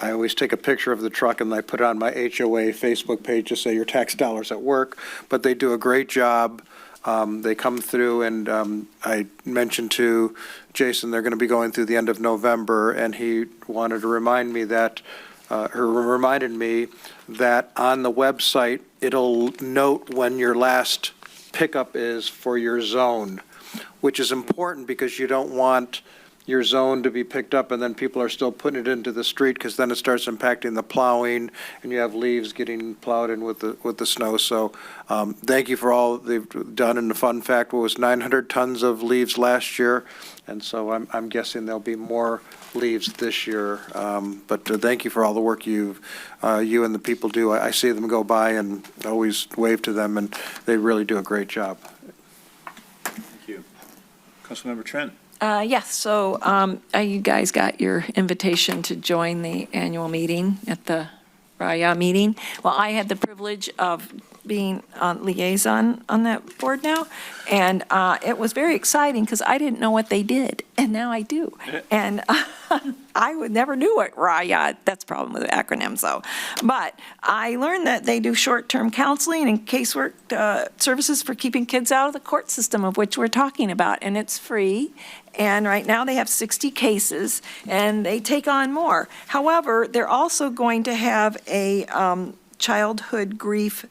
always take a picture of the truck and I put it on my HOA Facebook page to say your tax dollars at work. But they do a great job. They come through, and I mentioned to Jason they're going to be going through the end of November, and he wanted to remind me that, reminded me that on the website, it'll note when your last pickup is for your zone, which is important because you don't want your zone to be picked up, and then people are still putting it into the street, because then it starts impacting the plowing, and you have leaves getting plowed in with the snow. So thank you for all they've done. And the fun fact was 900 tons of leaves last year, and so I'm guessing there'll be more leaves this year. But thank you for all the work you and the people do. I see them go by and always wave to them, and they really do a great job. Thank you. Councilmember Trent? Yes, so you guys got your invitation to join the annual meeting at the Raya meeting. Well, I had the privilege of being liaison on that board now, and it was very exciting because I didn't know what they did, and now I do. And I would never knew what Raya, that's a problem with the acronyms though. But I learned that they do short-term counseling and casework services for keeping kids out of the court system, of which we're talking about, and it's free. And right now they have 60 cases, and they take on more. However, they're also going to have a childhood grief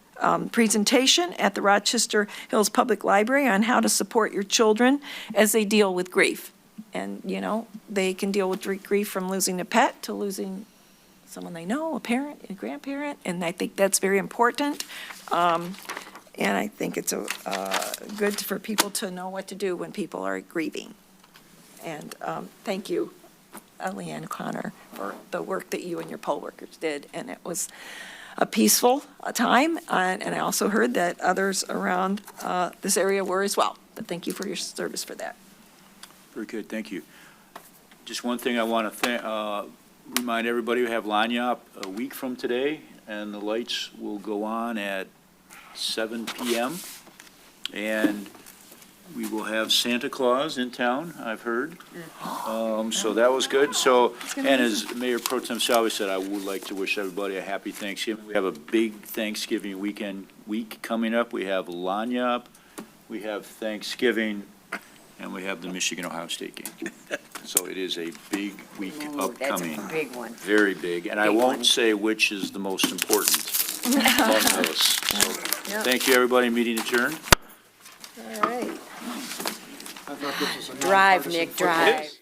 presentation at the Rochester Hills Public Library on how to support your children as they deal with grief. And, you know, they can deal with grief from losing a pet to losing someone they know, a parent, a grandparent, and I think that's very important. And I think it's good for people to know what to do when people are grieving. And thank you, Leanne Connor, for the work that you and your poll workers did. And it was a peaceful time, and I also heard that others around this area were as well. But thank you for your service for that. Very good, thank you. Just one thing I want to remind everybody, we have Lanyap a week from today, and the lights will go on at 7 p.m. And we will have Santa Claus in town, I've heard. So that was good. So, and as Mayor Pro Tem Salvi said, I would like to wish everybody a happy Thanksgiving. We have a big Thanksgiving week coming up. We have Lanyap, we have Thanksgiving, and we have the Michigan-Ohio State game. So it is a big week upcoming. That's a big one. Very big. And I won't say which is the most important among those. So, thank you, everybody. Meeting adjourned. All right. I thought this was a Drive, nonpartisan Nick, football. drive.